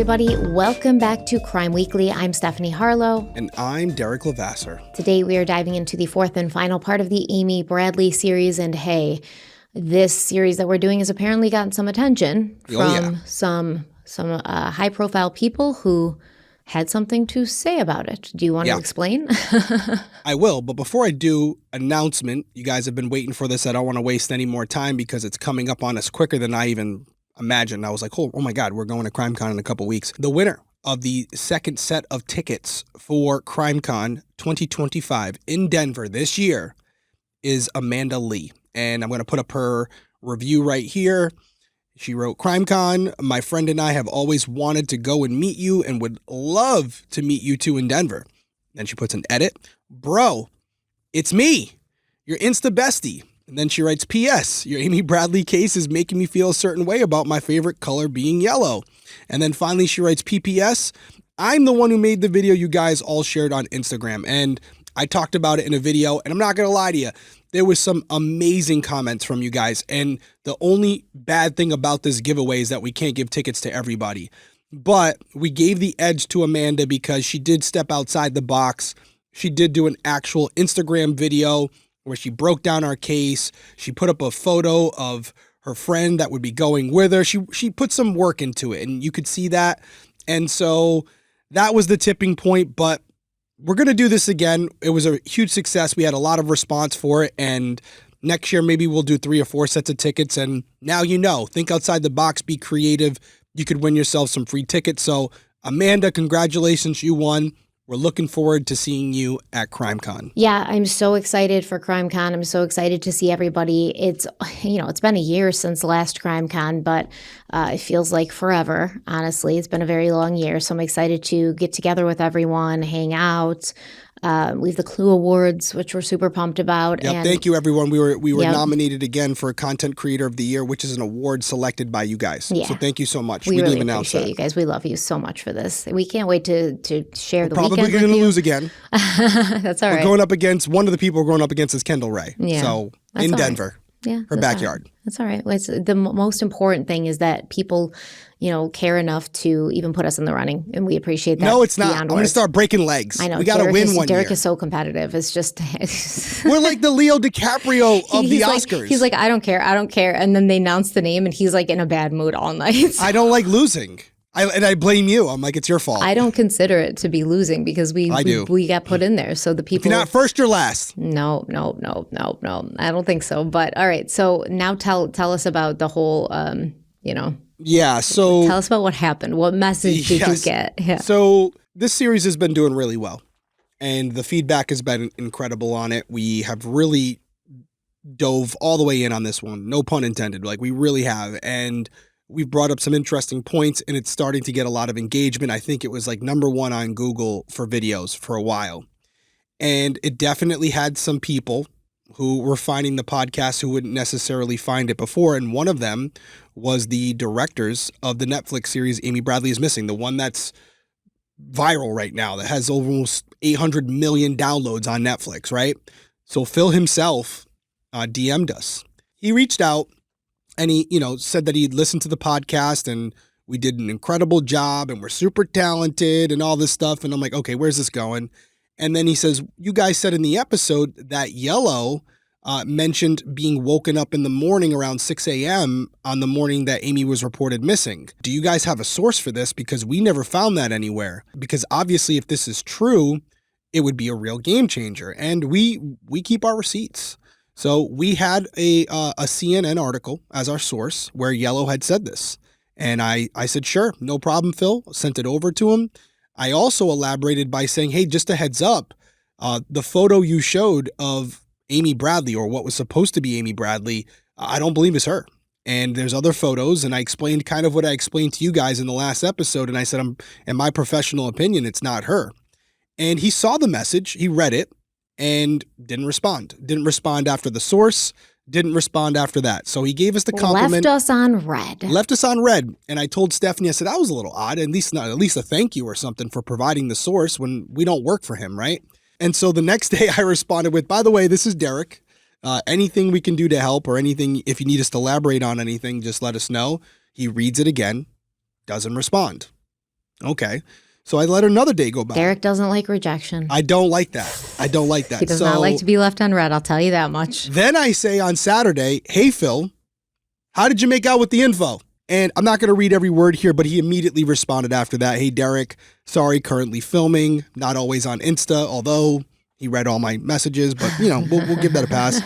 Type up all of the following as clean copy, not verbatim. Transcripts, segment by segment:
everybody. Welcome back to Crime Weekly. I'm Stephanie Harlow. And I'm Derek Lavasser. Today we are diving into the fourth and final part of the Amy Bradley series. And hey, this series that we're doing has apparently gotten some attention from some high-profile people who had something to say about it. Do you want to explain? I will, but before I do, announcement. You guys have been waiting for this. I don't want to waste any more time because it's coming up on us quicker than I even imagined. I was like, oh my God, we're going to CrimeCon in a couple weeks. The winner of the second set of tickets for CrimeCon 2025 in Denver this year is Amanda Lee. And I'm going to put up her review right here. She wrote, CrimeCon, my friend and I have always wanted to go and meet you and would love to meet you too in Denver. Then she puts an edit. Bro, it's me, your Insta bestie. And then she writes, P.S. Your Amy Bradley case is making me feel a certain way about my favorite color being yellow. And then finally she writes, P.P.S. I'm the one who made the video you guys all shared on Instagram. And I talked about it in a video, and I'm not going to lie to you. There was some amazing comments from you guys. And the only bad thing about this giveaway is that we can't give tickets to everybody. But we gave the edge to Amanda because she did step outside the box. She did do an actual Instagram video where she broke down our case. She put up a photo of her friend that would be going with her. She put some work into it, and you could see that. And so that was the tipping point, but we're going to do this again. It was a huge success. We had a lot of response for it, and next year maybe we'll do 3 or 4 sets of tickets. And now you know, think outside the box, be creative. You could win yourself some free tickets. So Amanda, congratulations, you won. We're looking forward to seeing you at CrimeCon. Yeah, I'm so excited for CrimeCon. I'm so excited to see everybody. It's been a year since last CrimeCon, but it feels like forever, honestly. It's been a very long year, so I'm excited to get together with everyone, hang out. We have the Clue Awards, which we're super pumped about. Yep, and thank you, everyone. We were nominated again for Content Creator of the Year, which is an award selected by you guys. Yeah. So thank you so much. We really appreciate you guys. We love you so much for this. We can't wait to share the weekend with you. Probably going to lose again. That's all right. We're going up against, one of the people we're going up against is Kendall Ray. Yeah. So in Denver. Yeah, her backyard. That's all right. The most important thing is that people, care enough to even put us in the running, and we appreciate that. No, it's not. I'm going to start breaking legs. I know. We got to win one Derek year. is so competitive. It's just we're like the Leo DiCaprio of the Oscars. He's like, I don't care, and then they announce the name, and he's like in a bad mood all night. I don't like losing. I blame you. I'm like, it's your fault. I don't consider it to be losing because we got put in there. So the people. If you're not first, you're last. No. I don't think so. But all right. So now tell us about the whole, Yeah. So tell us about what happened. What message did you get? Yeah. So this series has been doing really well, and the feedback has been incredible on it. We have really dove all the way in on this one. No pun intended. Like, we really have. And we've brought up some interesting points, and it's starting to get a lot of engagement. I think it was like #1 on Google for videos for a while. And it definitely had some people who were finding the podcast who wouldn't necessarily find it before. And one of them was the directors of the Netflix series Amy Bradley is Missing, the one that's viral right now, that has almost 800 million downloads on Netflix, right? So Phil himself DM'd us. He reached out. And he, said that he'd listened to the podcast and we did an incredible job and we're super talented and all this stuff. And I'm like, okay, where's this going? And then he says, you guys said in the episode that Yellow mentioned being woken up in the morning around 6 a.m. on the morning that Amy was reported missing. Do you guys have a source for this? Because we never found that anywhere. Because obviously if this is true, it would be a real game changer. And we keep our receipts. So we had a CNN article as our source where Yellow had said this. And I said, sure, no problem, Phil. Sent it over to him. I also elaborated by saying, hey, just a heads up, the photo you showed of Amy Bradley, or what was supposed to be Amy Bradley, I don't believe is her. And there's other photos. And I explained kind of what I explained to you guys in the last episode. And I said, in my professional opinion, it's not her. And he saw the message. He read it. And didn't respond. Didn't respond after the source. Didn't respond after that. So he gave us the compliment. Left us on red. Left us on red. And I told Stephanie, I said, that was a little odd. At least a thank you or something for providing the source when we don't work for him, right? And so the next day I responded with, by the way, this is Derek. Anything we can do to help, or anything, if you need us to elaborate on anything, just let us know. He reads it again, doesn't respond. Okay. So I let another day go by. Derek doesn't like rejection. I don't like that. I don't like that. He does not like to be left on red, I'll tell you that much. Then I say on Saturday, hey, Phil, how did you make out with the info? And I'm not going to read every word here, but he immediately responded after that. Hey, Derek, sorry, currently filming, not always on Insta, although he read all my messages, but we'll give that a pass.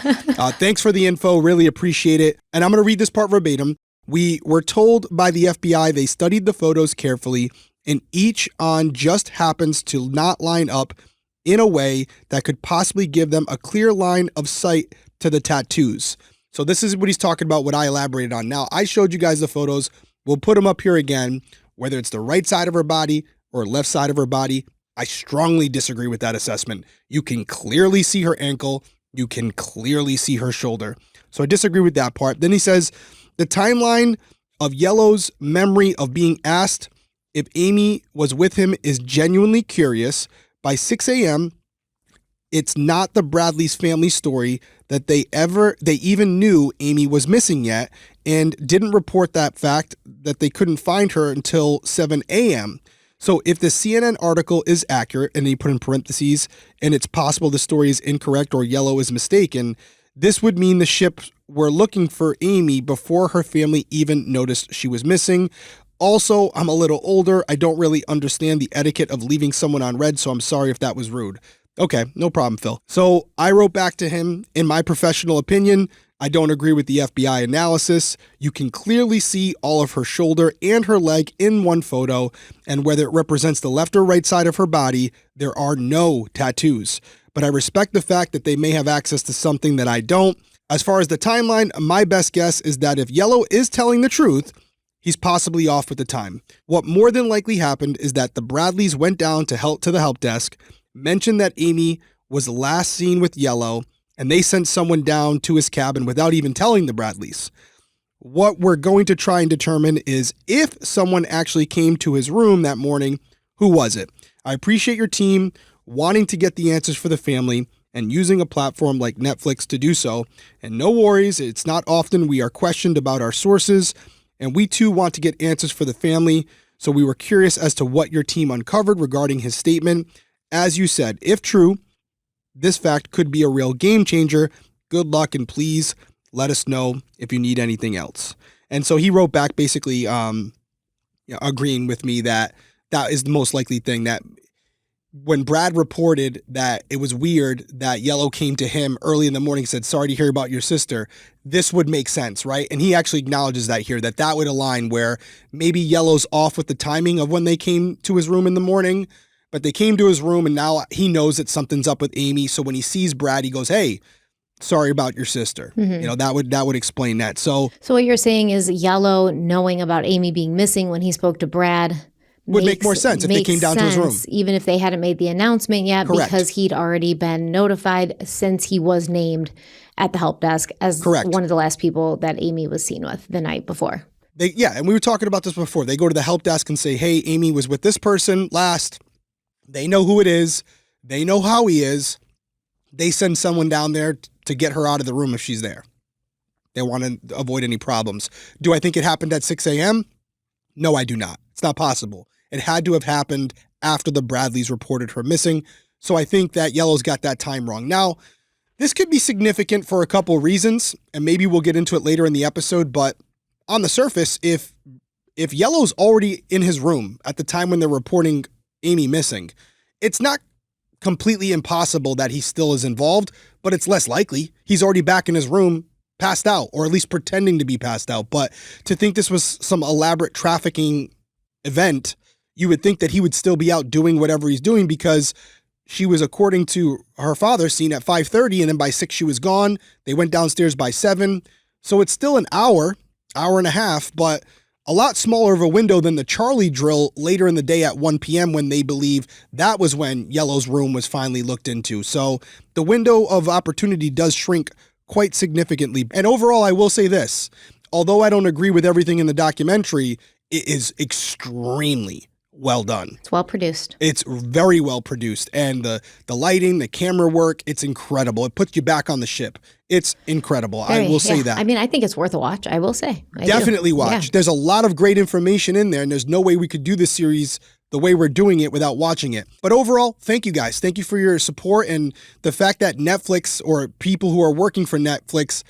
Thanks for the info. Really appreciate it. And I'm going to read this part verbatim. We were told by the FBI they studied the photos carefully, and each on just happens to not line up in a way that could possibly give them a clear line of sight to the tattoos. So this is what he's talking about, what I elaborated on. Now, I showed you guys the photos. We'll put them up here again, whether it's the right side of her body or left side of her body. I strongly disagree with that assessment. You can clearly see her ankle. You can clearly see her shoulder. So I disagree with that part. Then he says, the timeline of Yellow's memory of being asked if Amy was with him is genuinely curious. By 6 a.m., it's not the Bradley's family story that they even knew Amy was missing yet, and didn't report that fact that they couldn't find her until 7 a.m. So if the CNN article is accurate, and he put in parentheses, and it's possible the story is incorrect or Yellow is mistaken, this would mean the ship were looking for Amy before her family even noticed she was missing. Also, I'm a little older. I don't really understand the etiquette of leaving someone on red, so I'm sorry if that was rude. Okay, no problem, Phil. So I wrote back to him, in my professional opinion, I don't agree with the FBI analysis. You can clearly see all of her shoulder and her leg in one photo, and whether it represents the left or right side of her body, there are no tattoos. But I respect the fact that they may have access to something that I don't. As far as the timeline, my best guess is that if Yellow is telling the truth, he's possibly off with the time. What more than likely happened is that the Bradleys went down to the help desk, mentioned that Amy was last seen with Yellow, and they sent someone down to his cabin without even telling the Bradleys. What we're going to try and determine is if someone actually came to his room that morning, who was it? I appreciate your team wanting to get the answers for the family and using a platform like Netflix to do so. And no worries, it's not often we are questioned about our sources, and we too want to get answers for the family. So we were curious as to what your team uncovered regarding his statement. As you said, if true, this fact could be a real game changer. Good luck, and please let us know if you need anything else. And so he wrote back basically agreeing with me that that is the most likely thing, that when Brad reported that it was weird that Yellow came to him early in the morning and said, sorry to hear about your sister, this would make sense, right? And he actually acknowledges that here, that would align where maybe Yellow's off with the timing of when they came to his room in the morning, but they came to his room and now he knows that something's up with Amy. So when he sees Brad, he goes, hey, sorry about your sister. Mm-hmm. That would explain that. So what you're saying is Yellow knowing about Amy being missing when he spoke to Brad would make more sense if they came down to his room. Even if they hadn't made the announcement yet. Correct. Because he'd already been notified since he was named at the help desk as Correct. One of the last people that Amy was seen with the night before. And we were talking about this before. They go to the help desk and say, hey, Amy was with this person last. They know who it is. They know how he is. They send someone down there to get her out of the room if she's there. They want to avoid any problems. Do I think it happened at 6 a.m.? No, I do not. It's not possible. It had to have happened after the Bradleys reported her missing. So I think that Yellow's got that time wrong. Now, this could be significant for a couple reasons, and maybe we'll get into it later in the episode, but on the surface, if Yellow's already in his room at the time when they're reporting Amy missing, it's not completely impossible that he still is involved, but it's less likely. He's already back in his room, passed out, or at least pretending to be passed out. But to think this was some elaborate trafficking event, you would think that he would still be out doing whatever he's doing, because she was, according to her father, seen at 5:30, and then by 6 she was gone. They went downstairs by 7. So it's still an hour and a half, but a lot smaller of a window than the Charlie drill later in the day at 1 p.m. when they believe that was when Yellow's room was finally looked into. So the window of opportunity does shrink quite significantly. And overall, I will say this, although I don't agree with everything in the documentary, it is extremely well done. It's well produced. It's very well produced. And the lighting, the camera work, it's incredible. It puts you back on the ship. It's incredible. I will say that. I mean, I think it's worth a watch. I will say. Definitely watch. Yeah. There's a lot of great information in there, and there's no way we could do this series the way we're doing it without watching it. But overall, thank you guys. Thank you for your support and the fact that Netflix or people who are working for Netflix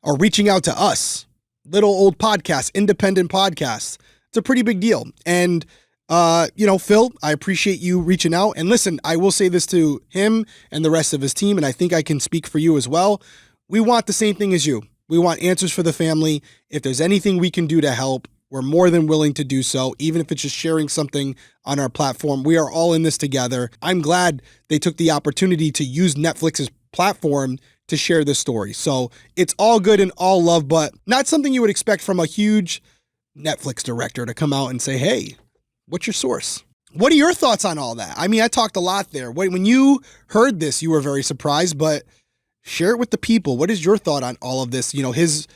are reaching out to us. Little old podcasts, independent podcasts. It's a pretty big deal. And, Phil, I appreciate you reaching out. And listen, I will say this to him and the rest of his team, and I think I can speak for you as well. We want the same thing as you. We want answers for the family. If there's anything we can do to help, we're more than willing to do so, even if it's just sharing something on our platform. We are all in this together. I'm glad they took the opportunity to use Netflix's platform to share this story. So it's all good and all love, but not something you would expect from a huge Netflix director to come out and say, hey, what's your source? What are your thoughts on all that? I mean, I talked a lot there. When you heard this, you were very surprised, but share it with the people. What is your thought on all of this? His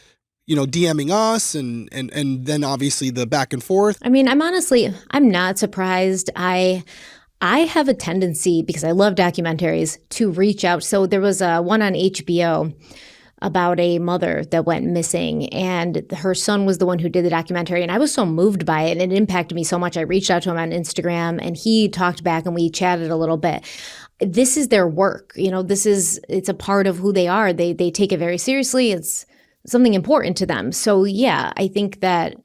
DMing us and then obviously the back and forth. I mean, I'm not surprised. I have a tendency, because I love documentaries, to reach out. So there was one on HBO about a mother that went missing, and her son was the one who did the documentary. And I was so moved by it, and it impacted me so much. I reached out to him on Instagram, and he talked back, and we chatted a little bit. This is their work. It's a part of who they are. They take it very seriously. It's something important to them. So yeah, I think that,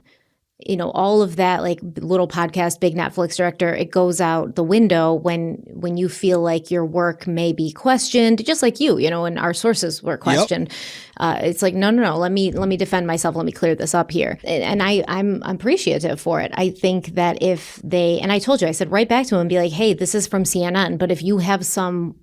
all of that, like little podcast, big Netflix director, it goes out the window when you feel like your work may be questioned, just like and our sources were questioned. Yep. It's like, no, let me defend myself. Let me clear this up here. And I'm appreciative for it. I think that and I told you, I said right back to him and be like, hey, this is from CNN, but if you have some,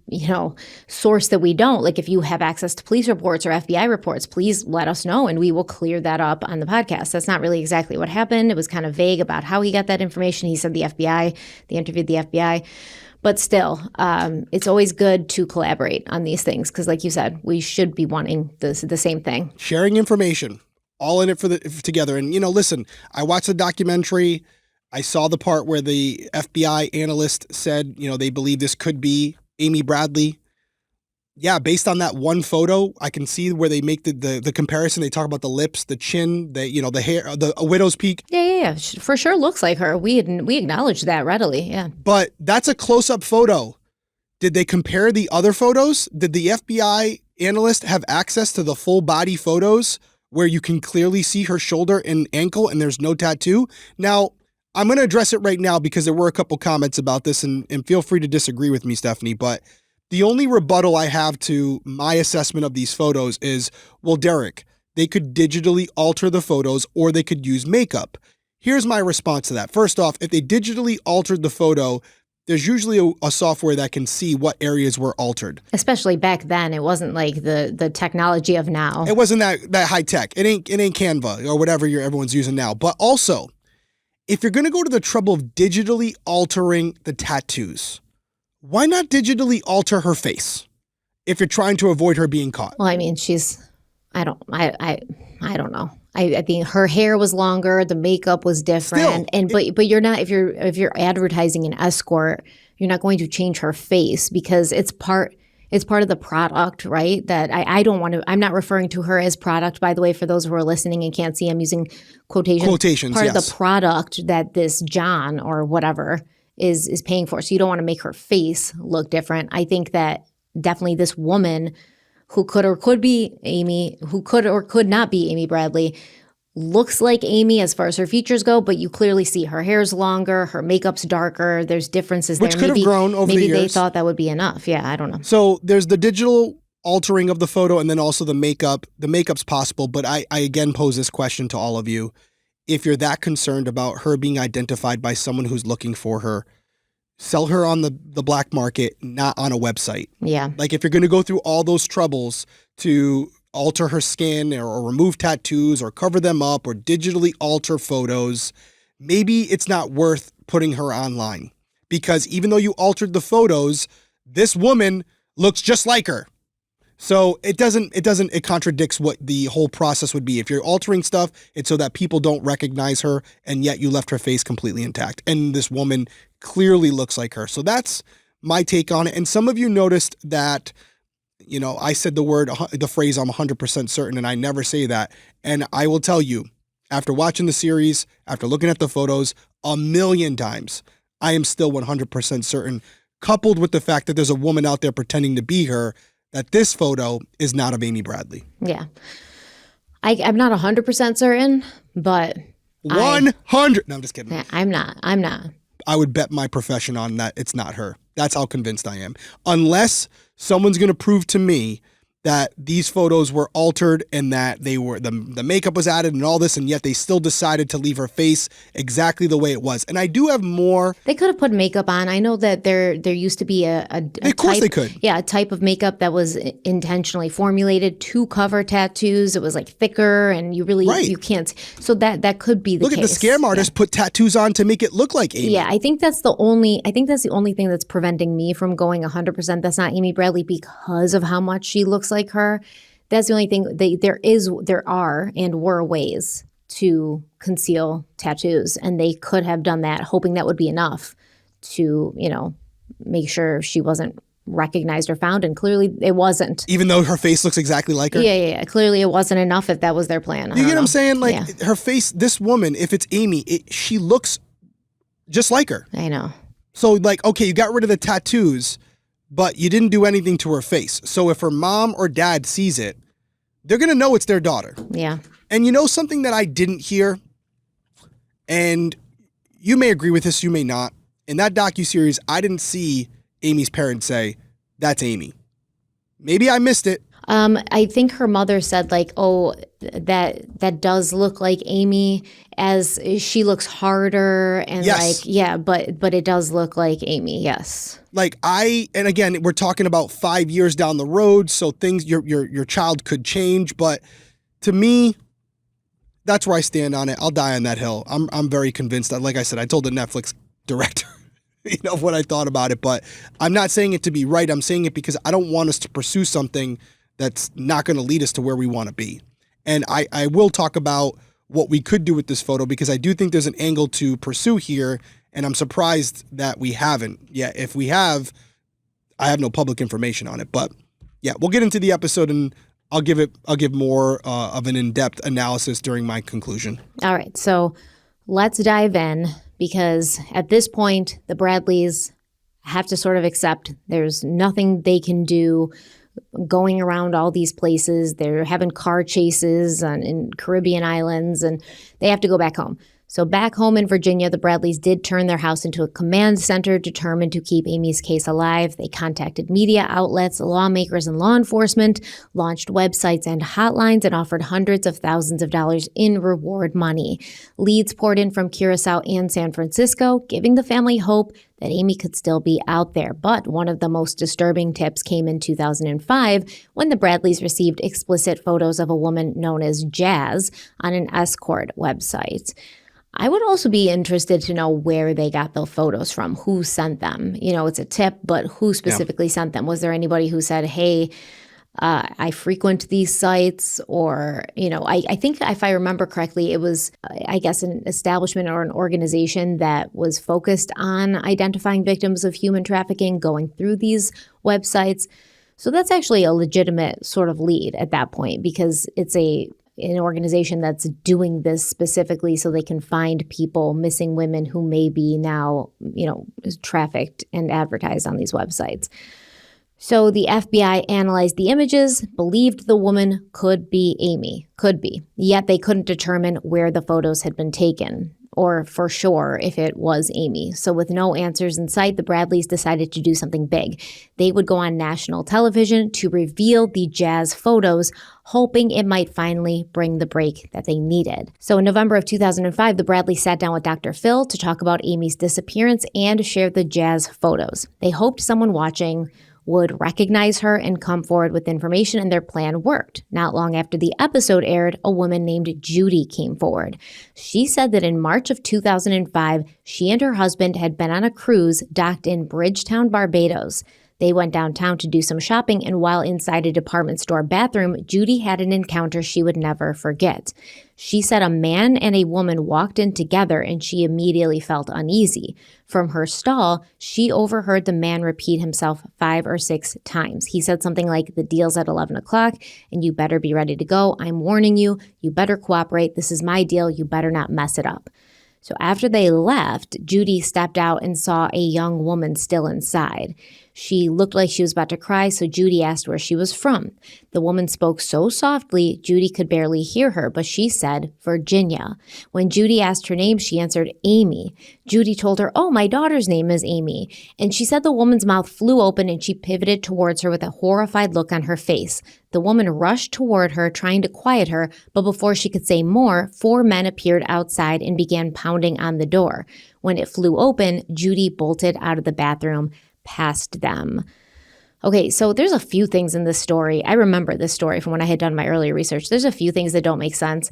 source that we don't, like if you have access to police reports or FBI reports, please let us know and we will clear that up on the podcast. That's not really exactly what happened. It was kind of vague about how he got that information. He said the FBI, they interviewed the FBI. But still, it's always good to collaborate on these things because, like you said, we should be wanting the same thing. Sharing information, all in it together. And, listen, I watched the documentary. I saw the part where the FBI analyst said, they believe this could be Amy Bradley. Yeah, based on that one photo, I can see where they make the comparison. They talk about the lips, the chin, the hair, a widow's peak. Yeah. For sure looks like her. We acknowledge that readily, yeah. But that's a close-up photo. Did they compare the other photos? Did the FBI analyst have access to the full body photos where you can clearly see her shoulder and ankle and there's no tattoo? Now, I'm going to address it right now because there were a couple comments about this, and feel free to disagree with me, Stephanie, but the only rebuttal I have to my assessment of these photos is, well, Derek, they could digitally alter the photos or they could use makeup. Here's my response to that. First off, if they digitally altered the photo, there's usually a software that can see what areas were altered. Especially back then, it wasn't like the technology of now. It wasn't that high tech. It ain't Canva or whatever everyone's using now. But also, if you're going to go to the trouble of digitally altering the tattoos, why not digitally alter her face if you're trying to avoid her being caught? Well, I mean, I don't know. I think her hair was longer, the makeup was different, but you're not, if you're advertising an escort, you're not going to change her face because it's part of the product, right? That I'm not referring to her as product, by the way, for those who are listening and can't see, I'm using quotations. Part of the product that this John or whatever is paying for. So you don't want to make her face look different. I think that definitely this woman who could or could be Amy, who could or could not be Amy Bradley, looks like Amy as far as her features go, but you clearly see her hair's longer, her makeup's darker, there's differences Which there. Which could have grown over the years. Maybe they thought that would be enough. Yeah, I don't know. So there's the digital altering of the photo and then also the makeup. The makeup's possible, but I again pose this question to all of you. If you're that concerned about her being identified by someone who's looking for her, sell her on the black market, not on a website. Yeah. Like if you're going to go through all those troubles to alter her skin or remove tattoos or cover them up or digitally alter photos, maybe it's not worth putting her online. Because even though you altered the photos, this woman looks just like her. So it contradicts what the whole process would be. If you're altering stuff, it's so that people don't recognize her, and yet you left her face completely intact. And this woman clearly looks like her. So that's my take on it. And some of you noticed that, I said the phrase, I'm 100% certain, and I never say that. And I will tell you, after watching the series, after looking at the photos a million times, I am still 100% certain, coupled with the fact that there's a woman out there pretending to be her, that this photo is not of Amy Bradley. Yeah. I'm not 100% certain, but 100. No, I'm just kidding. I'm not. I would bet my profession on that it's not her. That's how convinced I am. Unless someone's going to prove to me that these photos were altered and that they were the makeup was added and all this, and yet they still decided to leave her face exactly the way it was. And I do have more. They could have put makeup on. I know that there used to be a Of course type, they could. Yeah, a type of makeup that was intentionally formulated to cover tattoos. It was like thicker, and you can't. So that could be the Look case. at the scam artist put tattoos on to make it look like Amy. Yeah, I think that's the only thing that's preventing me from going 100%. That's not Amy Bradley because of how much she looks like her. That's the only thing. There are and were ways to conceal tattoos, and they could have done that, hoping that would be enough to, make sure she wasn't recognized or found. And clearly, it wasn't. Even though her face looks exactly like her. Yeah. Clearly, it wasn't enough if that was their plan. You get what I'm saying? Like her face. This woman, if it's Amy, she looks just like her. I know. So like, okay, you got rid of the tattoos, but you didn't do anything to her face. So if her mom or dad sees it, they're going to know it's their daughter. Yeah. And something that I didn't hear, and you may agree with this, you may not. In that docuseries, I didn't see Amy's parents say, that's Amy. Maybe I missed it. I think her mother said like, oh, that does look like Amy, as she looks harder and yes. but it does look like Amy. Yes. And again, we're talking about 5 years down the road. So things, your child could change. But to me, that's where I stand on it. I'll die on that hill. I'm very convinced that, like I said, I told the Netflix director, what I thought about it, but I'm not saying it to be right. I'm saying it because I don't want us to pursue something that's not going to lead us to where we want to be. And I will talk about what we could do with this photo, because I do think there's an angle to pursue here, and I'm surprised that we haven't yet. If we have, I have no public information on it. But yeah, we'll get into the episode, and I'll give more of an in-depth analysis during my conclusion. All right, so let's dive in, because at this point, the Bradleys have to sort of accept there's nothing they can do going around all these places. They're having car chases in Caribbean islands, and they have to go back home. So back home in Virginia, the Bradleys did turn their house into a command center determined to keep Amy's case alive. They contacted media outlets, lawmakers, and law enforcement, launched websites and hotlines, and offered hundreds of thousands of dollars in reward money. Leads poured in from Curacao and San Francisco, giving the family hope that Amy could still be out there. But one of the most disturbing tips came in 2005 when the Bradleys received explicit photos of a woman known as Jazz on an escort website. I would also be interested to know where they got the photos from, who sent them. It's a tip, but who specifically sent them? Was there anybody who said, hey, I frequent these sites? Or, I think if I remember correctly, it was, I guess, an establishment or an organization that was focused on identifying victims of human trafficking, going through these websites. So that's actually a legitimate sort of lead at that point, because it's an organization that's doing this specifically so they can find people, missing women who may be now, trafficked and advertised on these websites. So the FBI analyzed the images, believed the woman could be Amy, yet they couldn't determine where the photos had been taken, or for sure if it was Amy. So with no answers in sight, the Bradleys decided to do something big. They would go on national television to reveal the Jazz photos, hoping it might finally bring the break that they needed. So in November of 2005, the Bradleys sat down with Dr. Phil to talk about Amy's disappearance and share the Jazz photos. They hoped someone watching would recognize her and come forward with information, and their plan worked. Not long after the episode aired, a woman named Judy came forward. She said that in March of 2005, she and her husband had been on a cruise docked in Bridgetown, Barbados. They went downtown to do some shopping, and while inside a department store bathroom, Judy had an encounter she would never forget. She said a man and a woman walked in together, and she immediately felt uneasy. From her stall, she overheard the man repeat himself 5 or 6 times. He said something like, "The deal's at 11 o'clock, and you better be ready to go. I'm warning you. You better cooperate. This is my deal. You better not mess it up." So after they left, Judy stepped out and saw a young woman still inside. She looked like she was about to cry, so Judy asked where she was from. The woman spoke so softly, Judy could barely hear her, but she said, Virginia. When Judy asked her name, she answered, Amy. Judy told her, oh, my daughter's name is Amy. And she said the woman's mouth flew open and she pivoted towards her with a horrified look on her face. The woman rushed toward her, trying to quiet her, but before she could say more, 4 men appeared outside and began pounding on the door. When it flew open, Judy bolted out of the bathroom past them. Okay, so there's a few things in this story. I remember this story from when I had done my earlier research. There's a few things that don't make sense.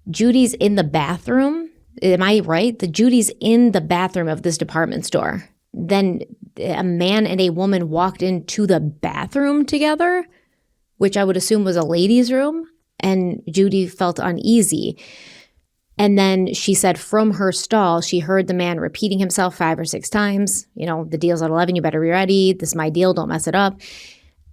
Judy's in the bathroom. Am I right? Judy's in the bathroom of this department store. Then a man and a woman walked into the bathroom together, which I would assume was a ladies' room, and Judy felt uneasy. And then she said from her stall, she heard the man repeating himself 5 or 6 times. You know, the deal's at 11, you better be ready. This is my deal, don't mess it up.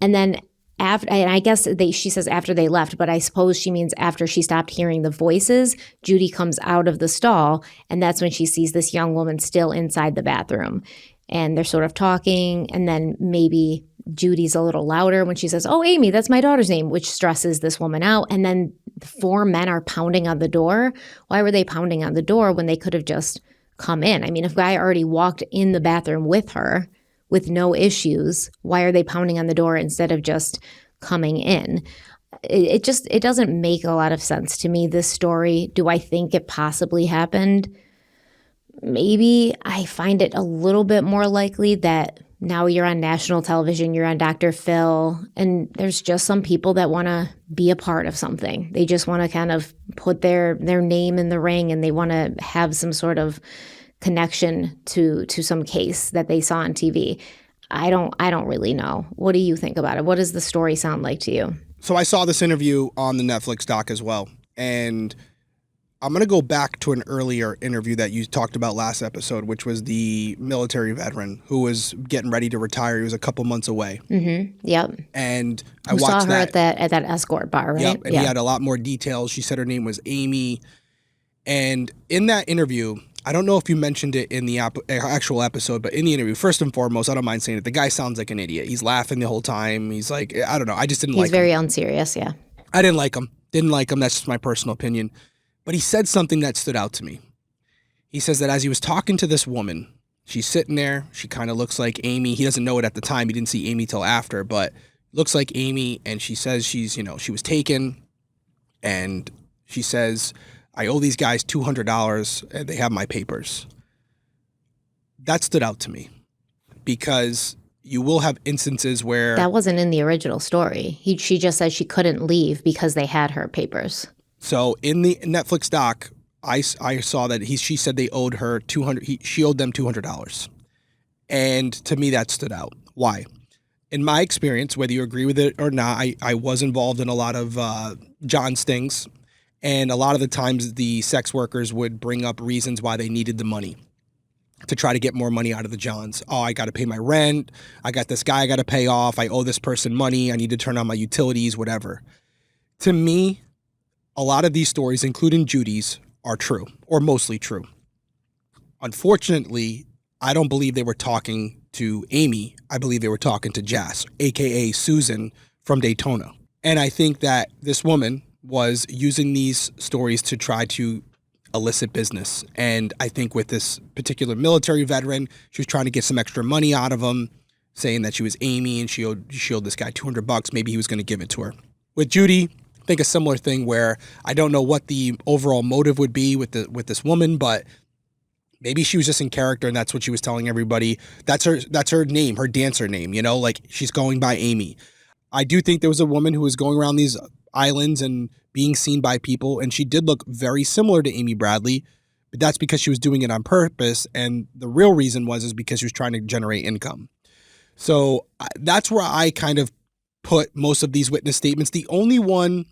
And then after, and I guess she says after they left, but I suppose she means after she stopped hearing the voices, Judy comes out of the stall, and that's when she sees this young woman still inside the bathroom. And they're sort of talking, and then maybe Judy's a little louder when she says, oh, Amy, that's my daughter's name, which stresses this woman out. And then 4 men are pounding on the door. Why were they pounding on the door when they could have just come in? I mean, if a guy already walked in the bathroom with her with no issues, why are they pounding on the door instead of just coming in? It doesn't make a lot of sense to me, this story. Do I think it possibly happened? Maybe. I find it a little bit more likely that now you're on national television, you're on Dr. Phil, and there's just some people that want to be a part of something. They just want to kind of put their name in the ring, and they want to have some sort of connection to some case that they saw on TV. I don't really know. What do you think about it? What does the story sound like to you? So I saw this interview on the Netflix doc as well, and I'm going to go back to an earlier interview that you talked about last episode, which was the military veteran who was getting ready to retire. He was a couple months away. Mm-hmm. Yep. And I watched watched saw her at that escort bar, right? Yep. And he had a lot more details. She said her name was Amy. And in that interview, I don't know if you mentioned it in the actual episode, but in the interview, first and foremost, I don't mind saying it, the guy sounds like an idiot. He's laughing the whole time. He's like, I don't know. I just didn't like him. He's very unserious, yeah. I didn't like him. Didn't like him. That's just my personal opinion. But he said something that stood out to me. He says that as he was talking to this woman, she's sitting there. She kind of looks like Amy. He doesn't know it at the time. He didn't see Amy till after, but looks like Amy. And she says she was taken. And she says, I owe these guys $200 and they have my papers. That stood out to me because you will have instances where... That wasn't in the original story. She just said she couldn't leave because they had her papers. So in the Netflix doc, I saw that she said they owed her $200. She owed them $200, and to me that stood out. Why? In my experience, whether you agree with it or not, I was involved in a lot of John stings, and a lot of the times the sex workers would bring up reasons why they needed the money to try to get more money out of the Johns. Oh, I got to pay my rent. I got this guy I got to pay off. I owe this person money. I need to turn on my utilities, whatever. To me, a lot of these stories, including Judy's, are true, or mostly true. Unfortunately, I don't believe they were talking to Amy. I believe they were talking to Jess, a.k.a. Susan from Daytona. And I think that this woman was using these stories to try to illicit business. And I think with this particular military veteran, she was trying to get some extra money out of him, saying that she was Amy and she owed this guy $200. Maybe he was going to give it to her. With Judy, I think a similar thing where I don't know what the overall motive would be with this woman, but maybe she was just in character and that's what she was telling everybody. That's her name, her dancer name, like she's going by Amy. I do think there was a woman who was going around these islands and being seen by people, and she did look very similar to Amy Bradley, but that's because she was doing it on purpose, and the real reason is because she was trying to generate income. So that's where I kind of put most of these witness statements. The only one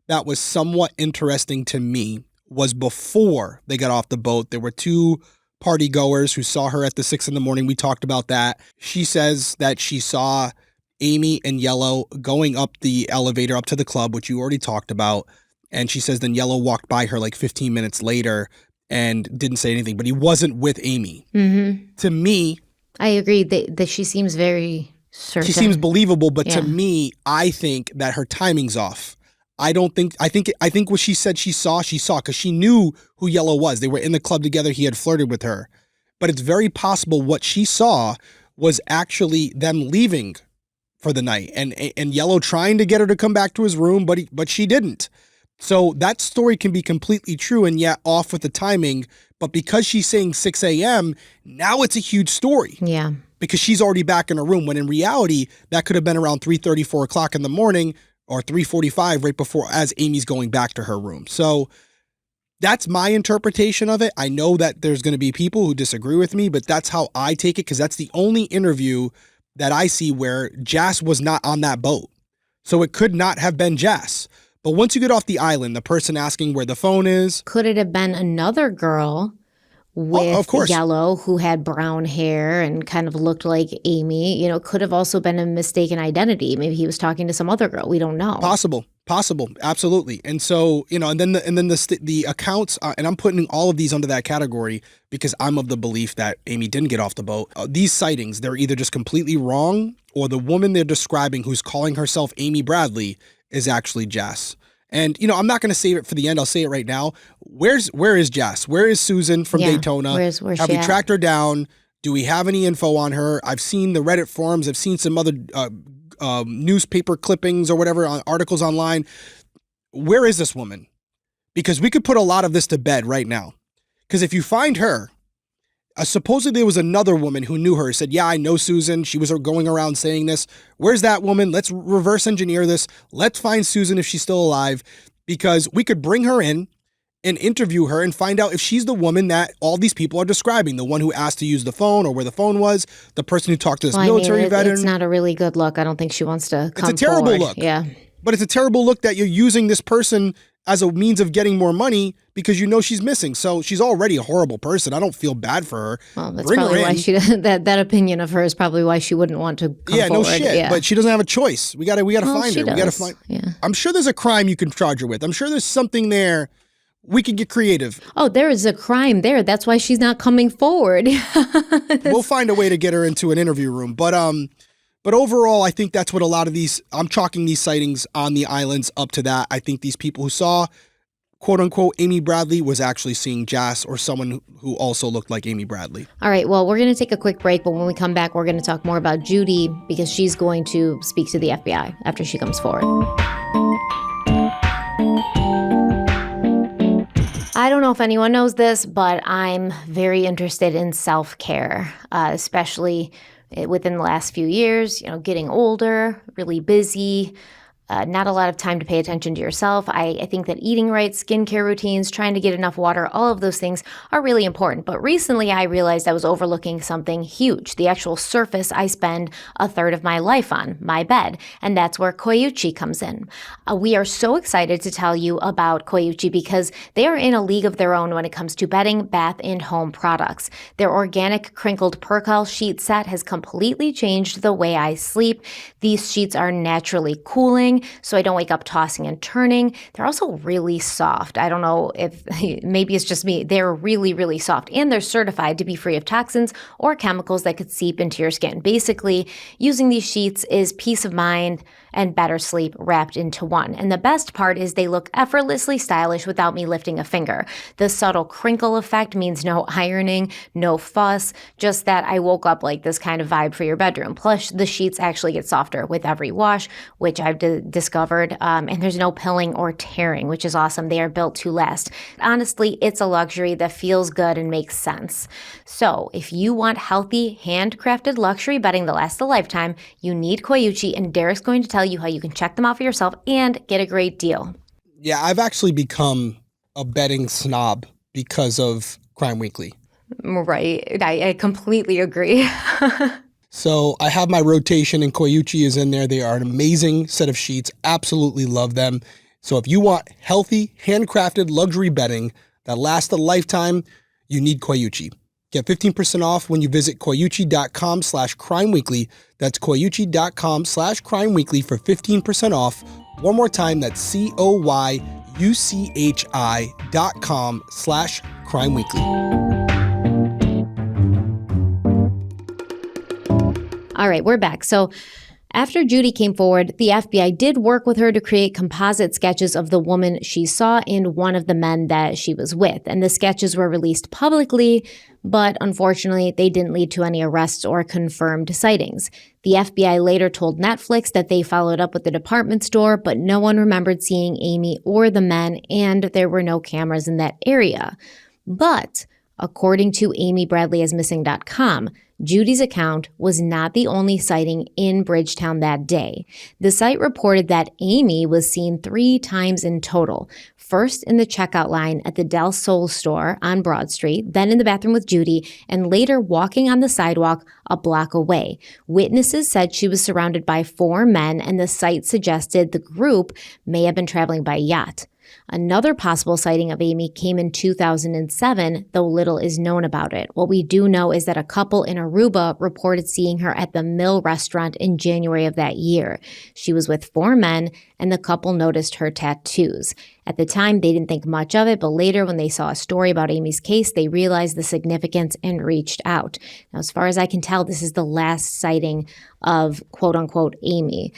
that was somewhat interesting to me was before they got off the boat. There were 2 party goers who saw her at the 6 a.m. We talked about that. She says that she saw Amy and Yellow going up the elevator up to the club, which you already talked about. And she says then Yellow walked by her like 15 minutes later and didn't say anything, but he wasn't with Amy. Mm-hmm. To me, I agree that she seems very certain. she seems believable, but to Yeah. me, I think that her timing's off. I think what she said she saw because she knew who Yellow was. They were in the club together. He had flirted with her. But it's very possible what she saw was actually them leaving for the night and Yellow trying to get her to come back to his room, but she didn't. So that story can be completely true and yet off with the timing. But because she's saying 6 a.m., now it's a huge story. Yeah. Because she's already back in her room, when in reality, that could have been around 3:30, 4 o'clock in the morning or 3:45 right before as Amy's going back to her room. So that's my interpretation of it. I know that there's going to be people who disagree with me, but that's how I take it because that's the only interview that I see where Jas was not on that boat. So it could not have been Jas. But once you get off the island, the person asking where the phone is. Could it have been another girl with of course. Yellow who had brown hair and kind of looked like Amy? You know, could have also been a mistaken identity. Maybe he was talking to some other girl. We don't know. Possible, absolutely. And so, you know, and then the accounts, and I'm putting all of these under that category because I'm of the belief that Amy didn't get off the boat. These sightings, they're either just completely wrong, or the woman they're describing who's calling herself Amy Bradley is actually Jas. And, you know, I'm not going to save it for the end. I'll say it right now. Where is Jas? Where is Susan from Daytona? Where's Have she we at? tracked her down? Do we have any info on her? I've seen the Reddit forums. I've seen some other newspaper clippings or whatever, articles online. Where is this woman? Because we could put a lot of this to bed right now. Because if you find her, supposedly there was another woman who knew her, said, yeah, I know Susan. She was going around saying this. Where's that woman? Let's reverse engineer this. Let's find Susan if she's still alive, because we could bring her in and interview her and find out if she's the woman that all these people are describing, the one who asked to use the phone or where the phone was, the person who talked to this military veteran. It's not a really good look. I don't think she wants to come It's a terrible forward. look. Yeah. But it's a terrible look that you're using this person as a means of getting more money because you know she's missing. So she's already a horrible person. I don't feel bad for her. Well, that's Bring her probably why in. she that opinion of her is probably why she wouldn't want to come Yeah, forward. no shit. Yeah. But she doesn't have a choice. We gotta Well, find she her. We gotta does. find. Yeah. I'm sure there's a crime you can charge her with. I'm sure there's something there. We could get creative. Oh, there is a crime there. That's why she's not coming forward. We'll find a way to get her into an interview room. But overall, I think that's what a lot of these. I'm chalking these sightings on the islands up to that. I think these people who saw, quote unquote, Amy Bradley was actually seeing Jas or someone who also looked like Amy Bradley. All right, well, we're going to take a quick break, but when we come back, we're going to talk more about Judy because she's going to speak to the FBI after she comes forward. I don't know if anyone knows this, but I'm very interested in self-care, especially within the last few years, you know, getting older, really busy, not a lot of time to pay attention to yourself. I think that eating right, skincare routines, trying to get enough water, all of those things are really important. But recently I realized I was overlooking something huge, the actual surface I spend a third of my life on, my bed. And that's where Koyuchi comes in. We are so excited to tell you about Koyuchi because they are in a league of their own when it comes to bedding, bath, and home products. Their organic crinkled percale sheet set has completely changed the way I sleep. These sheets are naturally cooling, so I don't wake up tossing and turning. They're also really soft. I don't know if maybe it's just me. They're really, really soft, and they're certified to be free of toxins or chemicals that could seep into your skin. Basically, using these sheets is peace of mind and better sleep wrapped into one. And the best part is they look effortlessly stylish without me lifting a finger. The subtle crinkle effect means no ironing, no fuss, just that I woke up like this kind of vibe for your bedroom. Plus, the sheets actually get softer with every wash, which I've discovered, and there's no pilling or tearing, which is awesome. They are built to last. Honestly, it's a luxury that feels good and makes sense. So if you want healthy, handcrafted luxury bedding that lasts a lifetime, you need Koyuchi, and Derek's going to tell you how you can check them out for yourself and get a great deal. Yeah, I've actually become a bedding snob because of Crime Weekly. Right. I completely agree. So I have my rotation and Koyuchi is in there. They are an amazing set of sheets. Absolutely love them. So if you want healthy, handcrafted luxury bedding that lasts a lifetime, you need Koyuchi. Get 15% off when you visit koyuchi.com/crimeweekly. That's koyuchi.com/crimeweekly for 15% off. One more time, that's koyuchi.com/crimeweekly Crime Weekly. All right, we're back. So after Judy came forward, the FBI did work with her to create composite sketches of the woman she saw and one of the men that she was with. And the sketches were released publicly, but unfortunately, they didn't lead to any arrests or confirmed sightings. The FBI later told Netflix that they followed up with the department store, but no one remembered seeing Amy or the men, and there were no cameras in that area. But according to AmyBradleyIsMissing.com, Judy's account was not the only sighting in Bridgetown that day. The site reported that Amy was seen 3 times in total. First in the checkout line at the Del Sol store on Broad Street, then in the bathroom with Judy, and later walking on the sidewalk a block away. Witnesses said she was surrounded by 4 men, and the site suggested the group may have been traveling by yacht. Another possible sighting of Amy came in 2007, though little is known about it. What we do know is that a couple in Aruba reported seeing her at the Mill restaurant in January of that year. She was with 4 men, and the couple noticed her tattoos. At the time, they didn't think much of it, but later when they saw a story about Amy's case, they realized the significance and reached out. Now, as far as I can tell, this is the last sighting of quote-unquote Amy.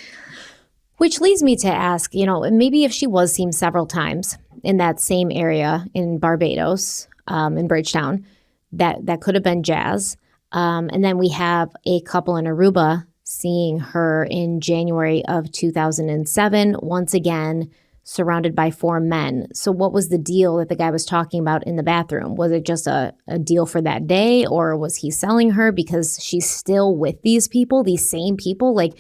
Which leads me to ask, maybe if she was seen several times in that same area in Barbados, in Bridgetown, that could have been Jazz. And then we have a couple in Aruba seeing her in January of 2007, once again, surrounded by 4 men. So what was the deal that the guy was talking about in the bathroom? Was it just a deal for that day, or was he selling her because she's still with these people, these same people? Like,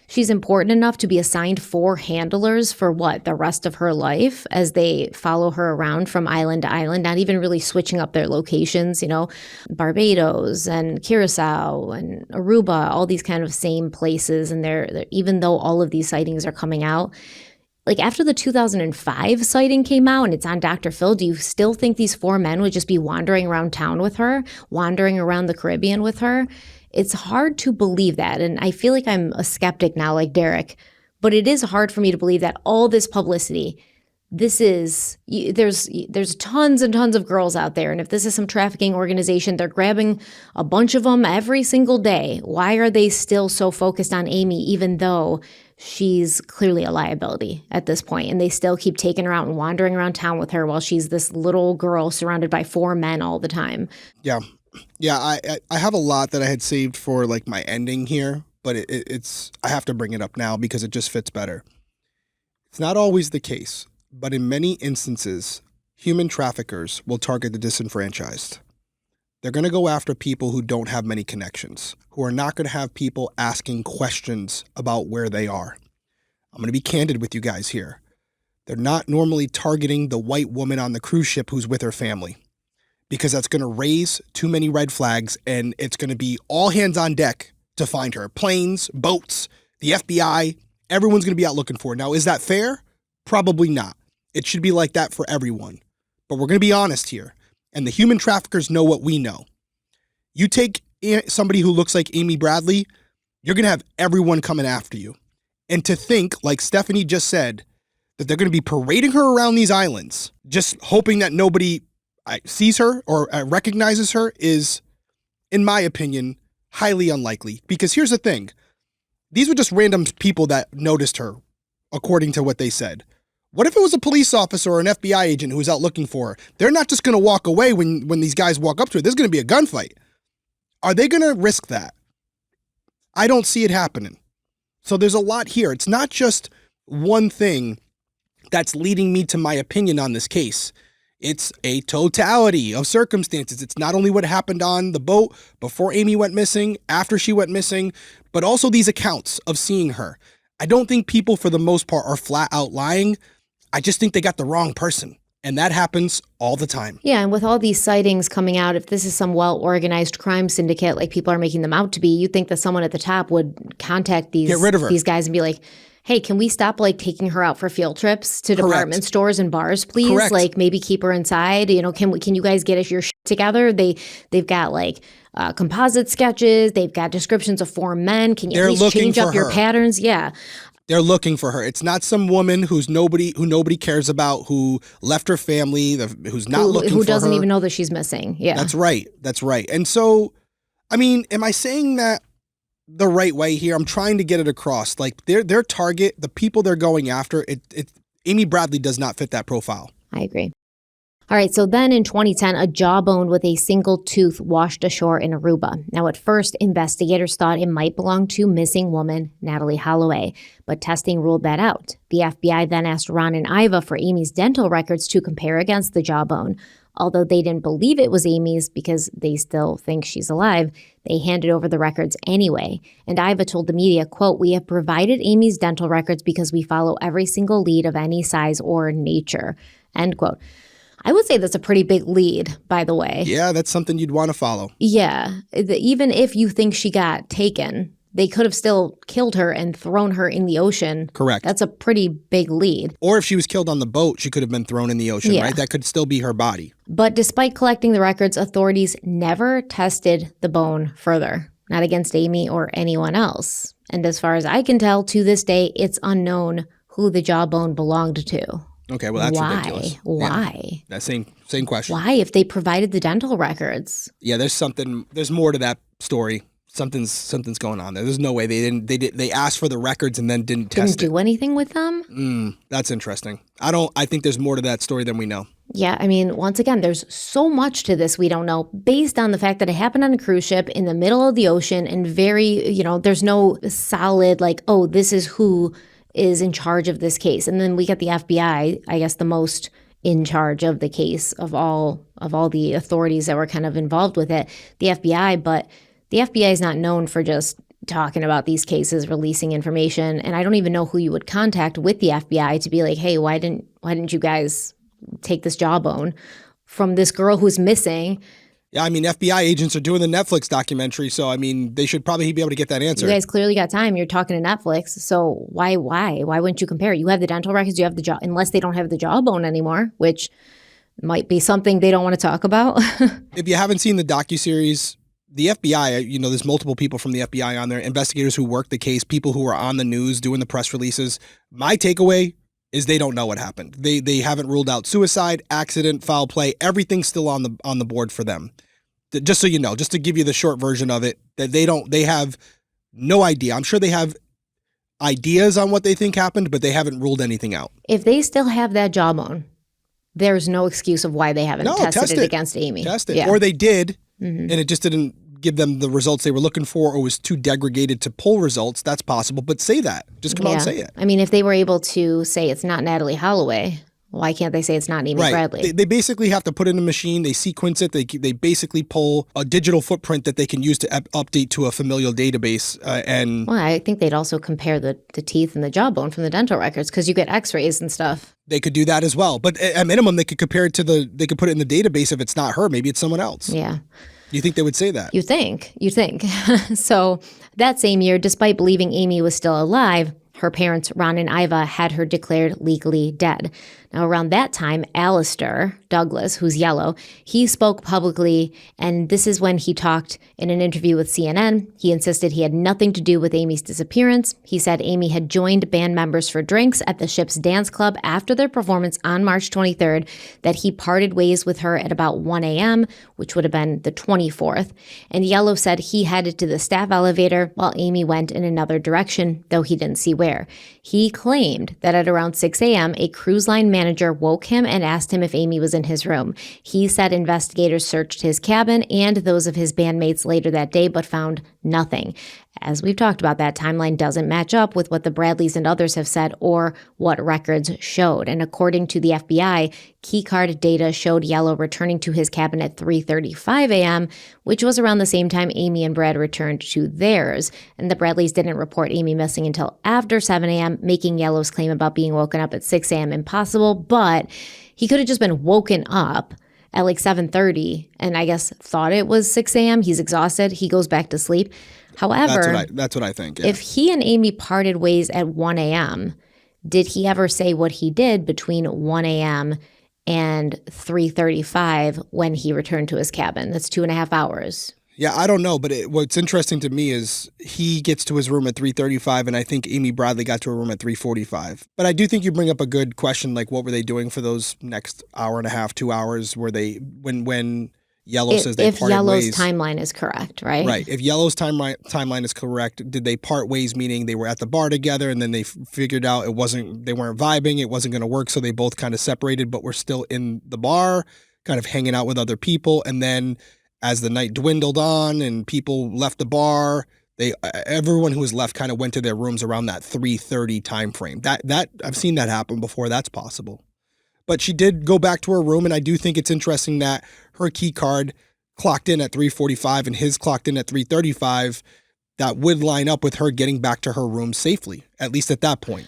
she's important enough to be assigned 4 handlers for the rest of her life as they follow her around from island to island, not even really switching up their locations, Barbados and Curacao and Aruba, all these kind of same places. And they're even though all of these sightings are coming out, like after the 2005 sighting came out and it's on Dr. Phil, do you still think these 4 men would just be wandering around town with her, wandering around the Caribbean with her? It's hard to believe that, and I feel like I'm a skeptic now, like Derek, but it is hard for me to believe that all this publicity, there's tons and tons of girls out there, and if this is some trafficking organization, they're grabbing a bunch of them every single day. Why are they still so focused on Amy, even though she's clearly a liability at this point, and they still keep taking her out and wandering around town with her while she's this little girl surrounded by 4 men all the time? Yeah, I have a lot that I had saved for like my ending here, but it's I have to bring it up now because it just fits better. It's not always the case, but in many instances, human traffickers will target the disenfranchised. They're going to go after people who don't have many connections, who are not going to have people asking questions about where they are. I'm going to be candid with you guys here. They're not normally targeting the white woman on the cruise ship who's with her family, because that's going to raise too many red flags, and it's going to be all hands on deck to find her. Planes, boats, the FBI, everyone's going to be out looking for her. Now, is that fair? Probably not. It should be like that for everyone. But we're going to be honest here, and the human traffickers know what we know. You take somebody who looks like Amy Bradley, you're going to have everyone coming after you. And to think, like Stephanie just said, that they're going to be parading her around these islands, just hoping that nobody sees her or recognizes her is, in my opinion, highly unlikely. Because here's the thing. These were just random people that noticed her, according to what they said. What if it was a police officer or an FBI agent who was out looking for her? They're not just going to walk away when these guys walk up to her. There's going to be a gunfight. Are they going to risk that? I don't see it happening. So there's a lot here. It's not just one thing that's leading me to my opinion on this case. It's a totality of circumstances. It's not only what happened on the boat before Amy went missing, after she went missing, but also these accounts of seeing her. I don't think people, for the most part, are flat out lying. I just think they got the wrong person. And that happens all the time. Yeah, and with all these sightings coming out, if this is some well-organized crime syndicate like people are making them out to be, you'd think that someone at the top would contact these guys and be like, hey, can we stop taking her out for field trips to department stores and bars, please? Correct. Like maybe keep her inside. Can you guys get us your shit together? They've got composite sketches. They've got descriptions of 4 men. Can you at least change up your patterns? Yeah. They're looking for her. It's not some woman who nobody cares about, who left her family, who's not looking for her. Who doesn't even know that she's missing. Yeah. That's right. That's right. And so, I mean, am I saying that the right way here? I'm trying to get it across. Like their target, the people they're going after, Amy Bradley does not fit that profile. I agree. All right, so then in 2010, a jawbone with a single tooth washed ashore in Aruba. Now, at first, investigators thought it might belong to missing woman Natalie Holloway, but testing ruled that out. The FBI then asked Ron and Iva for Amy's dental records to compare against the jawbone. Although they didn't believe it was Amy's because they still think she's alive, they handed over the records anyway. And Iva told the media, quote, "We have provided Amy's dental records because we follow every single lead of any size or nature," end quote. I would say that's a pretty big lead, by the way. Yeah, that's something you'd want to follow. Yeah. Even if you think she got taken, they could have still killed her and thrown her in the ocean. Correct. That's a pretty big lead. Or if she was killed on the boat, she could have been thrown in the ocean, right? That could still be her body. But despite collecting the records, authorities never tested the bone further, not against Amy or anyone else. And as far as I can tell, to this day, it's unknown who the jawbone belonged to. Okay, well, that's ridiculous. Why? Yeah, that same question. Why, if they provided the dental records? Yeah, there's more to that story. Something's going on there. There's no way they asked for the records and then didn't test it. Didn't do anything with them? That's interesting. I think there's more to that story than we know. Yeah, I mean, once again, there's so much to this we don't know based on the fact that it happened on a cruise ship in the middle of the ocean and there's no solid like, oh, this is who is in charge of this case. And then we get the FBI, I guess the most in charge of the case of all the authorities that were kind of involved with it, the FBI. But the FBI is not known for just talking about these cases, releasing information. And I don't even know who you would contact with the FBI to be like, hey, why didn't you guys take this jawbone from this girl who's missing? Yeah, I mean, FBI agents are doing the Netflix documentary, so I mean, they should probably be able to get that answer. You guys clearly got time. You're talking to Netflix, so why wouldn't you compare? You have the dental records, you have the jaw, unless they don't have the jawbone anymore, which might be something they don't want to talk about. If you haven't seen the docuseries, the FBI, there's multiple people from the FBI on there, investigators who work the case, people who are on the news doing the press releases. My takeaway is they don't know what happened. They haven't ruled out suicide, accident, foul play. Everything's still on the board for them. Just so you know, just to give you the short version of it, that they have no idea. I'm sure they have ideas on what they think happened, but they haven't ruled anything out. If they still have that jawbone, there's no excuse of why they haven't tested it against Amy. Test it. Yeah. Or they did, and it just didn't give them the results they were looking for, or was too degraded to pull results. That's possible, but say that. Just come out and say it. I mean, if they were able to say it's not Natalie Holloway, why can't they say it's not Amy Bradley? They basically have to put in a machine, they sequence it, they basically pull a digital footprint that they can use to update to a familial database. Well, I think they'd also compare the teeth and the jawbone from the dental records because you get x-rays and stuff. They could do that as well. But at minimum, they could compare it they could put it in the database. If it's not her, maybe it's someone else. Yeah. You think they would say that? You think. So that same year, despite believing Amy was still alive, her parents, Ron and Iva, had her declared legally dead. Now, around that time, Alistair Douglas, who's yellow, he spoke publicly, and this is when he talked in an interview with CNN. He insisted he had nothing to do with Amy's disappearance. He said Amy had joined band members for drinks at the ship's dance club after their performance on March 23rd, that he parted ways with her at about 1 a.m., which would have been the 24th. And Yellow said he headed to the staff elevator while Amy went in another direction, though he didn't see where. He claimed that at around 6 a.m., a cruise line manager woke him and asked him if Amy was in his room. He said investigators searched his cabin and those of his bandmates later that day, but found nothing. As we've talked about, that timeline doesn't match up with what the Bradleys and others have said or what records showed. And according to the FBI, keycard data showed Yellow returning to his cabin at 3:35 a.m., which was around the same time Amy and Brad returned to theirs. And the Bradleys didn't report Amy missing until after 7 a.m., making Yellow's claim about being woken up at 6 a.m. impossible. But he could have just been woken up at like 7:30 and I guess thought it was 6 a.m. He's exhausted. He goes back to sleep. However, that's what I think. Yeah. If he and Amy parted ways at 1 a.m., did he ever say what he did between 1 a.m. and 3:35 when he returned to his cabin? That's 2.5 hours. Yeah, I don't know, but what's interesting to me is he gets to his room at 3:35, and I think Amy Bradley got to her room at 3:45. But I do think you bring up a good question, like what were they doing for those next hour and a half, 2 hours? Were they when Yellow says they If parted Yellow's ways? timeline is correct, right? Right. If Yellow's timeline is correct, did they part ways? Meaning they were at the bar together, and then they figured out they weren't vibing, it wasn't going to work, so they both kind of separated, but were still in the bar, kind of hanging out with other people, and then as the night dwindled on and people left the bar, everyone who was left kind of went to their rooms around that 3:30 time frame. That I've seen that happen before. That's possible. But she did go back to her room, and I do think it's interesting that her key card clocked in at 3:45 and his clocked in at 3:35. That would line up with her getting back to her room safely, at least at that point.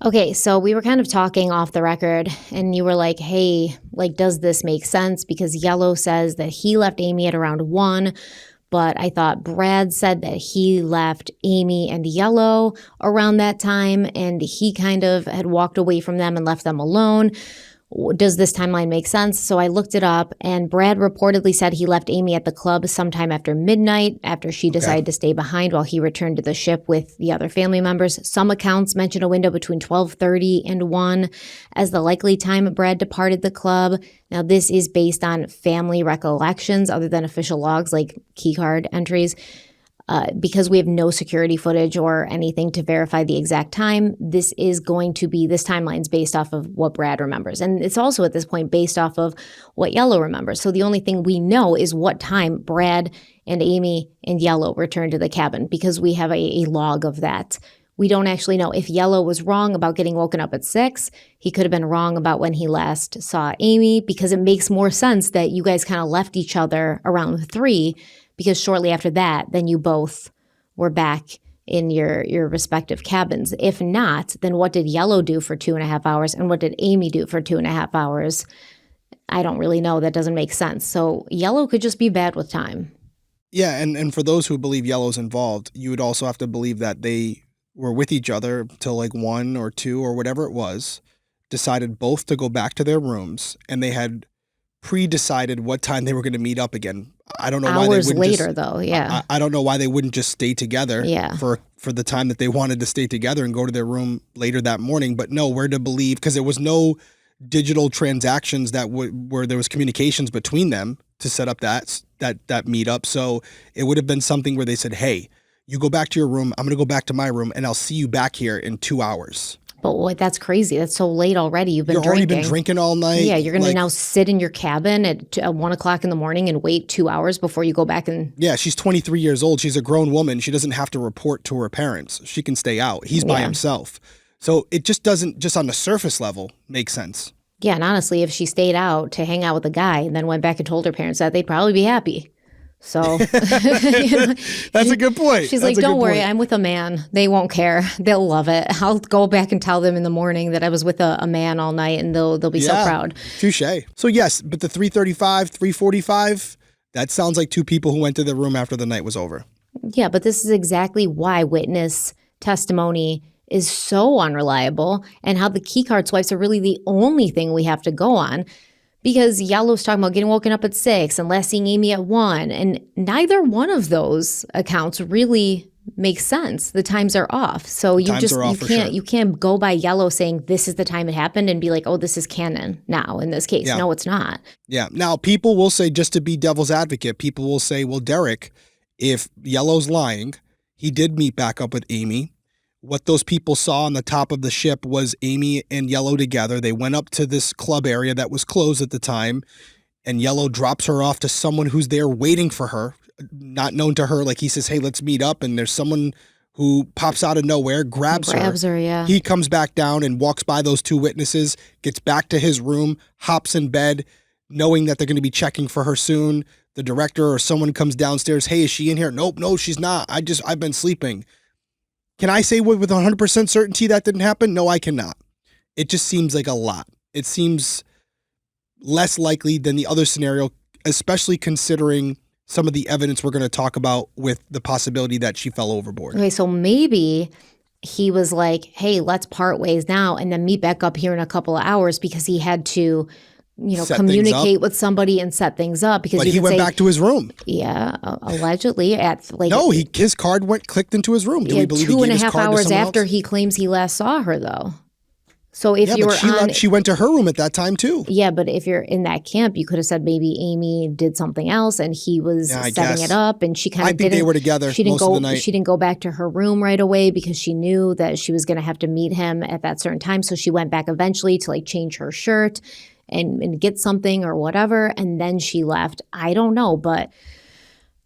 Okay, so we were kind of talking off the record, and you were like, hey, like, does this make sense? Because Yellow says that he left Amy at around 1, but I thought Brad said that he left Amy and Yellow around that time, and he kind of had walked away from them and left them alone. Does this timeline make sense? So I looked it up, and Brad reportedly said he left Amy at the club sometime after midnight, after she decided to stay behind while he returned to the ship with the other family members. Some accounts mention a window between 12:30 and 1 as the likely time Brad departed the club. Now, this is based on family recollections other than official logs like keycard entries. Because we have no security footage or anything to verify the exact time, this timeline's based off of what Brad remembers. And it's also at this point based off of what Yellow remembers. So the only thing we know is what time Brad and Amy and Yellow returned to the cabin, because we have a log of that. We don't actually know if Yellow was wrong about getting woken up at 6. He could have been wrong about when he last saw Amy, because it makes more sense that you guys kind of left each other around 3, because shortly after that, then you both were back in your respective cabins. If not, then what did Yellow do for 2.5 hours, and what did Amy do for 2.5 hours? I don't really know. That doesn't make sense. So Yellow could just be bad with time. Yeah, and for those who believe Yellow's involved, you would also have to believe that they were with each other till like 1 or 2 or whatever it was, decided both to go back to their rooms, and they had pre-decided what time they were going to meet up again. I don't know why they wouldn't later, though. Yeah. I don't know why they wouldn't just stay together for the time that they wanted to stay together and go to their room later that morning. But no, we're to believe, because there was no digital transactions where there was communications between them to set up that meetup. So it would have been something where they said, hey, you go back to your room, I'm going to go back to my room, and I'll see you back here in 2 hours. But that's crazy. That's so late already. You've already been drinking all night. Yeah, you're going to now sit in your cabin at 1 o'clock in the morning and wait 2 hours before you go back and... Yeah, she's 23 years old. She's a grown woman. She doesn't have to report to her parents. She can stay out. He's by himself. So it just doesn't, just on the surface level, make sense. Yeah, and honestly, if she stayed out to hang out with a guy and then went back and told her parents that, they'd probably be happy. So that's a good point. She's like, don't worry, I'm with a man. They won't care. They'll love it. I'll go back and tell them in the morning that I was with a man all night, and they'll be so proud. Touche. So yes, but the 3:35, 3:45, that sounds like two people who went to their room after the night was over. Yeah, but this is exactly why witness testimony is so unreliable, and how the keycard swipes are really the only thing we have to go on. Because Yellow's talking about getting woken up at 6 and last seeing Amy at 1. And neither one of those accounts really makes sense. The times are off. So you can't go by Yellow saying this is the time it happened and be like, oh, this is canon now in this case. Yeah. No, it's not. Yeah. Now, people will say, just to be devil's advocate, people will say, well, Derek, if Yellow's lying, he did meet back up with Amy. What those people saw on the top of the ship was Amy and Yellow together. They went up to this club area that was closed at the time, and Yellow drops her off to someone who's there waiting for her, not known to her. Like, he says, hey, let's meet up. And there's someone who pops out of nowhere, grabs her. Yeah. He comes back down and walks by those two witnesses, gets back to his room, hops in bed, knowing that they're going to be checking for her soon. The director or someone comes downstairs. Hey, is she in here? Nope, no, she's not. I've been sleeping. Can I say with 100% certainty that didn't happen? No, I cannot. It just seems like a lot. It seems less likely than the other scenario, especially considering some of the evidence we're going to talk about with the possibility that she fell overboard. Okay, so maybe he was like, hey, let's part ways now and then meet back up here in a couple of hours, because he had to Set things up. communicate with somebody and set things up, because But you he could went say, back to his room. yeah, allegedly at like No, his card clicked into his room. Do we believe he two gave and a his half card to hours someone after else? he claims he last saw her, though. So if Yeah, you but were she went to her room at that time too. yeah, but if you're in that camp, you could have said maybe Amy did something else and he was Yeah, I setting guess. it up, and she kind I of think didn't. they were together She didn't most go. of the night. She didn't go back to her room right away because she knew that she was going to have to meet him at that certain time. So she went back eventually to like change her shirt and get something or whatever, and then she left. I don't know, but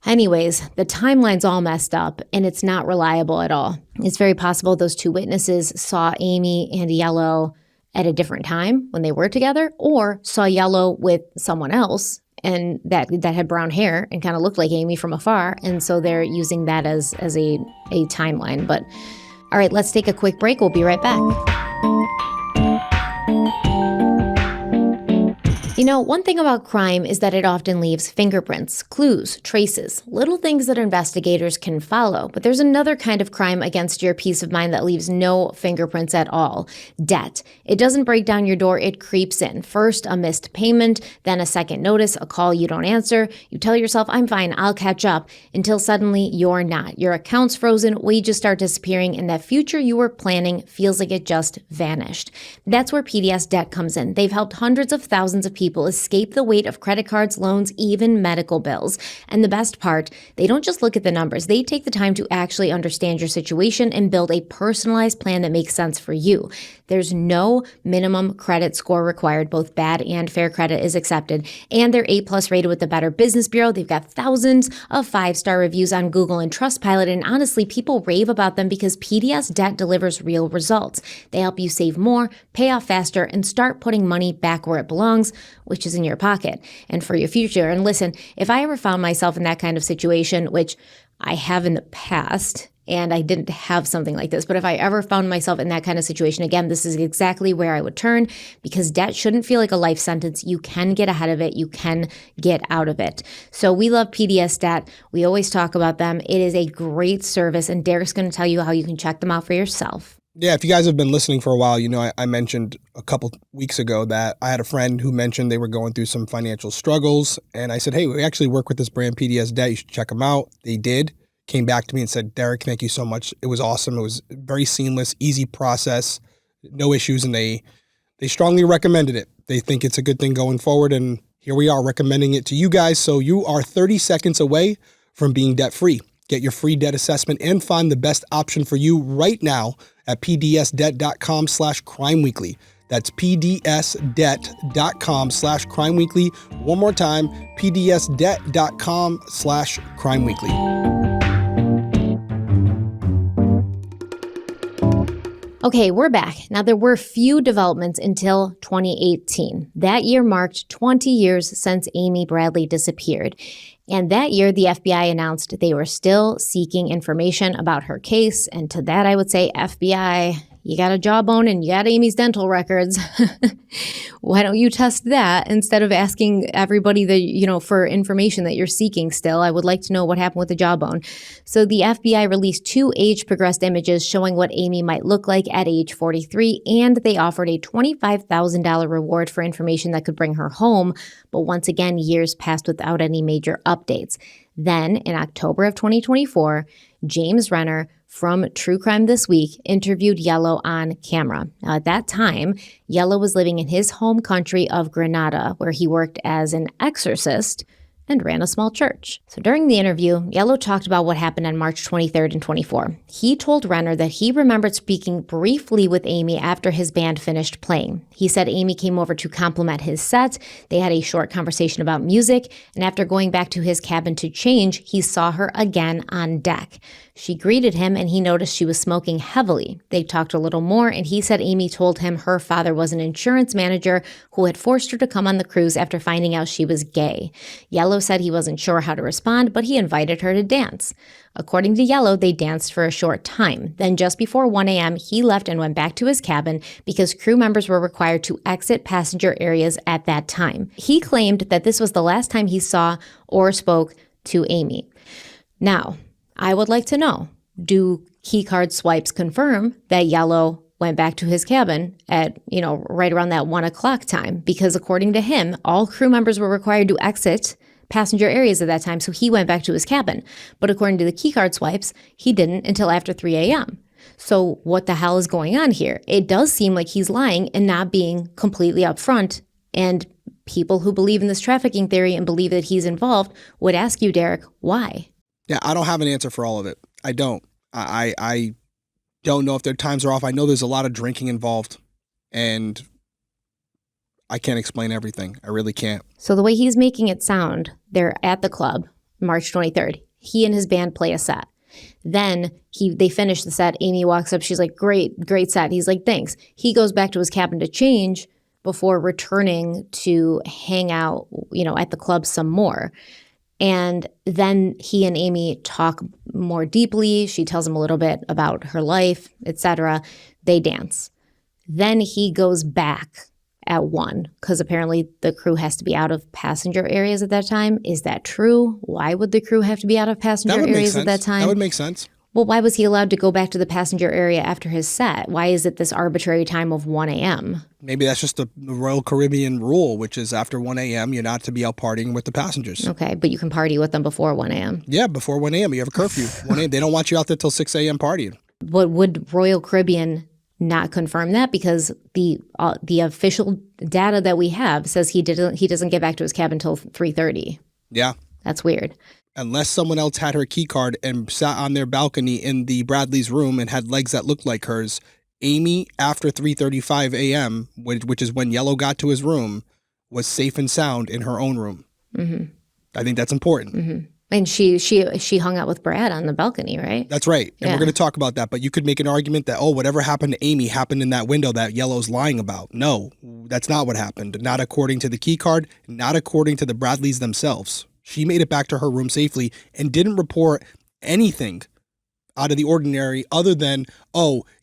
anyways, the timeline's all messed up and it's not reliable at all. It's very possible those two witnesses saw Amy and Yellow at a different time when they were together, or saw Yellow with someone else and that had brown hair and kind of looked like Amy from afar. And so they're using that as a timeline. But all right, let's take a quick break. We'll be right back. You know, one thing about crime is that it often leaves fingerprints, clues, traces, little things that investigators can follow. But there's another kind of crime against your peace of mind that leaves no fingerprints at all: debt. It doesn't break down your door, it creeps in. First, a missed payment, then a second notice, a call you don't answer. You tell yourself, I'm fine, I'll catch up, until suddenly you're not. Your account's frozen, wages start disappearing, and that future you were planning feels like it just vanished. That's where PDS Debt comes in. They've helped hundreds of thousands of people escape the weight of credit cards, loans, even medical bills. And the best part, they don't just look at the numbers. They take the time to actually understand your situation and build a personalized plan that makes sense for you. There's no minimum credit score required. Both bad and fair credit is accepted. And they're A+ rated with the Better Business Bureau. They've got thousands of 5-star reviews on Google and Trustpilot. And honestly, people rave about them because PDS Debt delivers real results. They help you save more, pay off faster, and start putting money back where it belongs, which is in your pocket and for your future. And listen, if I ever found myself in that kind of situation, which I have in the past, and I didn't have something like this, but if I ever found myself in that kind of situation again, this is exactly where I would turn, because debt shouldn't feel like a life sentence. You can get ahead of it. You can get out of it. So we love PDS Debt. We always talk about them. It is a great service, and Derek's going to tell you how you can check them out for yourself. Yeah, if you guys have been listening for a while, you know I mentioned a couple weeks ago that I had a friend who mentioned they were going through some financial struggles, and I said, hey, we actually work with this brand PDS Debt. You should check them out. They did. Came back to me and said, Derek, thank you so much. It was awesome. It was very seamless, easy process, no issues, and they strongly recommended it. They think it's a good thing going forward, and here we are recommending it to you guys. So you are 30 seconds away from being debt-free. Get your free debt assessment and find the best option for you right now at pdsdebt.com/crimeweekly. That's pdsdebt.com/crimeweekly. One more time, pdsdebt.com/crimeweekly. Okay, we're back. Now, there were few developments until 2018. That year marked 20 years since Amy Bradley disappeared. And that year, the FBI announced they were still seeking information about her case. And to that, I would say, FBI, you got a jawbone and you got Amy's dental records. Why don't you test that instead of asking everybody for information that you're seeking still? I would like to know what happened with the jawbone. So the FBI released 2 age-progressed images showing what Amy might look like at age 43, and they offered a $25,000 reward for information that could bring her home. But once again, years passed without any major updates. Then, in October of 2024, James Renner from True Crime This Week interviewed Yellow on camera. Now, at that time, Yellow was living in his home country of Grenada, where he worked as an exorcist and ran a small church. So during the interview, Yellow talked about what happened on March 23rd and 24. He told Renner that he remembered speaking briefly with Amy after his band finished playing. He said Amy came over to compliment his set. They had a short conversation about music, and after going back to his cabin to change, he saw her again on deck. She greeted him, and he noticed she was smoking heavily. They talked a little more, and he said Amy told him her father was an insurance manager who had forced her to come on the cruise after finding out she was gay. Yellow said he wasn't sure how to respond, but he invited her to dance. According to Yellow, they danced for a short time. Then just before 1 a.m., he left and went back to his cabin because crew members were required to exit passenger areas at that time. He claimed that this was the last time he saw or spoke to Amy. Now, I would like to know, do keycard swipes confirm that Yellow went back to his cabin at, right around that 1:00 time, because according to him, all crew members were required to exit passenger areas at that time. So he went back to his cabin. But according to the keycard swipes, he didn't until after 3 a.m. So what the hell is going on here? It does seem like he's lying and not being completely upfront. And people who believe in this trafficking theory and believe that he's involved would ask you, Derek, why? Yeah, I don't have an answer for all of it. I don't. I don't know if their times are off. I know there's a lot of drinking involved, and I can't explain everything. I really can't. So the way he's making it sound, they're at the club, March 23rd. He and his band play a set. Then they finish the set. Amy walks up. She's like, great set. He's like, thanks. He goes back to his cabin to change before returning to hang out, at the club some more. And then he and Amy talk more deeply. She tells him a little bit about her life, etc. They dance. Then he goes back at 1, because apparently the crew has to be out of passenger areas at that time. Is that true? Why would the crew have to be out of passenger areas at that time? That would make sense. Well, why was he allowed to go back to the passenger area after his set? Why is it this arbitrary time of 1 a.m.? Maybe that's just the Royal Caribbean rule, which is after 1 a.m., you're not to be out partying with the passengers. Okay, but you can party with them before 1 a.m. Yeah, before 1 a.m. You have a curfew. 1 a.m. They don't want you out there till 6 a.m. partying. But would Royal Caribbean not confirm that? Because the official data that we have says he doesn't get back to his cabin until 3:30. Yeah. That's weird. Unless someone else had her key card and sat on their balcony in the Bradley's room and had legs that looked like hers, Amy, after 3:35 a.m., which is when Yellow got to his room, was safe and sound in her own room. Mm-hmm. I think that's important. Mm-hmm. And she hung out with Brad on the balcony, right? That's right. And we're going to talk about that. But you could make an argument that, whatever happened to Amy happened in that window that Yellow's lying about. No, that's not what happened. Not according to the key card, not according to the Bradleys themselves. She made it back to her room safely and didn't report anything out of the ordinary other than,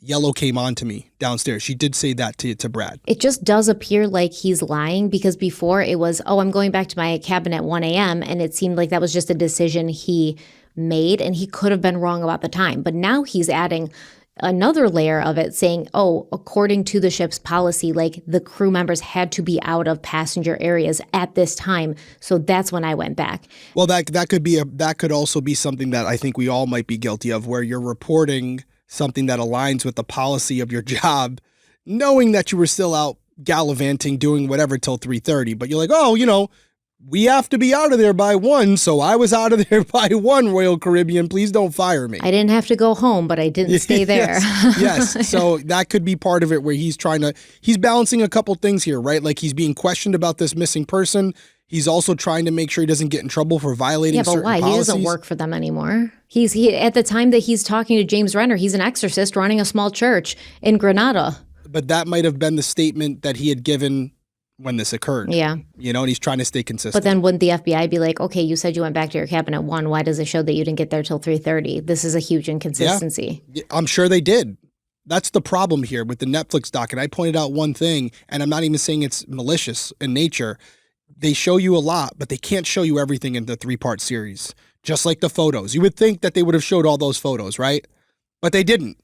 Yellow came on to me downstairs. She did say that to Brad. It just does appear like he's lying, because before it was, I'm going back to my cabin at 1 a.m. And it seemed like that was just a decision he made, and he could have been wrong about the time. But now he's adding another layer of it, saying, according to the ship's policy, like the crew members had to be out of passenger areas at this time. So that's when I went back. Well, that could also be something that I think we all might be guilty of, where you're reporting something that aligns with the policy of your job, knowing that you were still out gallivanting, doing whatever till 3:30. But you're like, we have to be out of there by 1, so I was out of there by 1, Royal Caribbean. Please don't fire me. I didn't have to go home, but I didn't stay there. Yes. So that could be part of it, where he's balancing a couple things here, right? Like, he's being questioned about this missing person. He's also trying to make sure he doesn't get in trouble for violating certain policies. Yeah, but why? He doesn't work for them anymore. He at the time that he's talking to James Renner, he's an exorcist running a small church in Granada. But that might have been the statement that he had given when this occurred. Yeah. And he's trying to stay consistent. But then wouldn't the FBI be like, okay, you said you went back to your cabin at 1. Why does it show that you didn't get there till 3:30? This is a huge inconsistency. Yeah, I'm sure they did. That's the problem here with the Netflix doc. And I pointed out one thing, and I'm not even saying it's malicious in nature. They show you a lot, but they can't show you everything in the 3-part series. Just like the photos. You would think that they would have showed all those photos, right? But they didn't.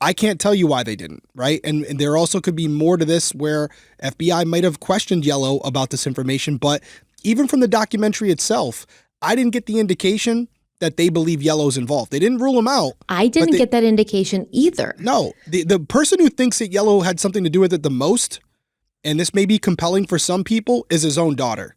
I can't tell you why they didn't, right? And there also could be more to this, where FBI might have questioned Yellow about this information. But even from the documentary itself, I didn't get the indication that they believe Yellow's involved. They didn't rule him out. I didn't get that indication either. No. The person who thinks that Yellow had something to do with it the most, and this may be compelling for some people, is his own daughter.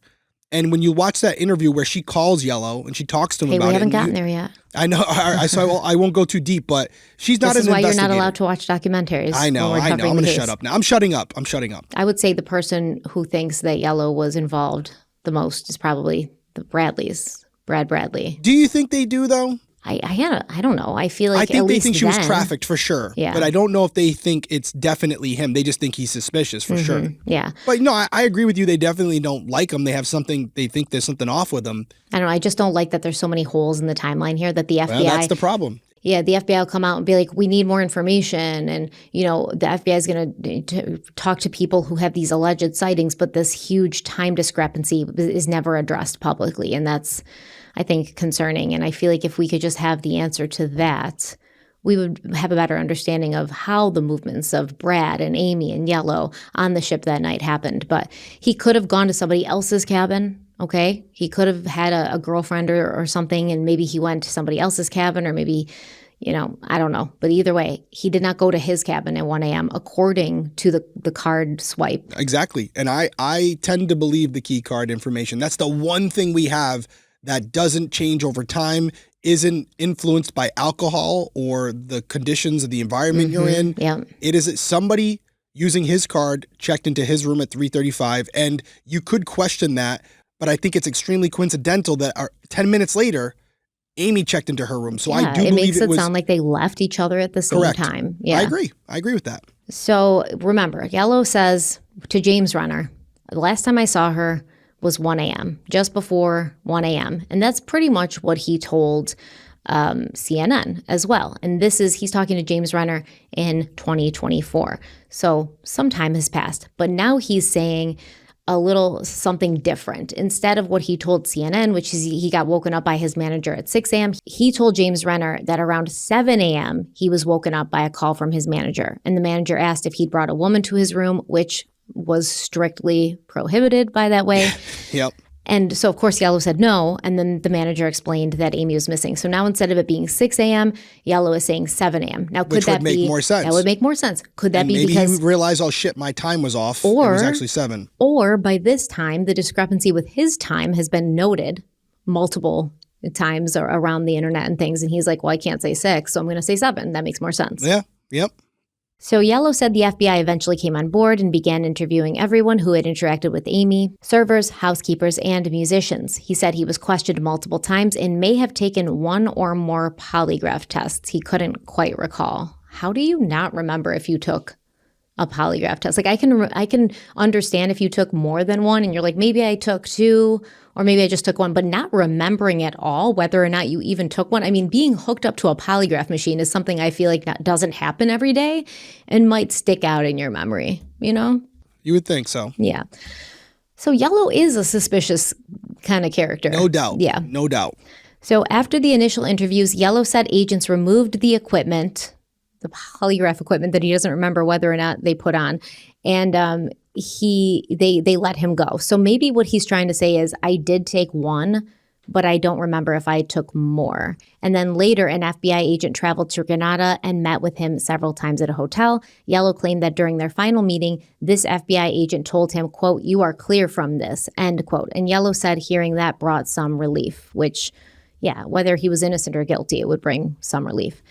And when you watch that interview where she calls Yellow and she talks to him about it. We haven't gotten there yet. I know. So I won't go too deep, but she's not an investigator. This is why you're not allowed to watch documentaries. I know. I'm going to shut up now. I'm shutting up. I would say the person who thinks that Yellow was involved the most is probably the Bradleys. Brad Bradley. Do you think they do, though? I don't know. I feel like I think they think she was trafficked for sure. Yeah. But I don't know if they think it's definitely him. They just think he's suspicious for sure. Yeah. But no, I agree with you. They definitely don't like him. They think there's something off with him. I don't know. I just don't like that there's so many holes in the timeline here that the FBI. Well, that's the problem. Yeah, the FBI will come out and be like, we need more information. And, the FBI is going to talk to people who have these alleged sightings, but this huge time discrepancy is never addressed publicly. And that's, I think, concerning. And I feel like if we could just have the answer to that, we would have a better understanding of how the movements of Brad and Amy and Yellow on the ship that night happened. But he could have gone to somebody else's cabin, okay? He could have had a girlfriend or something, and maybe he went to somebody else's cabin, or maybe, I don't know. But either way, he did not go to his cabin at 1 a.m. according to the card swipe. Exactly. And I tend to believe the key card information. That's the one thing we have that doesn't change over time, isn't influenced by alcohol or the conditions of the environment you're in. Yeah. It is somebody using his card checked into his room at 3:35, and you could question that, but I think it's extremely coincidental that 10 minutes later, Amy checked into her room. So I do believe it makes it sound like they left each other at the same correct. time. Yeah. I agree with that. So remember, Yellow says to James Renner, the last time I saw her was 1 a.m., just before 1 a.m. And that's pretty much what he told CNN as well. And he's talking to James Renner in 2024. So some time has passed. But now he's saying a little something different. Instead of what he told CNN, which is he got woken up by his manager at 6 a.m., he told James Renner that around 7 a.m. he was woken up by a call from his manager. And the manager asked if he'd brought a woman to his room, which was strictly prohibited by that way. Yep. And so, of course, Yellow said no. And then the manager explained that Amy was missing. So now instead of it being 6 a.m., Yellow is saying 7 a.m. Now, Which would make more sense. That would make more sense. Could that and be maybe because he realized, oh shit, my time was off. It was actually 7. Or by this time, the discrepancy with his time has been noted multiple times around the internet and things. And he's like, well, I can't say 6, so I'm going to say 7. That makes more sense. Yeah. Yep. So Yellow said the FBI eventually came on board and began interviewing everyone who had interacted with Amy, servers, housekeepers, and musicians. He said he was questioned multiple times and may have taken 1 or more polygraph tests. He couldn't quite recall. How do you not remember if you took a polygraph test? Like I can understand if you took more than 1 and you're like, maybe I took 2 or maybe I just took 1, but not remembering at all whether or not you even took one. I mean, being hooked up to a polygraph machine is something I feel like that doesn't happen every day and might stick out in your memory, You would think so. Yeah. So Yellow is a suspicious kind of character. No doubt. Yeah. No doubt. So after the initial interviews, Yellow said agents removed the equipment, the polygraph equipment that he doesn't remember whether or not they put on, and they let him go. So maybe what he's trying to say is, I did take 1, but I don't remember if I took more. And then later, an FBI agent traveled to Grenada and met with him several times at a hotel. Yellow claimed that during their final meeting, this FBI agent told him, quote, "You are clear from this," end quote. And Yellow said hearing that brought some relief, which, yeah, whether he was innocent or guilty, it would bring some relief.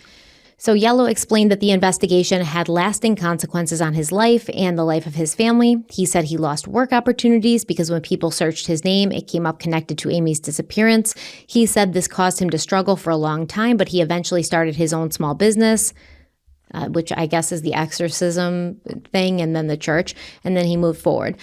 So Yellow explained that the investigation had lasting consequences on his life and the life of his family. He said he lost work opportunities because when people searched his name, it came up connected to Amy's disappearance. He said this caused him to struggle for a long time, but he eventually started his own small business, which I guess is the exorcism thing, and then the church, and then he moved forward.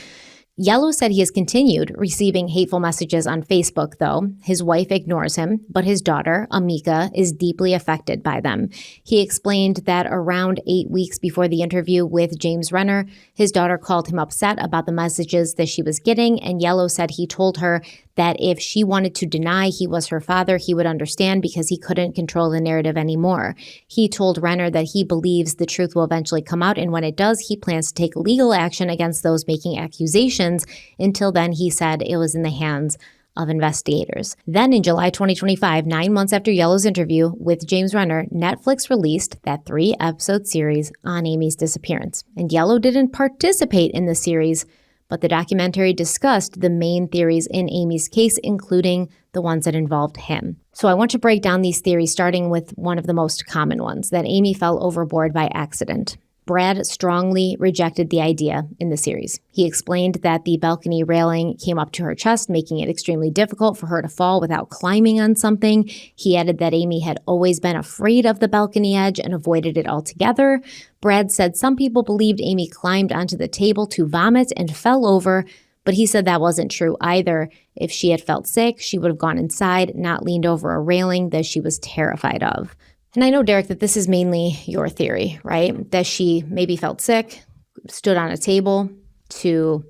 Yellow said he has continued receiving hateful messages on Facebook, though. His wife ignores him, but his daughter, Amika, is deeply affected by them. He explained that around 8 weeks before the interview with James Renner, his daughter called him upset about the messages that she was getting, and Yellow said he told her that if she wanted to deny he was her father, he would understand because he couldn't control the narrative anymore. He told Renner that he believes the truth will eventually come out, and when it does, he plans to take legal action against those making accusations. Until then, he said it was in the hands of investigators. Then in July 2025, 9 months after Yellow's interview with James Renner, Netflix released that 3-episode series on Amy's disappearance. And Yellow didn't participate in the series, but the documentary discussed the main theories in Amy's case, including the ones that involved him. So I want to break down these theories, starting with one of the most common ones, that Amy fell overboard by accident. Brad strongly rejected the idea in the series. He explained that the balcony railing came up to her chest, making it extremely difficult for her to fall without climbing on something. He added that Amy had always been afraid of the balcony edge and avoided it altogether. Brad said some people believed Amy climbed onto the table to vomit and fell over, but he said that wasn't true either. If she had felt sick, she would have gone inside, not leaned over a railing that she was terrified of. And I know, Derek, that this is mainly your theory, right? That she maybe felt sick, stood on a table to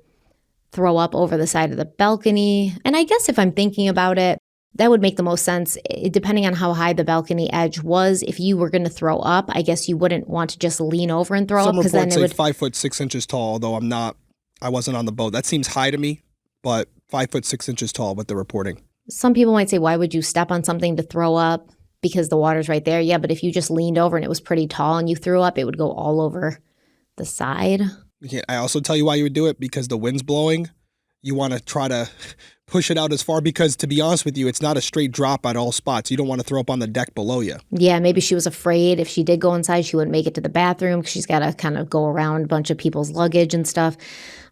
throw up over the side of the balcony. And I guess if I'm thinking about it, That would make the most sense. Depending on how high the balcony edge was, if you were going to throw up, I guess you wouldn't want to just lean over and throw up. Some Because then reports it say would 5'6" tall, although I wasn't on the boat. That seems high to me, but 5'6" tall, what they're reporting. Some people might say, why would you step on something to throw up? Because the water's right there. Yeah, but if you just leaned over and it was pretty tall and you threw up, it would go all over the side. I also tell you why you would do it, because the wind's blowing. You want to try to push it out as far, because to be honest with you, it's not a straight drop at all spots. You don't want to throw up on the deck below you. Yeah, maybe she was afraid if she did go inside, she wouldn't make it to the bathroom because she's got to kind of go around a bunch of people's luggage and stuff.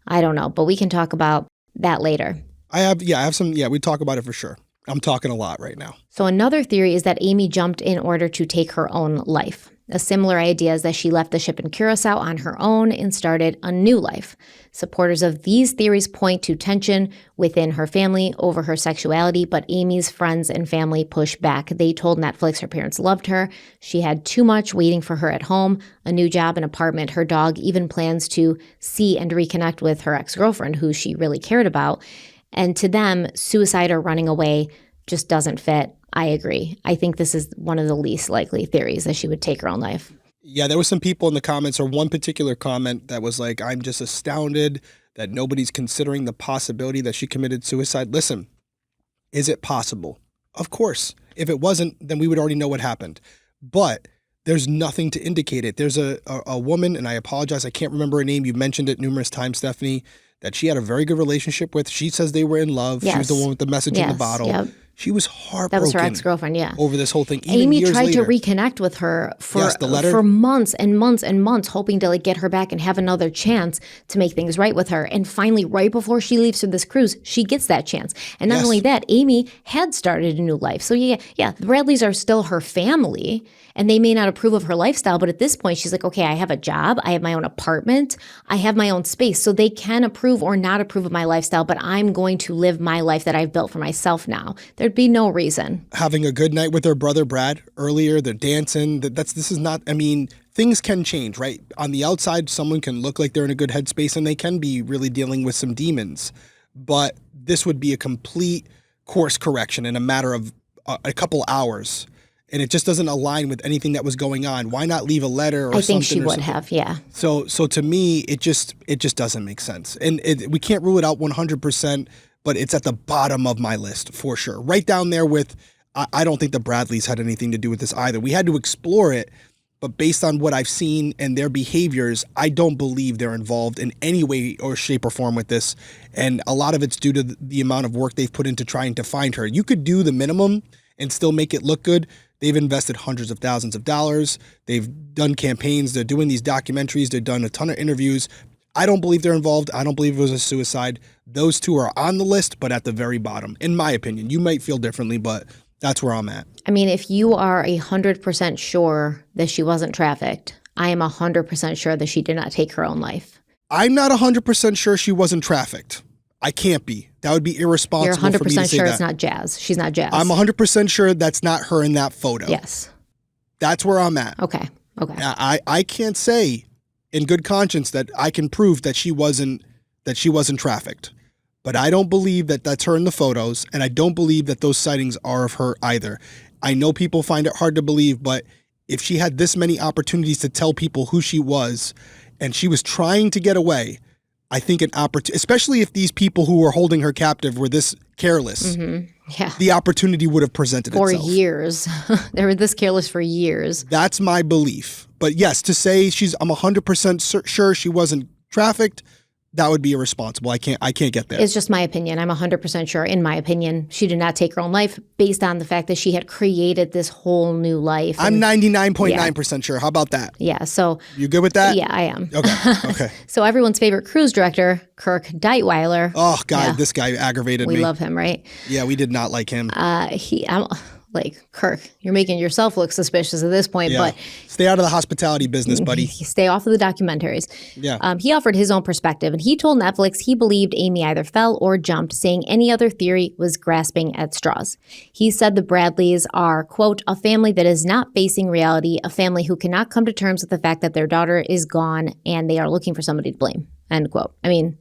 I don't know, but we can talk about that later. I have some, we talk about it for sure. I'm talking a lot right now. So another theory is that Amy jumped in order to take her own life. A similar idea is that she left the ship in Curacao on her own and started a new life. Supporters of these theories point to tension within her family over her sexuality, but Amy's friends and family push back. They told Netflix her parents loved her. She had too much waiting for her at home, a new job, an apartment. Her dog even plans to see and reconnect with her ex-girlfriend, who she really cared about. And to them, suicide or running away just doesn't fit. I agree. I think this is one of the least likely theories that she would take her own life. Yeah, there were some people in the comments, or one particular comment that was like, I'm just astounded that nobody's considering the possibility that she committed suicide. Listen, is it possible? Of course. If it wasn't, then we would already know what happened. But there's nothing to indicate it. There's a woman, and I apologize, I can't remember her name. You mentioned it numerous times, Stephanie, that she had a very good relationship with. She says they were in love. Yes. She was the one with the message in the bottle. Yep. She was heartbroken. That was her ex-girlfriend, yeah. Over this whole thing. Even Amy years tried later. to reconnect with her the for months and months and months, hoping to get her back and have another chance to make things right with her. And finally, right before she leaves for this cruise, she gets that chance. And not only that, Amy had started a new life. So yeah, the Bradleys are still her family, and they may not approve of her lifestyle, but at this point, she's like, okay, I have a job, I have my own apartment, I have my own space, so they can approve or not approve of my lifestyle, but I'm going to live my life that I've built for myself now. There'd be no reason. Having a good night with her brother Brad earlier, they're dancing. Things can change, right? On the outside, someone can look like they're in a good headspace and they can be really dealing with some demons. But this would be a complete course correction in a matter of a couple hours. And it just doesn't align with anything that was going on. Why not leave a letter or something? I think she would have, yeah. So to me, it just doesn't make sense. And we can't rule it out 100%, but it's at the bottom of my list for sure. Right down there with, I don't think the Bradleys had anything to do with this either. We had to explore it, but based on what I've seen and their behaviors, I don't believe they're involved in any way or shape or form with this. And a lot of it's due to the amount of work they've put into trying to find her. You could do the minimum and still make it look good. They've invested hundreds of thousands of dollars. They've done campaigns. They're doing these documentaries. They've done a ton of interviews. I don't believe they're involved. I don't believe it was a suicide. Those two are on the list, but at the very bottom, in my opinion. You might feel differently, but that's where I'm at. I mean, if you are 100% sure that she wasn't trafficked, I am 100% sure that she did not take her own life. I'm not 100% sure she wasn't trafficked. I can't be. That would be irresponsible. You're 100% for me to say sure that. it's not Jazz. She's not Jazz. I'm 100% sure that's not her in that photo. Yes. That's where I'm at. Okay. I can't say in good conscience that I can prove that she wasn't trafficked. But I don't believe that that's her in the photos, and I don't believe that those sightings are of her either. I know people find it hard to believe, but if she had this many opportunities to tell people who she was, and she was trying to get away, I think an opportunity, especially if these people who were holding her captive were this careless, the opportunity would have presented itself. For years. They were this careless for years. That's my belief. But yes, to say I'm 100% sure she wasn't trafficked, that would be irresponsible. I can't get there. It's just my opinion. I'm 100% sure, in my opinion, she did not take her own life based on the fact that she had created this whole new life. I'm 99.9% sure. How about that? Yeah. So you good with that? Yeah, I am. Okay. So everyone's favorite cruise director, Kirk Deitweiler. Oh God, This guy aggravated me. We love him, right? Yeah, we did not like him. I'm like, Kirk, you're making yourself look suspicious at this point, but stay out of the hospitality business, buddy. Stay off of the documentaries. Yeah. He offered his own perspective, and he told Netflix he believed Amy either fell or jumped, saying any other theory was grasping at straws. He said the Bradleys are, quote, a family that is not facing reality, a family who cannot come to terms with the fact that their daughter is gone and they are looking for somebody to blame, end quote. I mean,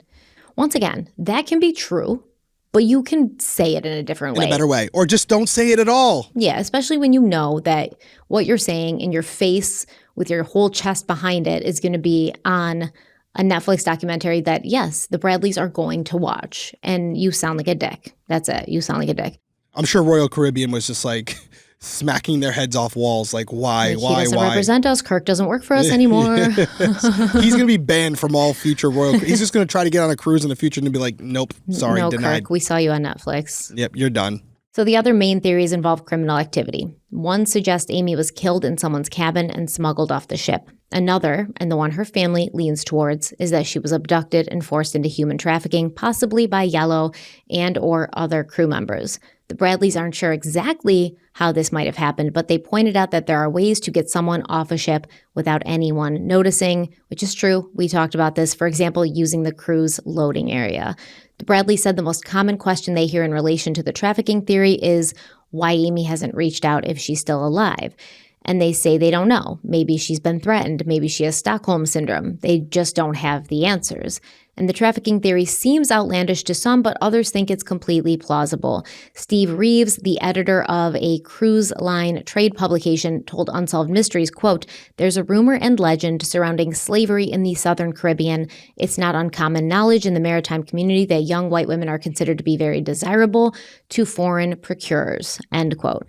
once again, that can be true. but you can say it in a different way. In a better way. Or just don't say it at all. Yeah, especially when you know that what you're saying in your face with your whole chest behind it is going to be on a Netflix documentary that, yes, the Bradleys are going to watch. And you sound like a dick. That's it. You sound like a dick. I'm sure Royal Caribbean was just like smacking their heads off walls. Like, why? He doesn't represent us. Kirk doesn't work for us anymore. He's going to be banned from all future Royal. He's just going to try to get on a cruise in the future and be like, nope, sorry, no, denied. Kirk, we saw you on Netflix. Yep, you're done. So the other main theories involve criminal activity. One suggests Amy was killed in someone's cabin and smuggled off the ship. Another, and the one her family leans towards, is that she was abducted and forced into human trafficking, possibly by Yellow and or other crew members. The Bradleys aren't sure exactly how this might have happened, but they pointed out that there are ways to get someone off a ship without anyone noticing, which is true. We talked about this, for example, using the crew's loading area. The Bradleys said the most common question they hear in relation to the trafficking theory is why Amy hasn't reached out if she's still alive. And they say they don't know. Maybe she's been threatened. Maybe she has Stockholm Syndrome. They just don't have the answers. And the trafficking theory seems outlandish to some, but others think it's completely plausible. Steve Reeves, the editor of a cruise line trade publication, told Unsolved Mysteries, quote, "There's a rumor and legend surrounding slavery in the Southern Caribbean. It's not uncommon knowledge in the maritime community that young white women are considered to be very desirable to foreign procurers," end quote.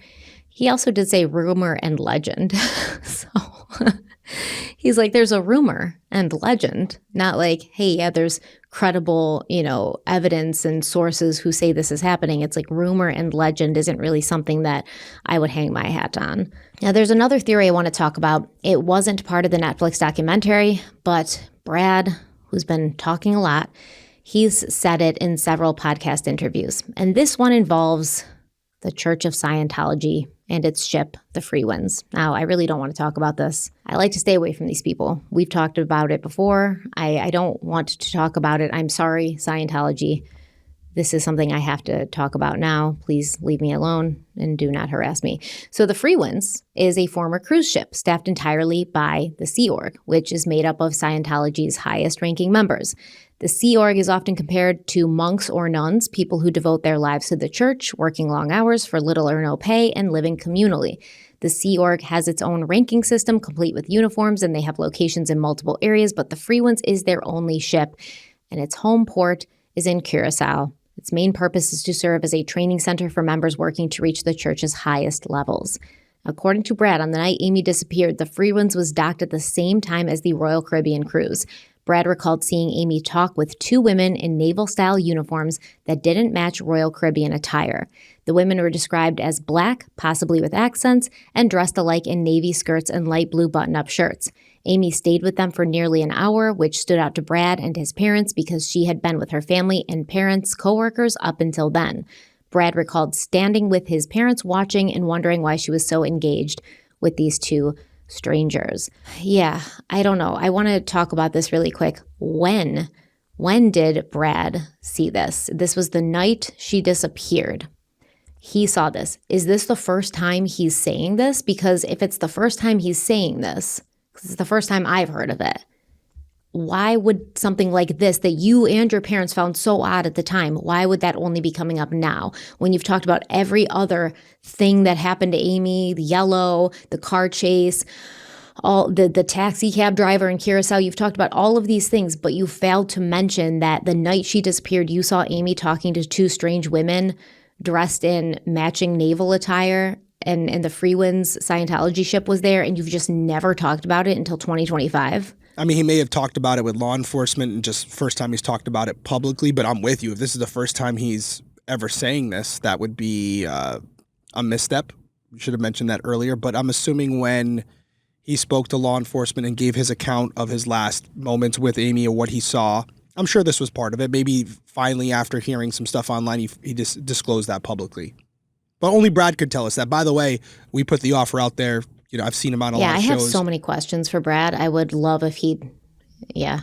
He also did say rumor and legend. So he's like, there's a rumor and legend, not like, hey, yeah, there's credible, evidence and sources who say this is happening. It's like rumor and legend isn't really something that I would hang my hat on. Now, there's another theory I want to talk about. It wasn't part of the Netflix documentary, but Brad, who's been talking a lot, he's said it in several podcast interviews. And this one involves the Church of Scientology and its ship, the Free Winds. Now, I really don't want to talk about this. I like to stay away from these people. We've talked about it before. I don't want to talk about it. I'm sorry, Scientology. This is something I have to talk about now. Please leave me alone and do not harass me. So the Free Winds is a former cruise ship staffed entirely by the Sea Org, which is made up of Scientology's highest-ranking members. The Sea Org is often compared to monks or nuns, people who devote their lives to the church, working long hours for little or no pay, and living communally. The Sea Org has its own ranking system, complete with uniforms, and they have locations in multiple areas, but the Free Winds is their only ship, and its home port is in Curacao. Its main purpose is to serve as a training center for members working to reach the church's highest levels. According to Brad, on the night Amy disappeared, the Free Winds was docked at the same time as the Royal Caribbean cruise. Brad recalled seeing Amy talk with two women in naval-style uniforms that didn't match Royal Caribbean attire. The women were described as black, possibly with accents, and dressed alike in navy skirts and light blue button-up shirts. Amy stayed with them for nearly an hour, which stood out to Brad and his parents because she had been with her family and parents' coworkers up until then. Brad recalled standing with his parents watching and wondering why she was so engaged with these two strangers. Yeah, I don't know. I want to talk about this really quick. When did Brad see this? This was the night she disappeared. He saw this. Is this the first time he's saying this? Because if it's the first time he's saying this, because it's the first time I've heard of it, why would something like this that you and your parents found so odd at the time, why would that only be coming up now when you've talked about every other thing that happened to Amy, the yellow, the car chase, all the taxi cab driver in Curacao? You've talked about all of these things, but you failed to mention that the night she disappeared, you saw Amy talking to two strange women dressed in matching naval attire, and the Free Winds Scientology ship was there, and you've just never talked about it until 2025. I mean, he may have talked about it with law enforcement and just first time he's talked about it publicly, but I'm with you. If this is the first time he's ever saying this, that would be a misstep. You should have mentioned that earlier, but I'm assuming when he spoke to law enforcement and gave his account of his last moments with Amy or what he saw, I'm sure this was part of it. Maybe finally after hearing some stuff online, he just disclosed that publicly. But only Brad could tell us that. By the way, we put the offer out there. I've seen him on a lot of shows. Yeah, I have so many questions for Brad. I would love if he'd, yeah.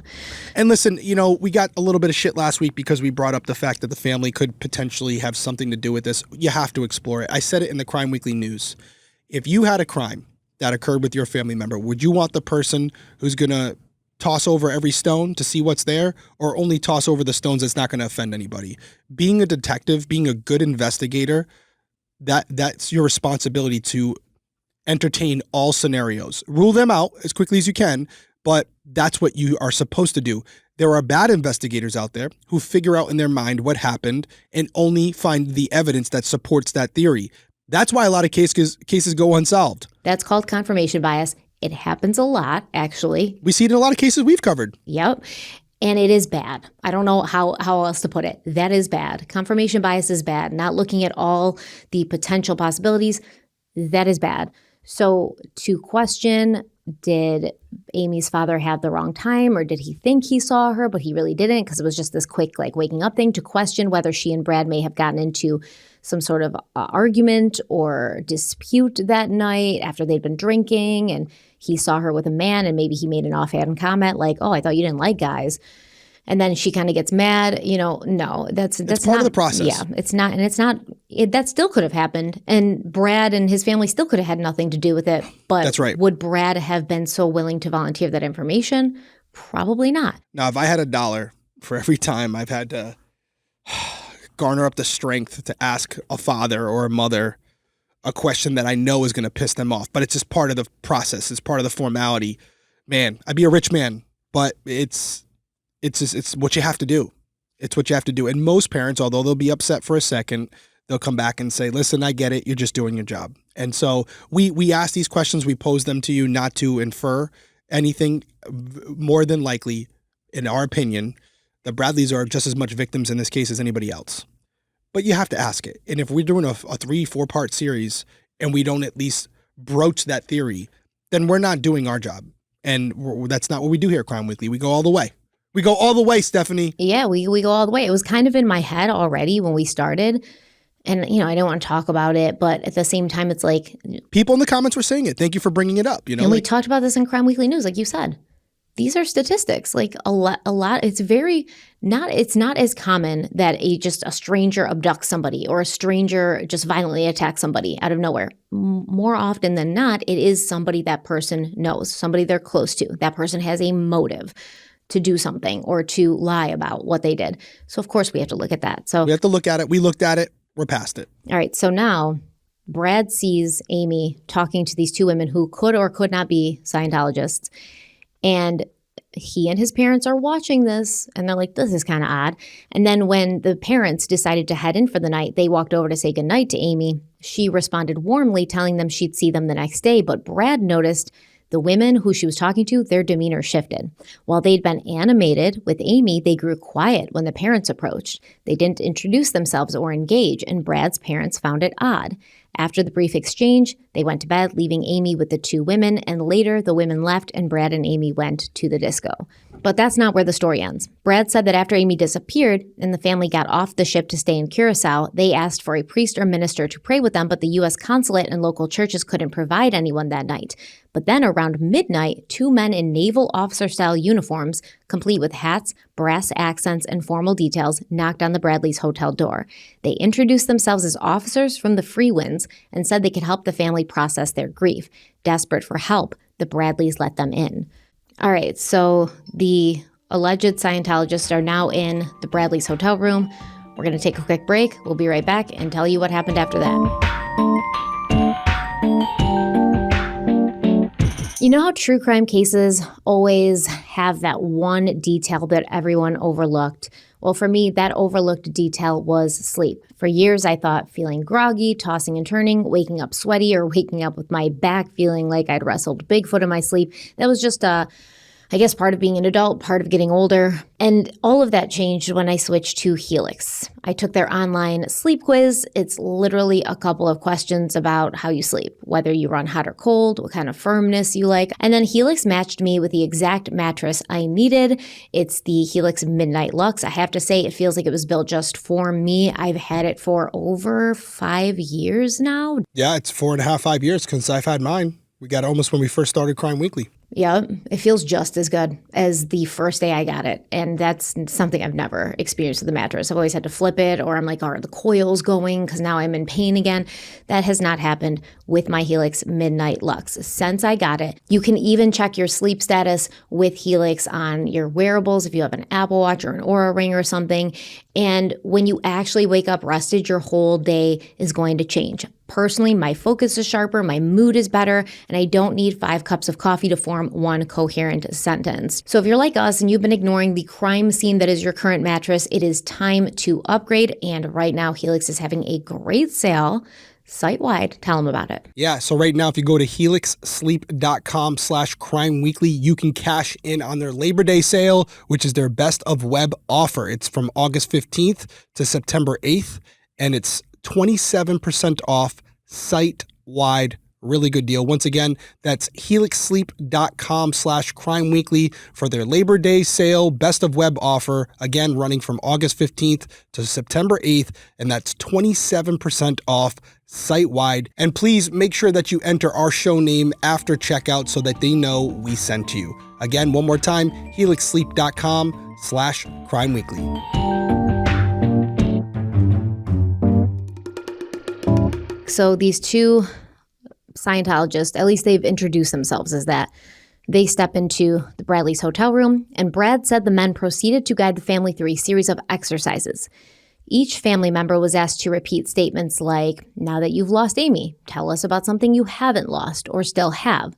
And listen, we got a little bit of shit last week because we brought up the fact that the family could potentially have something to do with this. You have to explore it. I said it in the Crime Weekly news. If you had a crime that occurred with your family member, would you want the person who's going to toss over every stone to see what's there, or only toss over the stones that's not going to offend anybody. Being a detective, being a good investigator, that's your responsibility to entertain all scenarios. Rule them out as quickly as you can, but that's what you are supposed to do. There are bad investigators out there who figure out in their mind what happened and only find the evidence that supports that theory. That's why a lot of cases go unsolved. That's called confirmation bias. It happens a lot, actually. We see it in a lot of cases we've covered. Yep. And it is bad. I don't know how else to put it. That is bad. Confirmation bias is bad. Not looking at all the potential possibilities, that is bad. So to question, did Amy's father have the wrong time, or did he think he saw her, but he really didn't because it was just this quick waking up thing? To question whether she and Brad may have gotten into some sort of argument or dispute that night after they'd been drinking and he saw her with a man and maybe he made an offhand comment like, oh, I thought you didn't like guys. And then she kind of gets mad, no, that's part not, of the process. Yeah, it's not. And that still could have happened. And Brad and his family still could have had nothing to do with it. But that's right. Would Brad have been so willing to volunteer that information? Probably not. Now, if I had $1 for every time I've had to garner up the strength to ask a father or a mother a question that I know is going to piss them off, but it's just part of the process. It's part of the formality. Man, I'd be a rich man, but it's what you have to do. It's what you have to do. And most parents, although they'll be upset for a second, they'll come back and say, listen, I get it. You're just doing your job. And so we ask these questions. We pose them to you not to infer anything. More than likely, in our opinion, the Bradleys are just as much victims in this case as anybody else. But you have to ask it. And if we're doing a 3-4 part series and we don't at least broach that theory, then we're not doing our job. And that's not what we do here at Crime Weekly. We go all the way. We go all the way, Stephanie. Yeah, we go all the way. It was kind of in my head already when we started. And, I don't want to talk about it, but at the same time, it's like... People in the comments were saying it. Thank you for bringing it up. And we talked about this in Crime Weekly News, like you said. These are statistics. Like a lot. It's not as common that a stranger abducts somebody or a stranger just violently attacks somebody out of nowhere. More often than not, it is somebody that person knows, somebody they're close to. That person has a motive to do something or to lie about what they did. So of course we have to look at that. So we have to look at it. We looked at it. We're past it. All right. So now Brad sees Amy talking to these two women who could or could not be Scientologists. And he and his parents are watching this and they're like, this is kind of odd. And then when the parents decided to head in for the night, they walked over to say goodnight to Amy. She responded warmly, telling them she'd see them the next day. But Brad noticed the women who she was talking to, their demeanor shifted. While they'd been animated with Amy, they grew quiet when the parents approached. They didn't introduce themselves or engage, and Brad's parents found it odd. After the brief exchange, they went to bed, leaving Amy with the two women, and later the women left and Brad and Amy went to the disco. But that's not where the story ends. Brad said that after Amy disappeared and the family got off the ship to stay in Curacao, they asked for a priest or minister to pray with them, but the U.S. consulate and local churches couldn't provide anyone that night. But then around midnight, two men in naval officer-style uniforms, complete with hats, brass accents, and formal details, knocked on the Bradleys' hotel door. They introduced themselves as officers from the Freewinds and said they could help the family process their grief. Desperate for help, the Bradleys let them in. All right, so the alleged Scientologists are now in the Bradleys' hotel room. We're going to take a quick break. We'll be right back and tell you what happened after that. You know how true crime cases always have that one detail that everyone overlooked? Well, for me, that overlooked detail was sleep. For years, I thought feeling groggy, tossing and turning, waking up sweaty, or waking up with my back feeling like I'd wrestled Bigfoot in my sleep. That was just part of being an adult, part of getting older. And all of that changed when I switched to Helix. I took their online sleep quiz. It's literally a couple of questions about how you sleep, whether you run hot or cold, what kind of firmness you like. And then Helix matched me with the exact mattress I needed. It's the Helix Midnight Luxe. I have to say, it feels like it was built just for me. I've had it for over 5 years now. Yeah, it's 4.5, 5 years since I've had mine. We got it almost when we first started Crime Weekly. Yeah, it feels just as good as the first day I got it. And that's something I've never experienced with the mattress. I've always had to flip it, or I'm like, are the coils going? Because now I'm in pain again. That has not happened with my Helix Midnight Lux since I got it. You can even check your sleep status with Helix on your wearables if you have an Apple Watch or an Oura Ring or something. And when you actually wake up rested, your whole day is going to change. Personally, my focus is sharper, my mood is better, and I don't need 5 cups of coffee to form one coherent sentence. So if you're like us and you've been ignoring the crime scene that is your current mattress, it is time to upgrade. And right now, Helix is having a great sale site-wide. Tell them about it. Yeah, so right now, if you go to helixsleep.com/crimeweekly, you can cash in on their Labor Day sale, which is their best of web offer. It's from August 15th to September 8th, and it's 27% off site-wide. Really good deal. Once again, that's helixsleep.com/crimeweekly for their Labor Day sale, best of web offer, again, running from August 15th to September 8th, and that's 27% off site-wide. And please make sure that you enter our show name after checkout so that they know we sent you. Again, one more time, helixsleep.com/crimeweekly. So these two Scientologists, at least they've introduced themselves as that. They step into the Bradley's hotel room, and Brad said the men proceeded to guide the family through a series of exercises. Each family member was asked to repeat statements like, "Now that you've lost Amy, tell us about something you haven't lost or still have."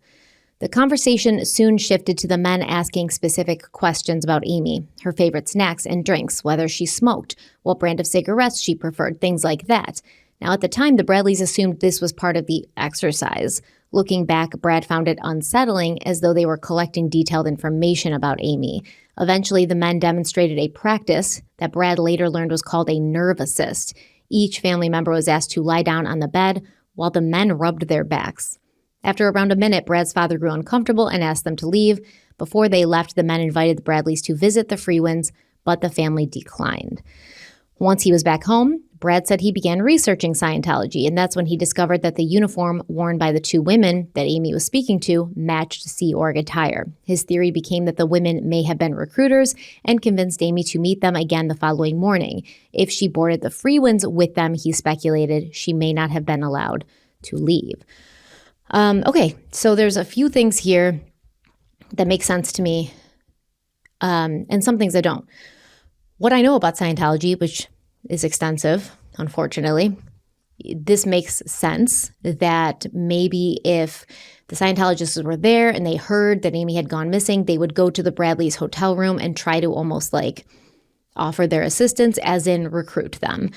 The conversation soon shifted to the men asking specific questions about Amy, her favorite snacks and drinks, whether she smoked, what brand of cigarettes she preferred, things like that. Now, at the time, the Bradleys assumed this was part of the exercise. Looking back, Brad found it unsettling, as though they were collecting detailed information about Amy. Eventually, the men demonstrated a practice that Brad later learned was called a nerve assist. Each family member was asked to lie down on the bed while the men rubbed their backs. After around a minute, Brad's father grew uncomfortable and asked them to leave. Before they left, the men invited the Bradleys to visit the Freewinds, but the family declined. Once he was back home, Brad said he began researching Scientology, and that's when he discovered that the uniform worn by the two women that Amy was speaking to matched Sea Org attire. His theory became that the women may have been recruiters and convinced Amy to meet them again the following morning. If she boarded the Freewinds with them, he speculated she may not have been allowed to leave. Okay, so there's a few things here that make sense to me, and some things that don't. What I know about Scientology, which is extensive, unfortunately, this makes sense that maybe if the Scientologists were there and they heard that Amy had gone missing, they would go to the Bradleys' hotel room and try to almost like offer their assistance, as in recruit them.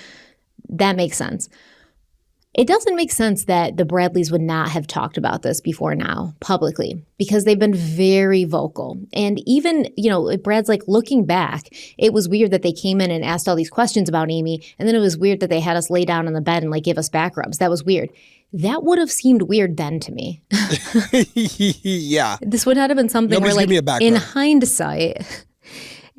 That makes sense. It doesn't make sense that the Bradleys would not have talked about this before now publicly, because they've been very vocal. And even, Brad's like, looking back, it was weird that they came in and asked all these questions about Amy. And then it was weird that they had us lay down on the bed and like give us back rubs. That was weird. That would have seemed weird then to me. Yeah. This would not have been something Nobody's where, give me a like, back in rub. hindsight,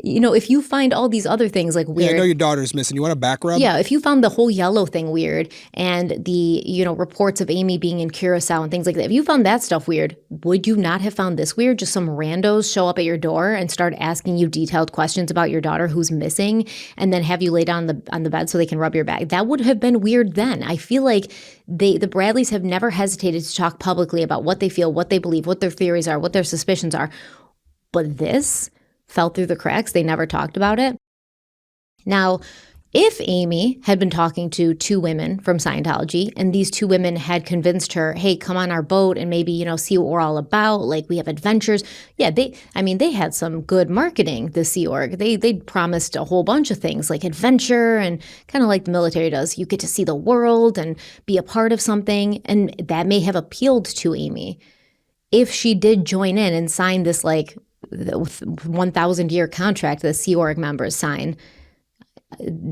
if you find all these other things like weird. Yeah, I know your daughter's missing. You want a back rub? Yeah, if you found the whole yellow thing weird and the, reports of Amy being in Curacao and things like that, if you found that stuff weird, would you not have found this weird? Just some randos show up at your door and start asking you detailed questions about your daughter who's missing, and then have you lay down on the bed so they can rub your back. That would have been weird then. I feel like the Bradleys have never hesitated to talk publicly about what they feel, what they believe, what their theories are, what their suspicions are. But this fell through the cracks. They never talked about it. Now, if Amy had been talking to two women from Scientology and these two women had convinced her, hey, come on our boat and maybe, see what we're all about. Like, we have adventures. Yeah, they had some good marketing, the Sea Org. They promised a whole bunch of things like adventure and kind of like the military does. You get to see the world and be a part of something. And that may have appealed to Amy. If she did join in and sign this like 1,000-year contract that Sea Org members sign,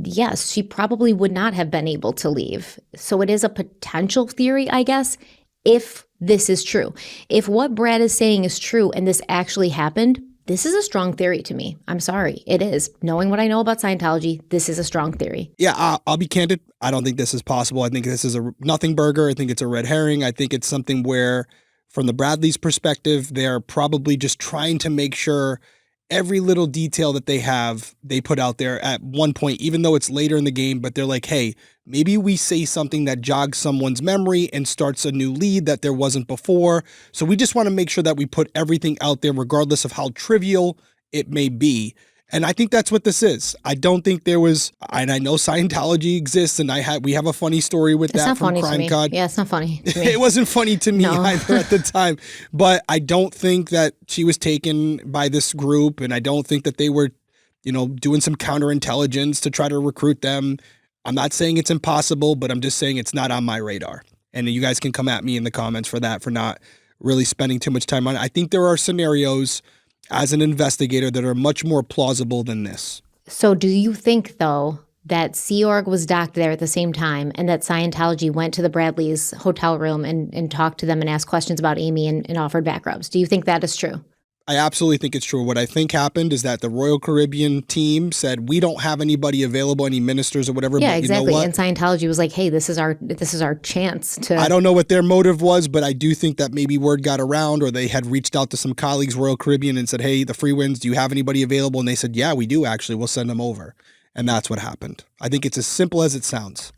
yes, she probably would not have been able to leave. So it is a potential theory, I guess, if this is true. If what Brad is saying is true and this actually happened, this is a strong theory to me. I'm sorry. It is. Knowing what I know about Scientology, this is a strong theory. Yeah, I'll be candid. I don't think this is possible. I think this is a nothing burger. I think it's a red herring. I think it's something where From the Bradleys' perspective, they're probably just trying to make sure every little detail that they have, they put out there at one point, even though it's later in the game, but they're like, hey, maybe we say something that jogs someone's memory and starts a new lead that there wasn't before. So we just want to make sure that we put everything out there, regardless of how trivial it may be. And I think that's what this is. I don't think there was, and I know Scientology exists, and we have a funny story with that from Crime Con. Yeah, it's not funny to me. It wasn't funny to me either at the time. But I don't think that she was taken by this group, and I don't think that they were, doing some counterintelligence to try to recruit them. I'm not saying it's impossible, but I'm just saying it's not on my radar. And you guys can come at me in the comments for that, for not really spending too much time on it. I think there are scenarios as an investigator that are much more plausible than this. So do you think, though, that Sea Org was docked there at the same time and that Scientology went to the Bradleys' hotel room and talked to them and asked questions about Amy and offered back rubs? Do you think that is true? I absolutely think it's true. What I think happened is that the Royal Caribbean team said, we don't have anybody available, any ministers or whatever. Yeah, but exactly. You know what? And Scientology was like, hey, this is our chance to... I don't know what their motive was, but I do think that maybe word got around, or they had reached out to some colleagues, Royal Caribbean, and said, hey, the Freewinds, do you have anybody available? And they said, yeah, we do actually. We'll send them over. And that's what happened. I think it's as simple as it sounds.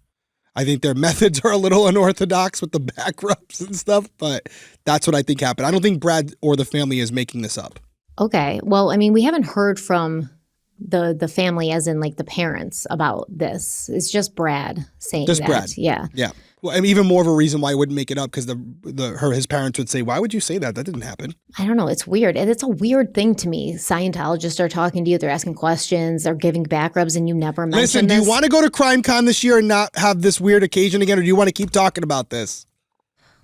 I think their methods are a little unorthodox with the back rubs and stuff, but that's what I think happened. I don't think Brad or the family is making this up. Okay. Well, I mean, we haven't heard from the family, as in like the parents, about this. It's just Brad saying just that. Brad. Yeah. Yeah. Well, I mean, even more of a reason why I wouldn't make it up, because his parents would say, why would you say that? That didn't happen. I don't know. It's weird. And it's a weird thing to me. Scientologists are talking to you. They're asking questions. They're giving back rubs, and you never mention Listen, this. do you want to go to CrimeCon this year and not have this weird occasion again, or do you want to keep talking about this?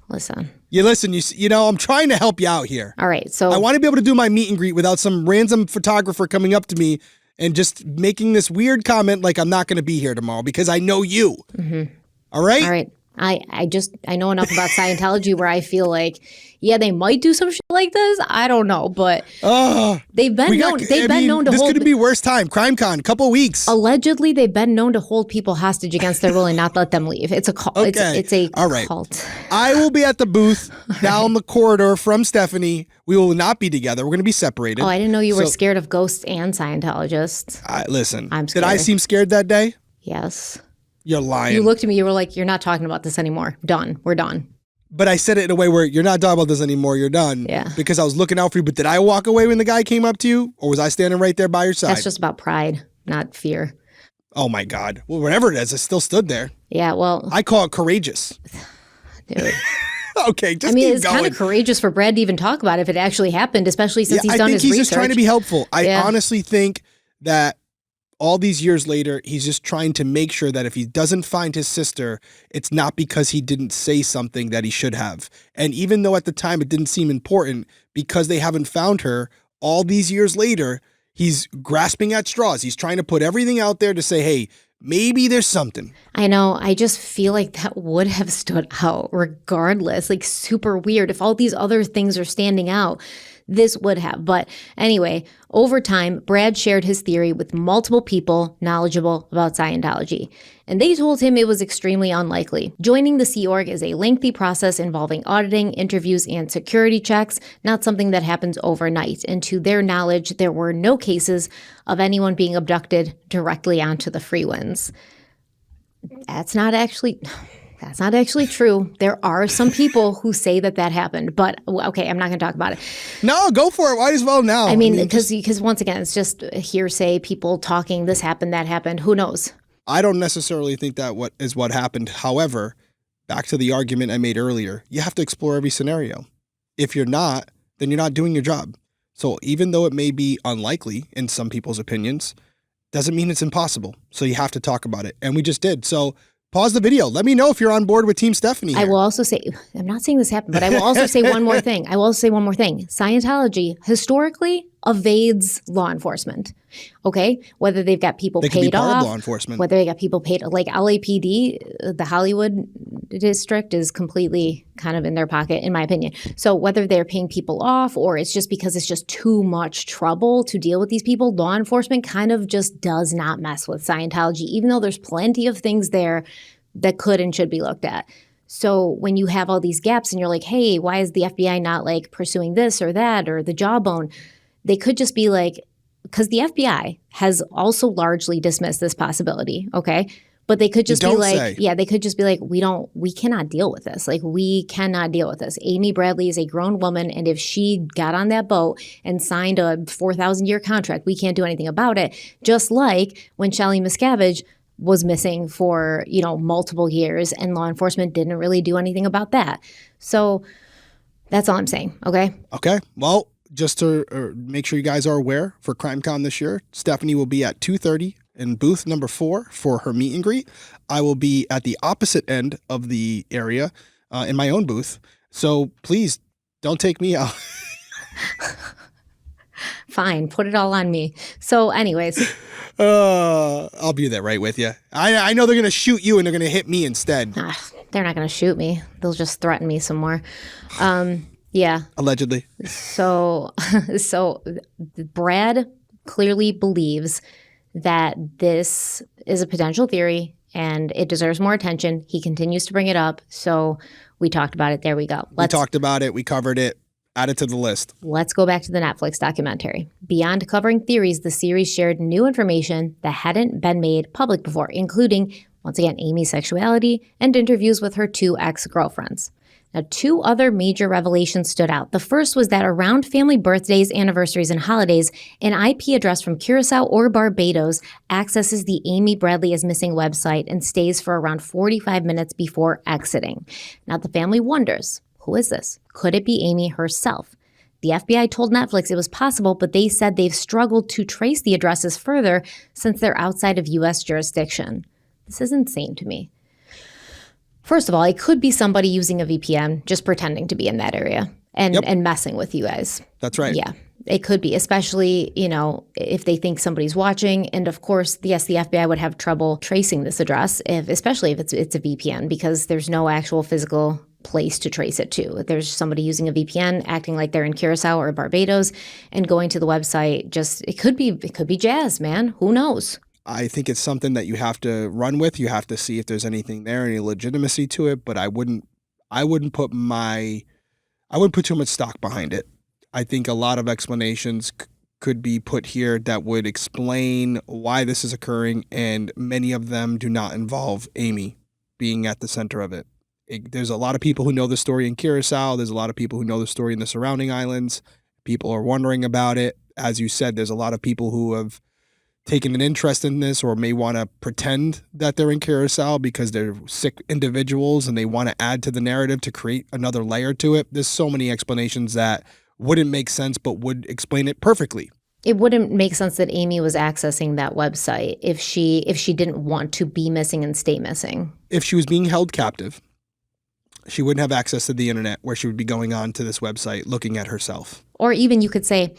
Listen. You know, I'm trying to help you out here. All right. So I want to be able to do my meet and greet without some random photographer coming up to me and just making this weird comment like I'm not going to be here tomorrow, because I know you. Mm-hmm. All right? All right. I know enough about Scientology where I feel like, yeah, they might do some shit like this. I don't know, but they've been known to this hold. This could be worst time. CrimeCon, couple weeks. Allegedly, they've been known to hold people hostage against their will and not let them leave. It's a cult. Okay. It's a all right. cult. I will be at the booth down the corridor from Stephanie. We will not be together. We're going to be separated. Oh, I didn't know you were scared of ghosts and Scientologists. Listen, I'm scared. Did I seem scared that day? Yes. You're lying. You looked at me, you were like, you're not talking about this anymore. Done. We're done. But I said it in a way where you're not talking about this anymore. You're done. Yeah. Because I was looking out for you. But did I walk away when the guy came up to you? Or was I standing right there by your side? That's just about pride, not fear. Oh, my God. Well, whatever it is, I still stood there. Yeah, well. I call it courageous. Dude. Okay, just keep it's going. Kind of courageous for Brad to even talk about it if it actually happened, especially since he's done his research. I think he's just trying to be helpful. I honestly think that all these years later, he's just trying to make sure that if he doesn't find his sister, it's not because he didn't say something that he should have. And even though at the time it didn't seem important, because they haven't found her, all these years later, he's grasping at straws. He's trying to put everything out there to say, hey, maybe there's something. I know. I just feel like that would have stood out regardless. Like, super weird. If all these other things are standing out, this would have. But anyway, over time, Brad shared his theory with multiple people knowledgeable about Scientology, and they told him it was extremely unlikely. Joining the Sea Org is a lengthy process involving auditing, interviews, and security checks, not something that happens overnight. And to their knowledge, there were no cases of anyone being abducted directly onto the Freewinds. That's not actually true. There are some people who say that happened, but okay, I'm not going to talk about it. No, go for it. Might as well now. I mean, because once again, it's just hearsay, people talking, this happened, that happened. Who knows? I don't necessarily think that what happened. However, back to the argument I made earlier, you have to explore every scenario. If you're not, then you're not doing your job. So even though it may be unlikely in some people's opinions, doesn't mean it's impossible. So you have to talk about it. And we just did. So pause the video. Let me know if you're on board with Team Stephanie here. I will also say, I'm not saying this happened, but I will also say one more thing. Scientology historically evades law enforcement. Okay? Whether they've got people paid off, law enforcement. whether they got people paid, like LAPD, the Hollywood district is completely kind of in their pocket, in my opinion. So whether they're paying people off or it's just because it's just too much trouble to deal with these people, law enforcement kind of just does not mess with Scientology, even though there's plenty of things there that could and should be looked at. So when you have all these gaps and you're like, hey, why is the FBI not like pursuing this or that or the jawbone? They could just be like, because the FBI has also largely dismissed this possibility, okay? But they could just be like, they could just be like, we cannot deal with this. Like, we cannot deal with this. Amy Bradley is a grown woman, and if she got on that boat and signed a 4,000-year contract, we can't do anything about it. Just like when Shelley Miscavige was missing for, multiple years, and law enforcement didn't really do anything about that. So that's all I'm saying, okay? Okay, well, just to make sure you guys are aware, for CrimeCon this year, Stephanie will be at 2:30 in booth number 4 for her meet and greet. I will be at the opposite end of the area in my own booth. So please don't take me out. Fine, put it all on me. So anyways. I'll be there right with you. I know they're going to shoot you and they're going to hit me instead. They're not going to shoot me. They'll just threaten me some more. Yeah. Allegedly. So Brad clearly believes that this is a potential theory and it deserves more attention. He continues to bring it up. So we talked about it. There we go. We talked about it. We covered it. Add it to the list. Let's go back to the Netflix documentary. Beyond covering theories, the series shared new information that hadn't been made public before, including, once again, Amy's sexuality and interviews with her 2 ex-girlfriends. Now, 2 other major revelations stood out. The first was that around family birthdays, anniversaries, and holidays, an IP address from Curacao or Barbados accesses the Amy Bradley is Missing website and stays for around 45 minutes before exiting. Now, the family wonders, who is this? Could it be Amy herself? The FBI told Netflix it was possible, but they said they've struggled to trace the addresses further since they're outside of U.S. jurisdiction. This is insane to me. First of all, it could be somebody using a VPN, just pretending to be in that area and messing with you guys. That's right. Yeah, it could be, especially, if they think somebody's watching. And of course, yes, the FBI would have trouble tracing this address, especially if it's a VPN, because there's no actual physical place to trace it to. If there's somebody using a VPN acting like they're in Curacao or Barbados and going to the website, it could be jazz, man. Who knows? I think it's something that you have to run with. You have to see if there's anything there, any legitimacy to it, but I wouldn't put too much stock behind it. I think a lot of explanations could be put here that would explain why this is occurring, and many of them do not involve Amy being at the center of it. There's a lot of people who know the story in Curacao. There's a lot of people who know the story in the surrounding islands. People are wondering about it. As you said, there's a lot of people who have taken an interest in this or may want to pretend that they're in Curacao because they're sick individuals and they want to add to the narrative to create another layer to it. There's so many explanations that wouldn't make sense but would explain it perfectly. It wouldn't make sense that Amy was accessing that website if she didn't want to be missing and stay missing. If she was being held captive, she wouldn't have access to the internet where she would be going on to this website looking at herself. Or even you could say,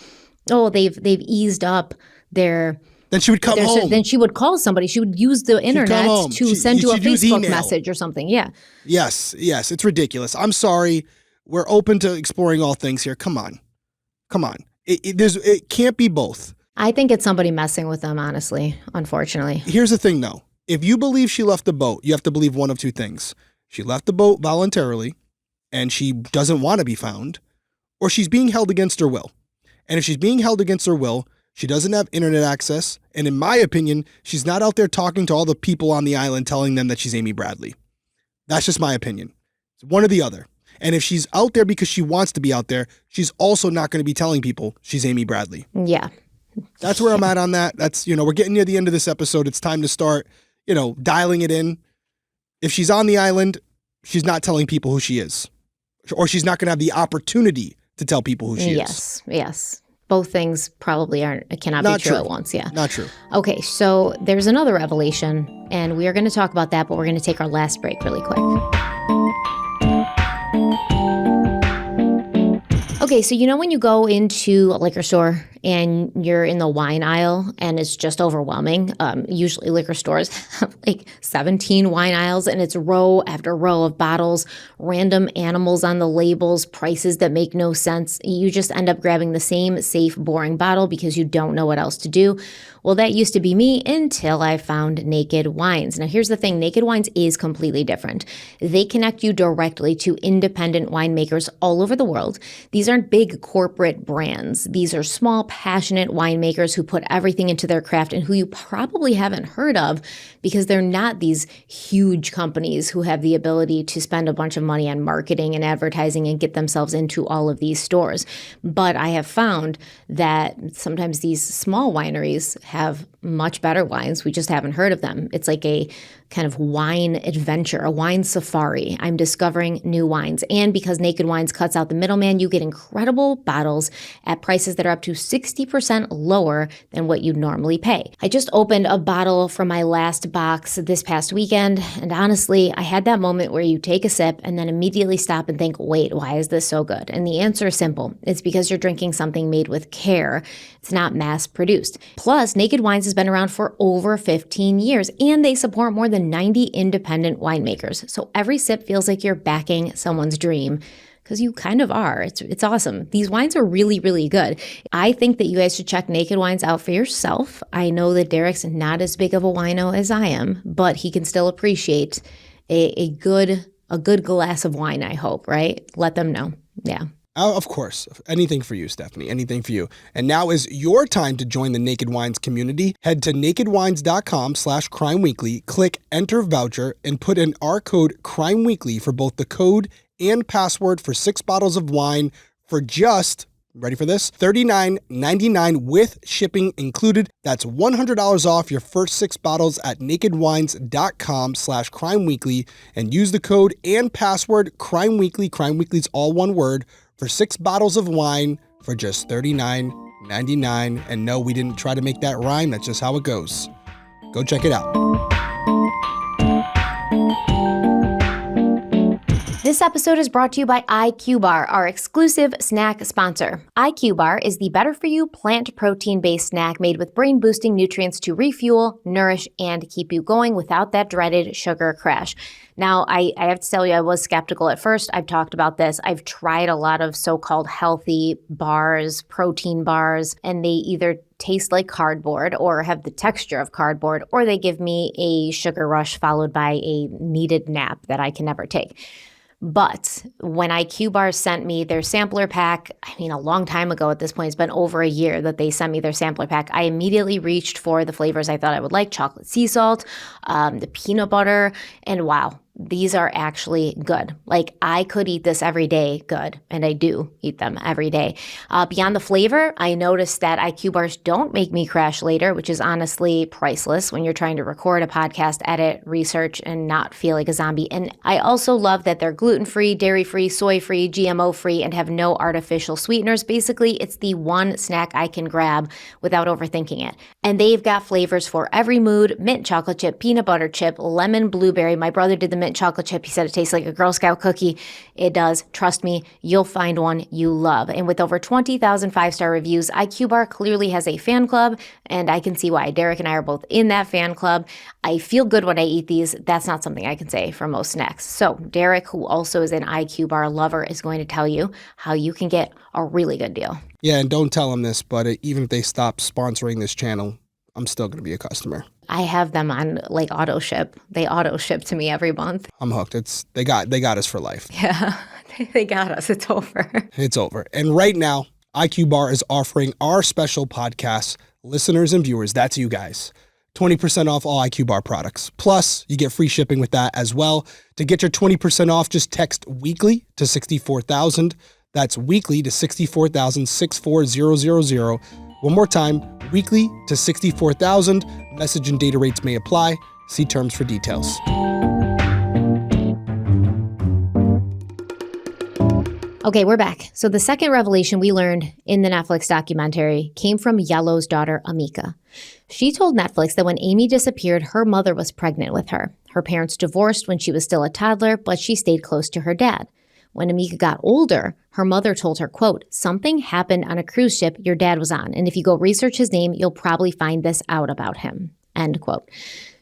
oh, they've eased up their... Then she would come home. Then she would call somebody. She would use the internet to send you a Facebook message or something. Yeah. Yes. It's ridiculous. I'm sorry. We're open to exploring all things here. Come on. It can't be both. I think it's somebody messing with them, honestly, unfortunately. Here's the thing, though. If you believe she left the boat, you have to believe one of 2 things. She left the boat voluntarily, and she doesn't want to be found, or she's being held against her will. And if she's being held against her will, she doesn't have internet access, and in my opinion, she's not out there talking to all the people on the island telling them that she's Amy Bradley. That's just my opinion. It's one or the other. And if she's out there because she wants to be out there, she's also not going to be telling people she's Amy Bradley. Yeah. That's where I'm at on that. That's, we're getting near the end of this episode. It's time to start, dialing it in. If she's on the island, she's not telling people who she is, or she's not going to have the opportunity to tell people who she is. Yes. Both things probably cannot be true at once. Yeah. Not true. Okay, so there's another revelation, and we are going to talk about that, but we're going to take our last break really quick. Okay, so you know when you go into a liquor store and you're in the wine aisle and it's just overwhelming? Usually liquor stores have like 17 wine aisles and it's row after row of bottles, random animals on the labels, prices that make no sense. You just end up grabbing the same safe, boring bottle because you don't know what else to do. Well, that used to be me until I found Naked Wines. Now, here's the thing. Naked Wines is completely different. They connect you directly to independent winemakers all over the world. These aren't big corporate brands. These are small, passionate winemakers who put everything into their craft and who you probably haven't heard of because they're not these huge companies who have the ability to spend a bunch of money on marketing and advertising and get themselves into all of these stores. But I have found that sometimes these small wineries have much better wines. We just haven't heard of them. It's like a kind of wine adventure, a wine safari. I'm discovering new wines. And because Naked Wines cuts out the middleman, you get incredible bottles at prices that are up to 60% lower than what you'd normally pay. I just opened a bottle from my last box this past weekend, and honestly, I had that moment where you take a sip and then immediately stop and think, wait, why is this so good? And the answer is simple. It's because you're drinking something made with care. It's not mass produced. Plus, Naked Wines has been around for over 15 years, and they support more than 90 independent winemakers. So every sip feels like you're backing someone's dream, because you kind of are. It's awesome. These wines are really, really good. I think that you guys should check Naked Wines out for yourself. I know that Derek's not as big of a wino as I am, but he can still appreciate a good glass of wine, I hope, right? Let them know. Yeah. Of course. Anything for you, Stephanie. Anything for you. And now is your time to join the Naked Wines community. Head to nakedwines.com/crimeweekly, click enter voucher, and put in our code CRIMEWEEKLY for both the code and password for 6 bottles of wine for just, ready for this, $39.99 with shipping included. That's $100 off your first 6 bottles at nakedwines.com/crimeweekly and use the code and password CRIMEWEEKLY. CRIMEWEEKLY's all one word for 6 bottles of wine for just $39.99. And no, we didn't try to make that rhyme. That's just how it goes. Go check it out. This episode is brought to you by IQ Bar, our exclusive snack sponsor. IQ Bar is the better-for-you plant protein-based snack made with brain-boosting nutrients to refuel, nourish, and keep you going without that dreaded sugar crash. Now, I have to tell you, I was skeptical at first. I've talked about this. I've tried a lot of so-called healthy bars, protein bars, and they either taste like cardboard or have the texture of cardboard, or they give me a sugar rush followed by a needed nap that I can never take. But when IQ Bar sent me their sampler pack, I mean, a long time ago at this point, it's been over a year that they sent me their sampler pack, I immediately reached for the flavors I thought I would like, chocolate sea salt, the peanut butter, and wow, these are actually good. Like, I could eat this every day good, and I do eat them every day. Beyond the flavor, I noticed that IQ Bars don't make me crash later, which is honestly priceless when you're trying to record a podcast, edit, research, and not feel like a zombie. And I also love that they're gluten-free, dairy-free, soy-free, GMO-free, and have no artificial sweeteners. Basically, it's the one snack I can grab without overthinking it. And they've got flavors for every mood: mint chocolate chip, peanut butter chip, lemon blueberry. My brother did the mint chocolate chip. He said it tastes like a Girl Scout cookie. It does. Trust me, you'll find one you love. And with over 20,000 5-star reviews, IQ Bar clearly has a fan club, and I can see why. Derek and I are both in that fan club. I feel good when I eat these. That's not something I can say for most snacks. So Derek, who also is an IQ Bar lover, is going to tell you how you can get a really good deal. Yeah, and don't tell them this, but even if they stop sponsoring this channel, I'm still going to be a customer. I have them on like auto ship. They auto ship to me every month. I'm hooked. They got us for life. Yeah, they got us. It's over. It's over. And right now, IQ Bar is offering our special podcast listeners and viewers, that's you guys, 20% off all IQ Bar products. Plus, you get free shipping with that as well. To get your 20% off, just text weekly to 64,000. That's weekly to 64,000, 64000. One more time, weekly to 64,000. Message and data rates may apply. See terms for details. Okay, we're back. So the second revelation we learned in the Netflix documentary came from Yellow's daughter, Amika. She told Netflix that when Amy disappeared, her mother was pregnant with her. Her parents divorced when she was still a toddler, but she stayed close to her dad. When Amika got older, her mother told her, quote, "Something happened on a cruise ship your dad was on, and if you go research his name, you'll probably find this out about him," end quote.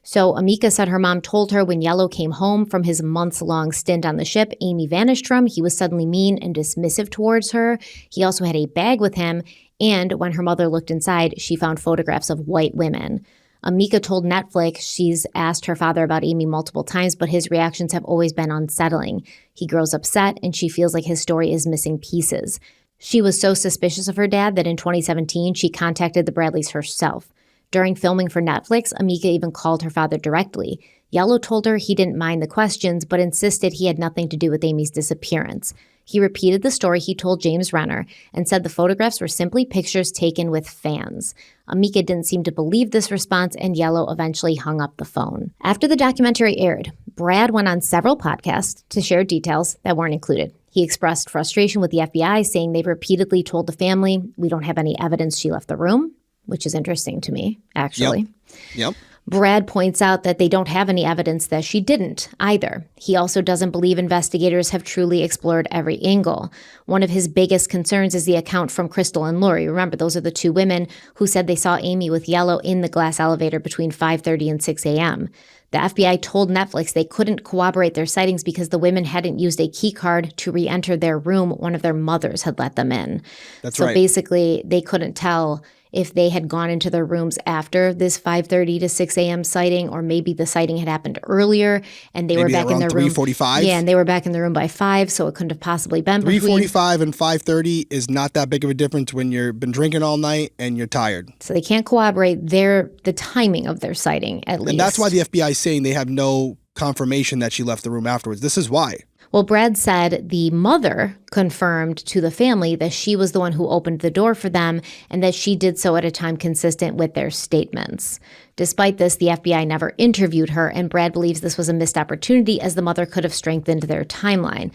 So Amika said her mom told her when Yellow came home from his months-long stint on the ship, Amy vanished from. He was suddenly mean and dismissive towards her. He also had a bag with him, and when her mother looked inside, she found photographs of white women. Amika told Netflix she's asked her father about Amy multiple times, but his reactions have always been unsettling. He grows upset, and she feels like his story is missing pieces. She was so suspicious of her dad that in 2017, she contacted the Bradleys herself. During filming for Netflix, Amika even called her father directly. Yellow told her he didn't mind the questions, but insisted he had nothing to do with Amy's disappearance. He repeated the story he told James Renner and said the photographs were simply pictures taken with fans. Amika didn't seem to believe this response, and Yellow eventually hung up the phone. After the documentary aired, Brad went on several podcasts to share details that weren't included. He expressed frustration with the FBI, saying they've repeatedly told the family, "We don't have any evidence she left the room," which is interesting to me, actually. Yep. Brad points out that they don't have any evidence that she didn't either. He also doesn't believe investigators have truly explored every angle. One of his biggest concerns is the account from Crystal and Lori. Remember, those are the two women who said they saw Amy with Yellow in the glass elevator between 5:30 and 6 a.m. The FBI told Netflix they couldn't corroborate their sightings because the women hadn't used a key card to re-enter their room. One of their mothers had let them in. That's so right. Basically, they couldn't tell if they had gone into their rooms after this 5:30 to 6 a.m. sighting, or maybe the sighting had happened earlier and they were back in their room. 3:45? Yeah, and they were back in the room by 5, so it couldn't have possibly been between. 3:45 and 5:30 is not that big of a difference when you've been drinking all night and you're tired. So they can't corroborate the timing of their sighting, at least. And that's why the FBI is saying they have no confirmation that she left the room afterwards. This is why. Well, Brad said the mother confirmed to the family that she was the one who opened the door for them and that she did so at a time consistent with their statements. Despite this, the FBI never interviewed her, and Brad believes this was a missed opportunity as the mother could have strengthened their timeline.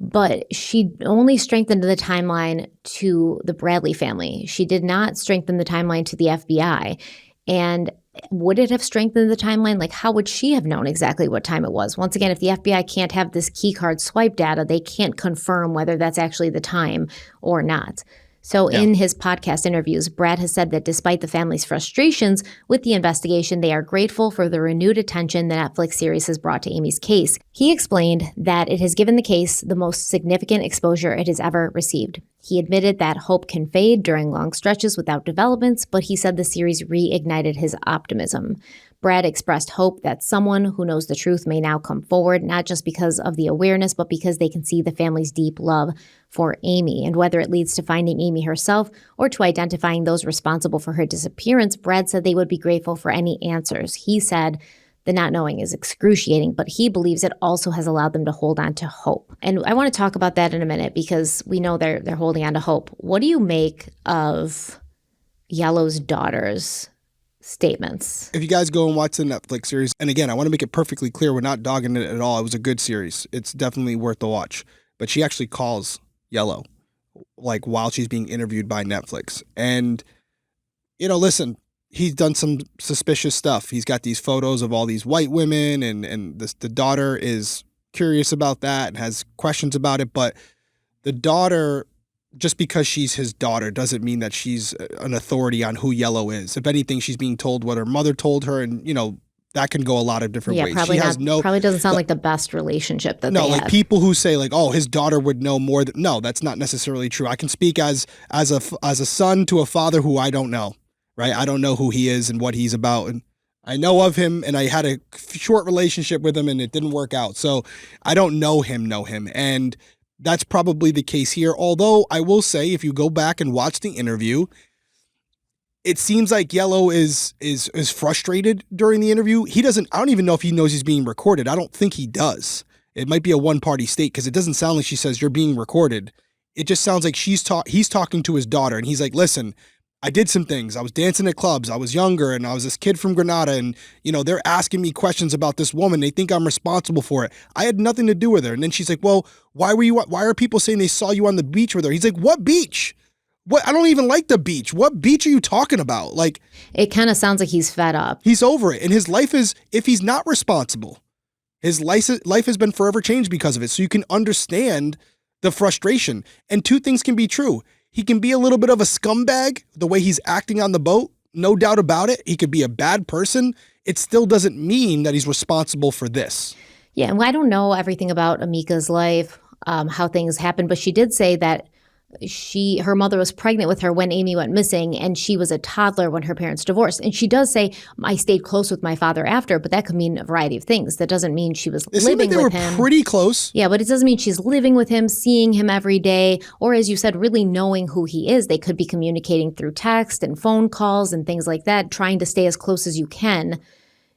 But she only strengthened the timeline to the Bradley family. She did not strengthen the timeline to the FBI. And would it have strengthened the timeline? Like, how would she have known exactly what time it was? Once again, if the FBI can't have this key card swipe data, they can't confirm whether that's actually the time or not. So in his podcast interviews, Brad has said that despite the family's frustrations with the investigation, they are grateful for the renewed attention the Netflix series has brought to Amy's case. He explained that it has given the case the most significant exposure it has ever received. He admitted that hope can fade during long stretches without developments, but he said the series reignited his optimism. Brad expressed hope that someone who knows the truth may now come forward, not just because of the awareness, but because they can see the family's deep love for Amy. And whether it leads to finding Amy herself or to identifying those responsible for her disappearance, Brad said they would be grateful for any answers. He said the not knowing is excruciating, but he believes it also has allowed them to hold on to hope. And I want to talk about that in a minute because we know they're holding on to hope. What do you make of Yellow's daughter's statements? If you guys go and watch the Netflix series, and again, I want to make it perfectly clear, we're not dogging it at all. It was a good series. It's definitely worth the watch. But she actually calls Yellow, like, while she's being interviewed by Netflix. And, listen, he's done some suspicious stuff. He's got these photos of all these white women, and the daughter is curious about that and has questions about it. But the daughter, just because she's his daughter doesn't mean that she's an authority on who Yellow is. If anything, she's being told what her mother told her, and, that can go a lot of different ways. Probably she has probably doesn't sound like the best relationship that they have. No, like people who say like, oh, his daughter would know more. No, that's not necessarily true. I can speak as a son to a father who I don't know, right? I don't know who he is and what he's about. And I know of him, and I had a short relationship with him, and it didn't work out. So I don't know him. And that's probably the case here. Although I will say, if you go back and watch the interview, it seems like Yellow is frustrated during the interview. I don't even know if he knows he's being recorded. I don't think he does. It might be a one-party state because it doesn't sound like she says you're being recorded. It just sounds like he's talking to his daughter, and he's like, listen, I did some things. I was dancing at clubs. I was younger, and I was this kid from Granada, and, they're asking me questions about this woman. They think I'm responsible for it. I had nothing to do with her. And then she's like, well, why are people saying they saw you on the beach with her? He's like, what beach? What? I don't even like the beach. What beach are you talking about? Like, it kind of sounds like he's fed up. He's over it. And his life is, if he's not responsible, His life has been forever changed because of it. So you can understand the frustration. And two things can be true. He can be a little bit of a scumbag, the way he's acting on the boat. No doubt about it. He could be a bad person. It still doesn't mean that he's responsible for this. Yeah, and I don't know everything about Amika's life, how things happened, but she did say that her mother was pregnant with her when Amy went missing, and she was a toddler when her parents divorced. And she does say, I stayed close with my father after, but that could mean a variety of things. That doesn't mean she was living with him. They were pretty close. Yeah, but it doesn't mean she's living with him, seeing him every day, or as you said, really knowing who he is. They could be communicating through text and phone calls and things like that, trying to stay as close as you can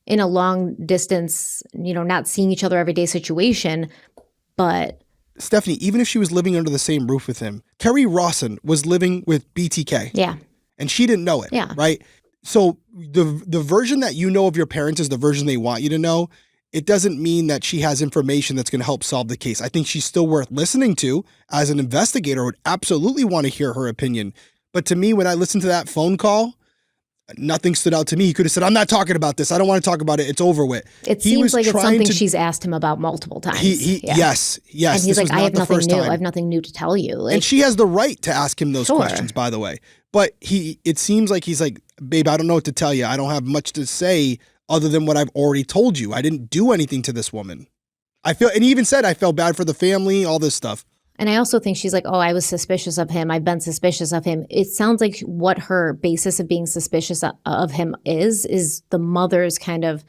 in a long distance, not seeing each other every day situation. But Stephanie, even if she was living under the same roof with him, Kerry Rawson was living with BTK. Yeah. And she didn't know it. Yeah. Right? So the version that you know of your parents is the version they want you to know. It doesn't mean that she has information that's going to help solve the case. I think she's still worth listening to. As an investigator, I would absolutely want to hear her opinion. But to me, when I listened to that phone call, nothing stood out to me. He could have said, I'm not talking about this. I don't want to talk about it. It's over with. It seems like it's something she's asked him about multiple times. Yes. And he's like, I have nothing new. I have nothing new to tell you. And she has the right to ask him those questions, by the way. But it seems like he's like, babe, I don't know what to tell you. I don't have much to say other than what I've already told you. I didn't do anything to this woman. And he even said, I felt bad for the family, all this stuff. And I also think she's like, oh, I was suspicious of him. I've been suspicious of him. It sounds like what her basis of being suspicious of him is the mother's kind of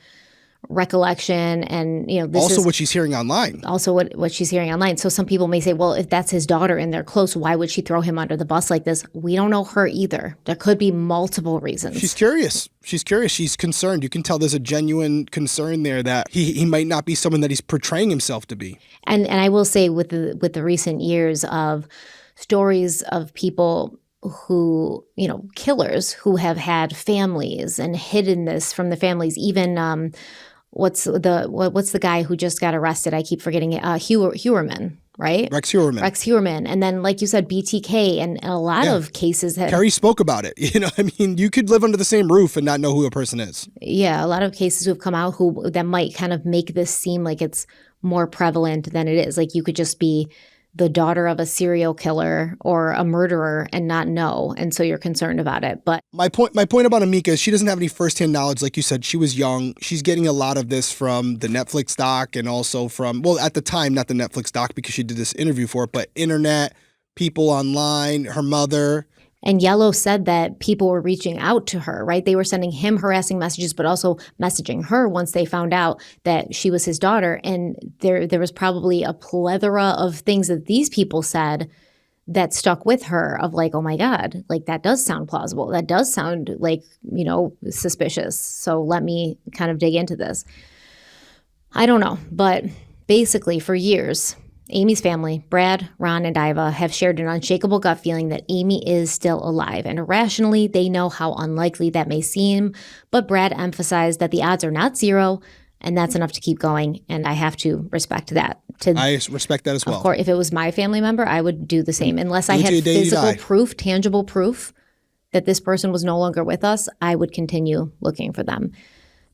recollection. And, this also is what she's hearing online. Also what she's hearing online. So some people may say, well, if that's his daughter and they're close, why would she throw him under the bus like this? We don't know her either. There could be multiple reasons. She's curious. She's concerned. You can tell there's a genuine concern there that he might not be someone that he's portraying himself to be. And I will say with the recent years of stories of people who, killers who have had families and hidden this from the families, even what's the guy who just got arrested? I keep forgetting it. Hewerman, right? Rex Hewerman. And then, like you said, BTK and a lot of cases that Kerry spoke about it. You could live under the same roof and not know who a person is. Yeah, a lot of cases who have come out that might kind of make this seem like it's more prevalent than it is. Like you could just be the daughter of a serial killer or a murderer and not know. And so you're concerned about it. But my point about Amika is she doesn't have any firsthand knowledge. Like you said, she was young. She's getting a lot of this from the Netflix doc and also from, well, at the time, not the Netflix doc because she did this interview for it, but internet, people online, her mother. And Yellow said that people were reaching out to her, right? They were sending him harassing messages, but also messaging her once they found out that she was his daughter. And there was probably a plethora of things that these people said that stuck with her of like, oh my God, like that does sound plausible. That does sound like, suspicious. So let me kind of dig into this. I don't know, but basically for years, Amy's family, Brad, Ron, and Iva, have shared an unshakable gut feeling that Amy is still alive. And irrationally, they know how unlikely that may seem. But Brad emphasized that the odds are not zero, and that's enough to keep going. And I have to respect that. I respect that as well. Of course, if it was my family member, I would do the same. Unless I had physical proof, tangible proof that this person was no longer with us, I would continue looking for them.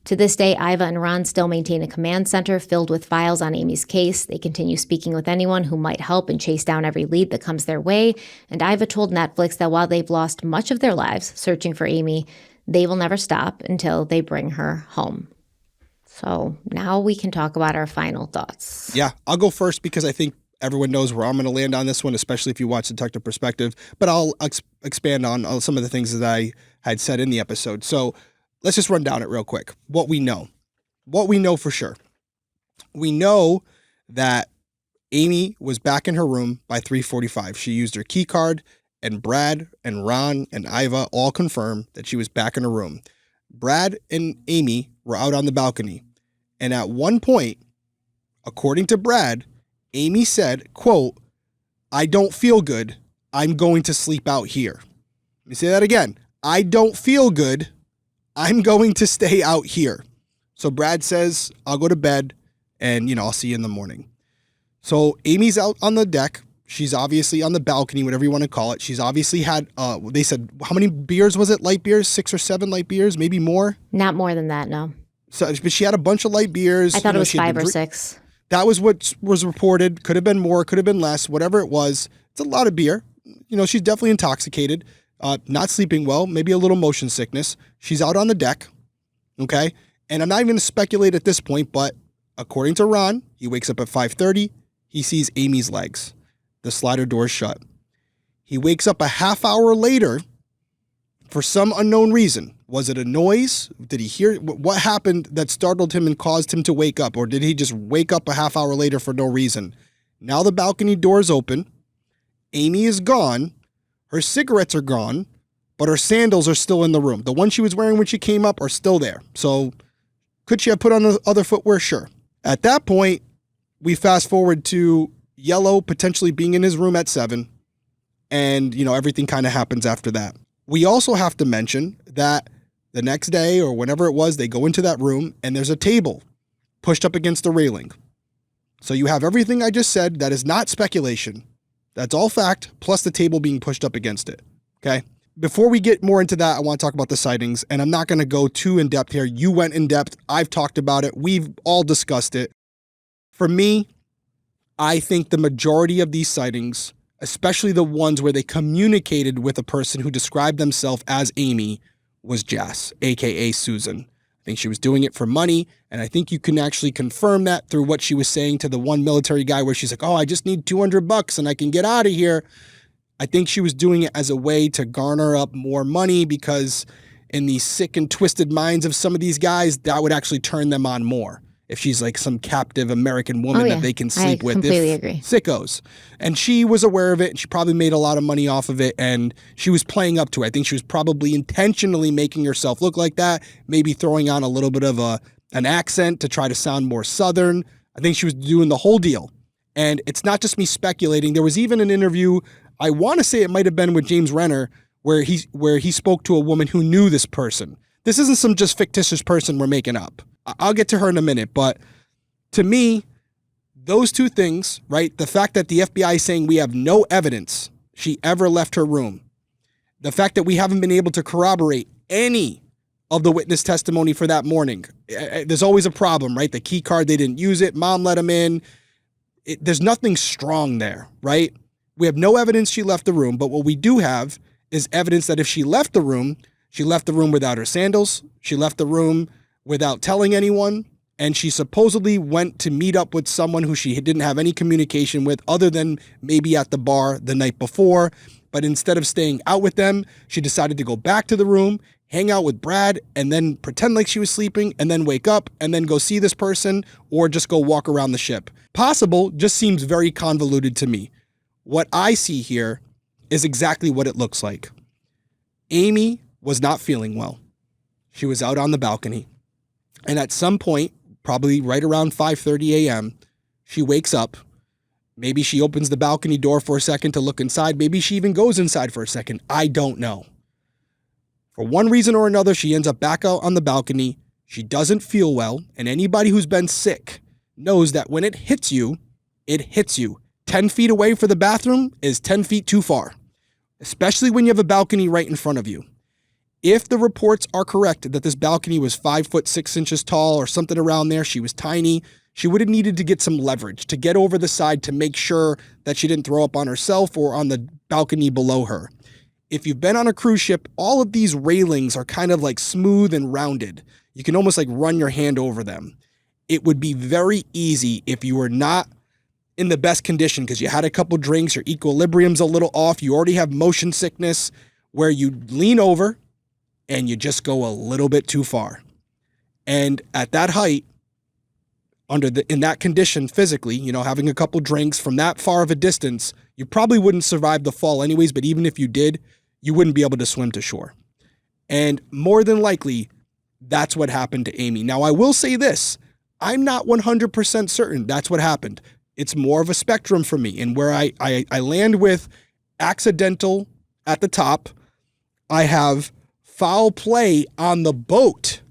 To this day, Iva and Ron still maintain a command center filled with files on Amy's case. They continue speaking with anyone who might help and chase down every lead that comes their way. And Iva told Netflix that while they've lost much of their lives searching for Amy, they will never stop until they bring her home. So now we can talk about our final thoughts. Yeah, I'll go first because I think everyone knows where I'm going to land on this one, especially if you watch Detective Perspective. But I'll expand on some of the things that I had said in the episode. So let's just run down it real quick. What we know for sure. We know that Amy was back in her room by 3:45. She used her key card, and Brad and Ron and Iva all confirmed that she was back in her room. Brad and Amy were out on the balcony. And at one point, according to Brad, Amy said, quote, "I don't feel good. I'm going to sleep out here." Let me say that again. I don't feel good. I'm going to stay out here. So Brad says, I'll go to bed and, I'll see you in the morning. So Amy's out on the deck. She's obviously on the balcony, whatever you want to call it. She's obviously had, they said, how many beers was it? Light beers? 6 or 7 light beers? Maybe more? Not more than that, no. So, but she had a bunch of light beers. I thought it was she had 5 or 6. That was what was reported. Could have been more, could have been less, whatever it was. It's a lot of beer. She's definitely intoxicated, not sleeping well, maybe a little motion sickness. She's out on the deck, okay? And I'm not even going to speculate at this point, but according to Ron, he wakes up at 5:30. He sees Amy's legs. The slider door is shut. He wakes up a half hour later for some unknown reason. Was it a noise? Did he hear? What happened that startled him and caused him to wake up? Or did he just wake up a half hour later for no reason? Now the balcony door is open. Amy is gone. Her cigarettes are gone, but her sandals are still in the room. The ones she was wearing when she came up are still there. So could she have put on other footwear? Sure. At that point, we fast forward to Yellow potentially being in his room at 7. And, everything kind of happens after that. We also have to mention that the next day or whenever it was, they go into that room and there's a table pushed up against the railing. So you have everything I just said. That is not speculation. That's all fact, plus the table being pushed up against it. Okay. Before we get more into that, I want to talk about the sightings, and I'm not going to go too in depth here. You went in depth. I've talked about it. We've all discussed it. For me, I think the majority of these sightings, especially the ones where they communicated with a person who described themselves as Amy, was Jess, aka Susan. I think she was doing it for money, and I think you can actually confirm that through what she was saying to the one military guy where she's like, oh, I just need $200 and I can get out of here. I think she was doing it as a way to garner up more money because in the sick and twisted minds of some of these guys, that would actually turn them on more. If she's like some captive American woman that they can sleep with. Completely agree. Sickos. And she was aware of it, and she probably made a lot of money off of it, and she was playing up to it. I think she was probably intentionally making herself look like that, maybe throwing on a little bit of an accent to try to sound more Southern. I think she was doing the whole deal. And it's not just me speculating. There was even an interview, I want to say it might have been with James Renner, where he spoke to a woman who knew this person. This isn't some just fictitious person we're making up. I'll get to her in a minute, but to me, those two things, right? The fact that the FBI is saying we have no evidence she ever left her room. The fact that we haven't been able to corroborate any of the witness testimony for that morning. There's always a problem, right? The key card, they didn't use it. Mom let him in. There's nothing strong there, right? We have no evidence she left the room, but what we do have is evidence that if she left the room without her sandals. She left the room without telling anyone, and she supposedly went to meet up with someone who she didn't have any communication with other than maybe at the bar the night before. But instead of staying out with them, she decided to go back to the room, hang out with Brad, and then pretend like she was sleeping, and then wake up, and then go see this person, or just go walk around the ship. Possible just seems very convoluted to me. What I see here is exactly what it looks like. Amy was not feeling well. She was out on the balcony. And at some point, probably right around 5:30 a.m., she wakes up. Maybe she opens the balcony door for a second to look inside. Maybe she even goes inside for a second. I don't know. For one reason or another, she ends up back out on the balcony. She doesn't feel well. And anybody who's been sick knows that when it hits you, it hits you. 10 feet away for the bathroom is 10 feet too far, especially when you have a balcony right in front of you. If the reports are correct that this balcony was 5'6" tall or something around there, she was tiny, she would have needed to get some leverage to get over the side to make sure that she didn't throw up on herself or on the balcony below her. If you've been on a cruise ship, all of these railings are kind of like smooth and rounded. You can almost like run your hand over them. It would be very easy if you were not in the best condition because you had a couple drinks, your equilibrium's a little off, you already have motion sickness, where you lean over and you just go a little bit too far. And at that height, in that condition physically, having a couple drinks from that far of a distance, you probably wouldn't survive the fall anyways, but even if you did, you wouldn't be able to swim to shore. And more than likely, that's what happened to Amy. Now, I will say this, I'm not 100% certain that's what happened. It's more of a spectrum for me, and where I land with accidental at the top, I have foul play on the boat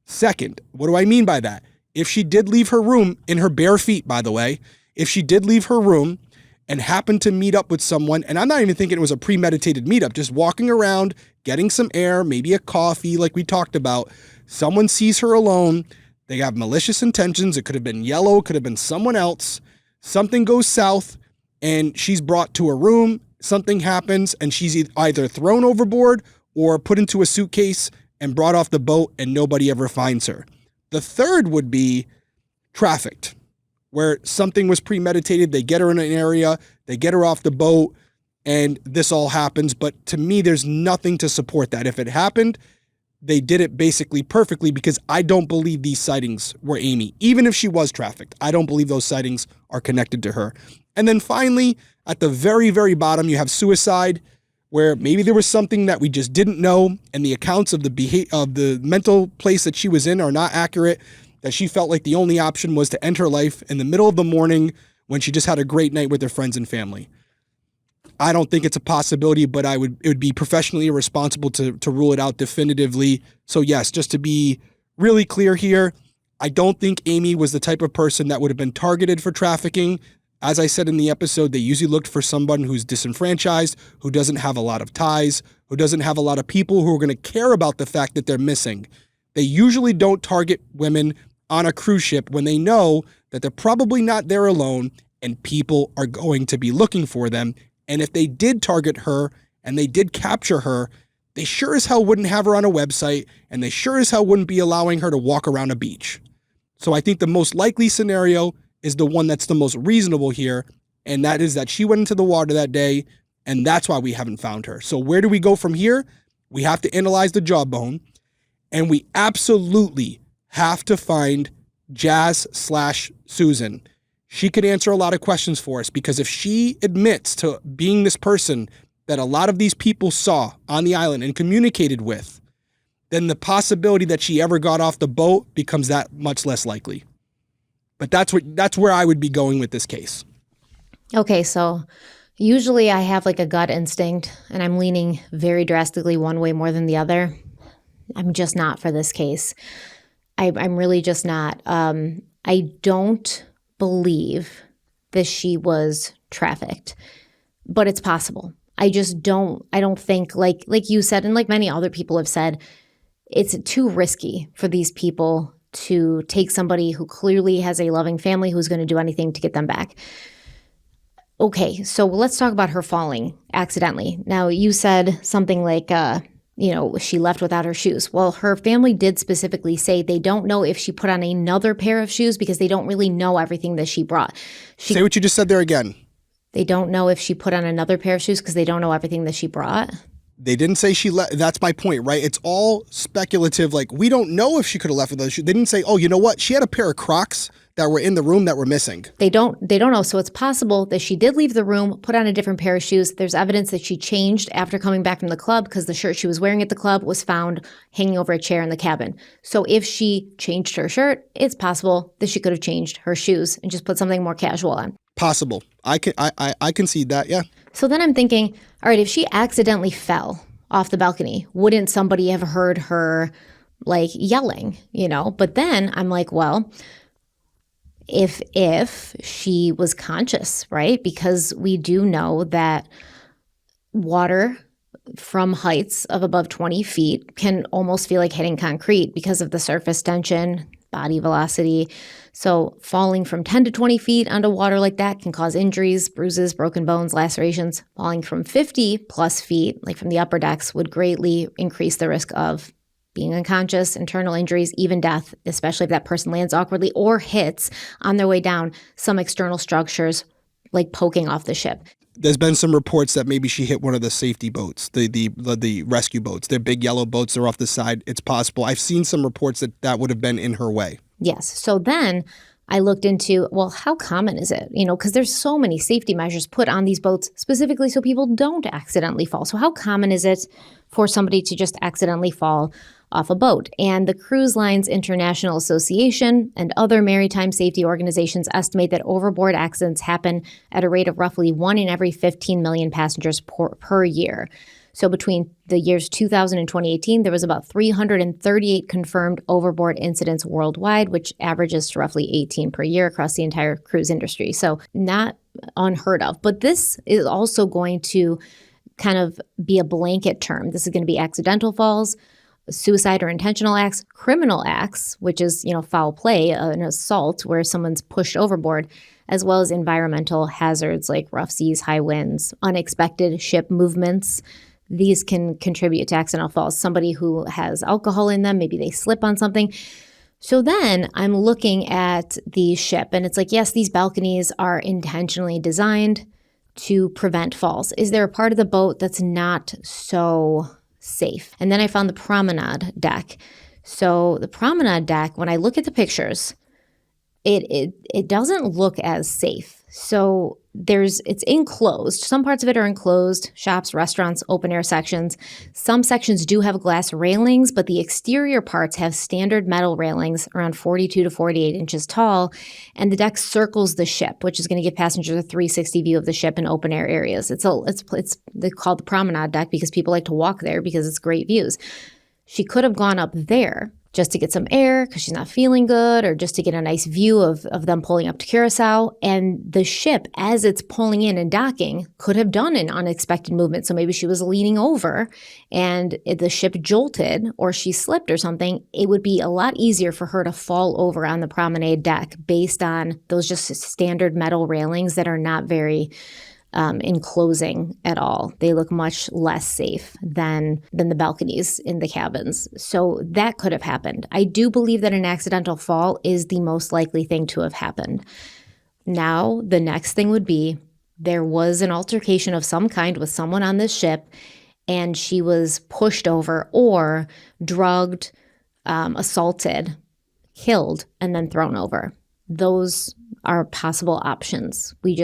second. What do I mean by that? If she did leave her room in her bare feet, by the way, if she did leave her room and happened to meet up with someone, and I'm not even thinking it was a premeditated meetup, just walking around, getting some air, maybe a coffee like we talked about, Someone sees her alone. They have malicious intentions. It could have been Yellow. It could have been someone else. Something goes south and she's brought to a room. Something happens and she's either thrown overboard or put into a suitcase and brought off the boat and nobody ever finds her. The third would be trafficked, where something was premeditated. They get her in an area, they get her off the boat, and this all happens. But to me, there's nothing to support that. If it happened, they did it basically perfectly, because I don't believe these sightings were Amy. Even if she was trafficked, I don't believe those sightings are connected to her. And then finally, at the very, very bottom, you have suicide, where maybe there was something that we just didn't know, and the accounts of the mental place that she was in are not accurate, that she felt like the only option was to end her life in the middle of the morning when she just had a great night with her friends and family. I don't think it's a possibility, but it would be professionally irresponsible to rule it out definitively. So yes, just to be really clear here, I don't think Amy was the type of person that would have been targeted for trafficking. As I said in the episode, they usually looked for someone who's disenfranchised, who doesn't have a lot of ties, who doesn't have a lot of people who are going to care about the fact that they're missing. They usually don't target women on a cruise ship when they know that they're probably not there alone and people are going to be looking for them. And if they did target her and they did capture her, they sure as hell wouldn't have her on a website, and they sure as hell wouldn't be allowing her to walk around a beach. So I think the most likely scenario is the one that's the most reasonable here, and that is that she went into the water that day, and that's why we haven't found her. So where do we go from here? We have to analyze the jawbone, and we absolutely have to find Jazz/Susan. She could answer a lot of questions for us, because if she admits to being this person that a lot of these people saw on the island and communicated with, then the possibility that she ever got off the boat becomes that much less likely. But that's where I would be going with this case. Okay, so usually I have like a gut instinct, and I'm leaning very drastically one way more than the other. I'm just not for this case. I'm really just not. I don't believe that she was trafficked, but it's possible. I don't think, like you said, and like many other people have said, it's too risky for these people to take somebody who clearly has a loving family who's going to do anything to get them back. Okay, so let's talk about her falling accidentally. Now, you said something like, she left without her shoes. Well, her family did specifically say they don't know if she put on another pair of shoes because they don't really know everything that she brought. Say what you just said there again. They don't know if she put on another pair of shoes because they don't know everything that she brought. They didn't say she left. That's my point, right? It's all speculative. Like, we don't know if she could have left with those shoes. They didn't say, oh, you know what? She had a pair of Crocs that were in the room that were missing. They don't know. So it's possible that she did leave the room, put on a different pair of shoes. There's evidence that she changed after coming back from the club, because the shirt she was wearing at the club was found hanging over a chair in the cabin. So if she changed her shirt, it's possible that she could have changed her shoes and just put something more casual on. Possible. I can see that, yeah. So then I'm thinking, all right, if she accidentally fell off the balcony, wouldn't somebody have heard her like yelling, But then I'm like, well, if she was conscious, right? Because we do know that water from heights of above 20 feet can almost feel like hitting concrete because of the surface tension, body velocity. So falling from 10 to 20 feet onto water like that can cause injuries, bruises, broken bones, lacerations. Falling from 50 plus feet, like from the upper decks, would greatly increase the risk of being unconscious, internal injuries, even death, especially if that person lands awkwardly or hits on their way down some external structures, like poking off the ship. There's been some reports that maybe she hit one of the safety boats, the rescue boats. They're big yellow boats. They're off the side. It's possible. I've seen some reports that would have been in her way. Yes. So then I looked into, well, how common is it? Because there's so many safety measures put on these boats specifically so people don't accidentally fall. So how common is it for somebody to just accidentally fall off a boat? And the Cruise Lines International Association and other maritime safety organizations estimate that overboard accidents happen at a rate of roughly 1 in every 15 million passengers per year. So between the years 2000 and 2018, there was about 338 confirmed overboard incidents worldwide, which averages to roughly 18 per year across the entire cruise industry. So not unheard of. But this is also going to kind of be a blanket term. This is going to be accidental falls, suicide or intentional acts, criminal acts, which is, foul play, an assault where someone's pushed overboard, as well as environmental hazards like rough seas, high winds, unexpected ship movements. These can contribute to accidental falls. Somebody who has alcohol in them, maybe they slip on something. So then I'm looking at the ship and it's like, yes, these balconies are intentionally designed to prevent falls. Is there a part of the boat that's not so safe? And then I found the promenade deck. So the promenade deck, when I look at the pictures, it doesn't look as safe. So it's enclosed. Some parts of it are enclosed, shops, restaurants, open air sections. Some sections do have glass railings, but the exterior parts have standard metal railings around 42 to 48 inches tall. And the deck circles the ship, which is going to give passengers a 360 view of the ship in open air areas. They called the promenade deck because people like to walk there because it's great views. She could have gone up there just to get some air because she's not feeling good, or just to get a nice view of them pulling up to Curacao. And the ship, as it's pulling in and docking, could have done an unexpected movement. So maybe she was leaning over and the ship jolted or she slipped or something. It would be a lot easier for her to fall over on the promenade deck based on those just standard metal railings that are not very enclosing at all. They look much less safe than the balconies in the cabins. So that could have happened. I do believe that an accidental fall is the most likely thing to have happened. Now, the next thing would be there was an altercation of some kind with someone on this ship, and she was pushed over or drugged, assaulted, killed, and then thrown over. Those are possible options. We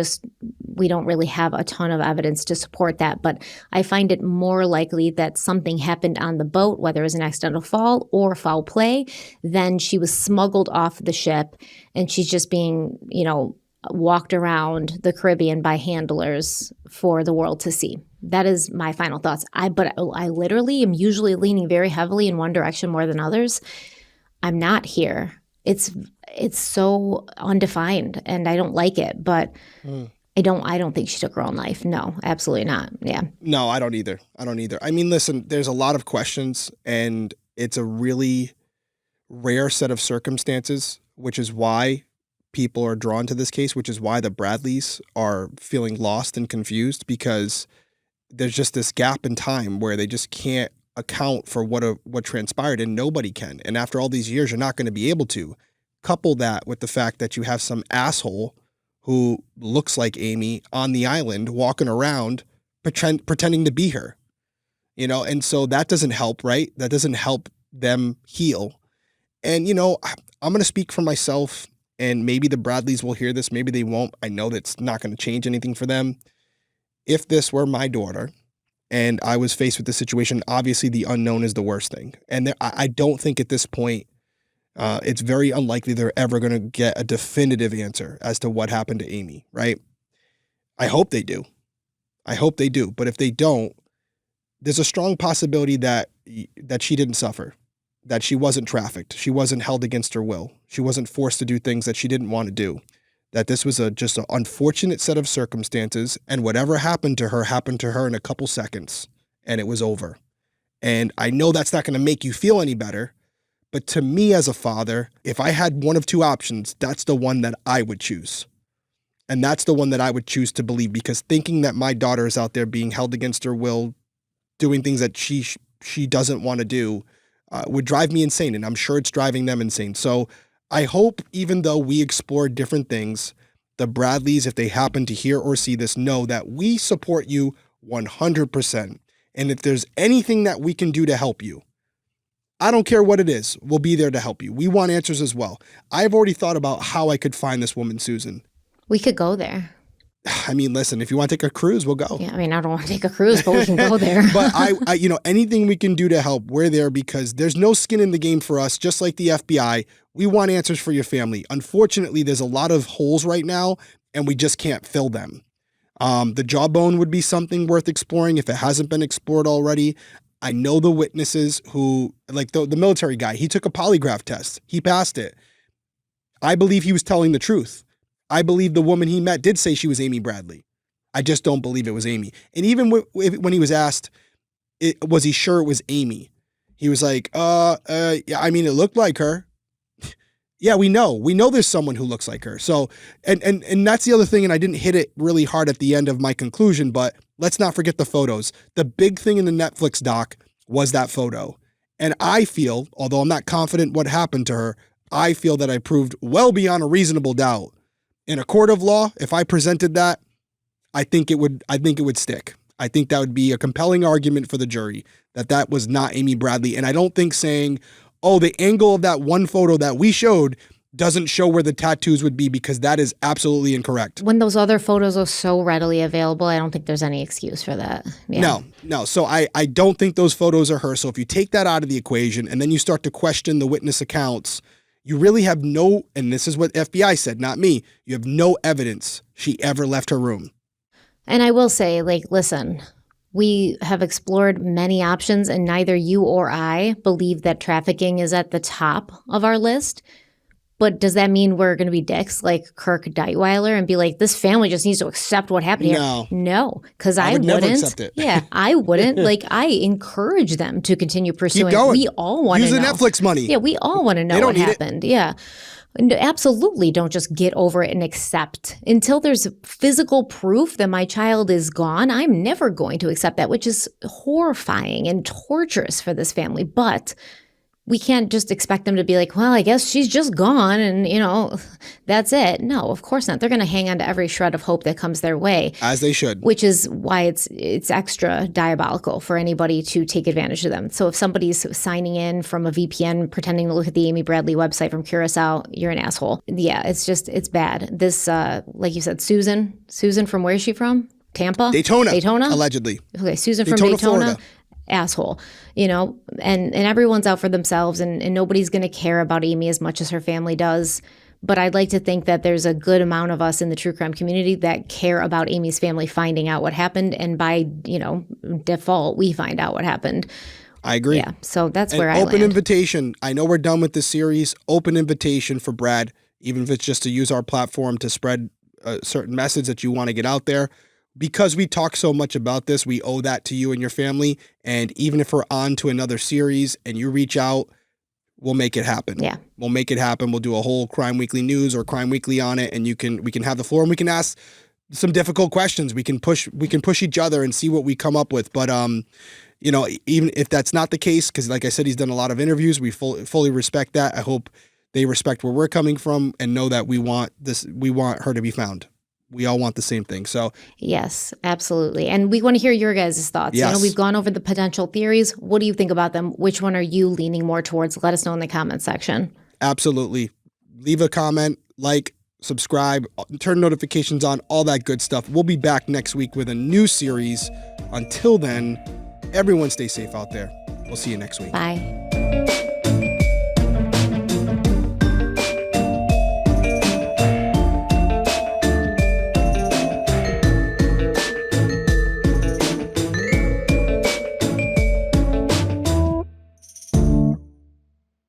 don't really have a ton of evidence to support that, but I find it more likely that something happened on the boat, whether it was an accidental fall or foul play, than she was smuggled off the ship and she's just being, walked around the Caribbean by handlers for the world to see. That is my final thoughts. But I literally am usually leaning very heavily in one direction more than others. I'm not here. It's so undefined and I don't like it, but I don't think she took her own life. No, absolutely not. Yeah. No, I don't either. I mean, listen, there's a lot of questions and it's a really rare set of circumstances, which is why people are drawn to this case, which is why the Bradleys are feeling lost and confused, because there's just this gap in time where they just can't account for what transpired, and nobody can. And after all these years, you're not going to be able to. Couple that with the fact that you have some asshole who looks like Amy on the island walking around pretending to be her, and so that doesn't help, right? That doesn't help them heal. And, I'm going to speak for myself, and maybe the Bradleys will hear this. Maybe they won't. I know that's not going to change anything for them. If this were my daughter and I was faced with the situation, obviously the unknown is the worst thing. And I don't think at this point, it's very unlikely they're ever going to get a definitive answer as to what happened to Amy, right? I hope they do. But if they don't, there's a strong possibility that she didn't suffer, that she wasn't trafficked, she wasn't held against her will, she wasn't forced to do things that she didn't want to do, that this was just an unfortunate set of circumstances, and whatever happened to her in a couple seconds, and it was over. And I know that's not going to make you feel any better, but to me as a father, if I had one of two options, that's the one that I would choose. And that's the one that I would choose to believe, because thinking that my daughter is out there being held against her will, doing things that she doesn't want to do, would drive me insane. And I'm sure it's driving them insane. So I hope, even though we explore different things, the Bradleys, if they happen to hear or see this, know that we support you 100%. And if there's anything that we can do to help you, I don't care what it is, we'll be there to help you. We want answers as well. I've already thought about how I could find this woman, Susan. We could go there. I mean, listen, if you want to take a cruise, we'll go. Yeah, I mean, I don't want to take a cruise, but we can go there. But I, anything we can do to help, we're there, because there's no skin in the game for us. Just like the FBI, we want answers for your family. Unfortunately, there's a lot of holes right now, and we just can't fill them. The jawbone would be something worth exploring if it hasn't been explored already. I know the witnesses who, like the military guy, he took a polygraph test. He passed it. I believe he was telling the truth. I believe the woman he met did say she was Amy Bradley. I just don't believe it was Amy. And even when he was asked, was he sure it was Amy? He was like, yeah, I mean, it looked like her. Yeah, we know there's someone who looks like her. So, and that's the other thing. And I didn't hit it really hard at the end of my conclusion, but let's not forget the photos. The big thing in the Netflix doc was that photo. And I feel, although I'm not confident what happened to her, I feel that I proved well beyond a reasonable doubt in a court of law. If I presented that, I think it would stick. I think that would be a compelling argument for the jury that was not Amy Bradley. And I don't think saying, oh, the angle of that one photo that we showed doesn't show where the tattoos would be, because that is absolutely incorrect. When those other photos are so readily available, I don't think there's any excuse for that. Yeah. No. So I don't think those photos are her. So if you take that out of the equation and then you start to question the witness accounts, you really have no, and this is what FBI said, not me, you have no evidence she ever left her room. And I will say, like, listen, we have explored many options, and neither you or I believe that trafficking is at the top of our list. But does that mean we're going to be dicks like Kirk Deitweiler and be like, this family just needs to accept what happened here? No, because I wouldn't. Never accept it. Yeah, I wouldn't. Like, I encourage them to continue pursuing. Keep going. We all want to know. Use the Netflix money. Yeah, we all want to know what happened. Yeah. And absolutely don't just get over it and accept. Until there's physical proof that my child is gone, I'm never going to accept that, which is horrifying and torturous for this family. But we can't just expect them to be like, well, I guess she's just gone and, that's it. No, of course not. They're going to hang on to every shred of hope that comes their way. As they should. Which is why it's extra diabolical for anybody to take advantage of them. So if somebody's signing in from a VPN pretending to look at the Amy Bradley website from Curacao, you're an asshole. Yeah, it's bad. This, like you said, Susan, from where is she from? Tampa? Daytona, allegedly. Okay, Susan from Daytona. Florida. Asshole, and everyone's out for themselves, and nobody's going to care about Amy as much as her family does. But I'd like to think that there's a good amount of us in the true crime community that care about Amy's family finding out what happened, and by default, we find out what happened. I agree. Yeah, so that's where I land. Open invitation. I know we're done with this series. Open invitation for Brad, even if it's just to use our platform to spread a certain message that you want to get out there. Because we talk so much about this, we owe that to you and your family. And even if we're on to another series and you reach out, we'll make it happen. Yeah. We'll make it happen. We'll do a whole Crime Weekly news or Crime Weekly on it, and we can have the floor and we can ask some difficult questions. We can push each other and see what we come up with. But even if that's not the case, because like I said, he's done a lot of interviews, we fully respect that. I hope they respect where we're coming from and know that we want her to be found. We all want the same thing. So yes, absolutely. And we want to hear your guys' thoughts. Yes. We've gone over the potential theories. What do you think about them? Which one are you leaning more towards? Let us know in the comment section. Absolutely. Leave a comment, like, subscribe, turn notifications on, all that good stuff. We'll be back next week with a new series. Until then, everyone stay safe out there. We'll see you next week. Bye.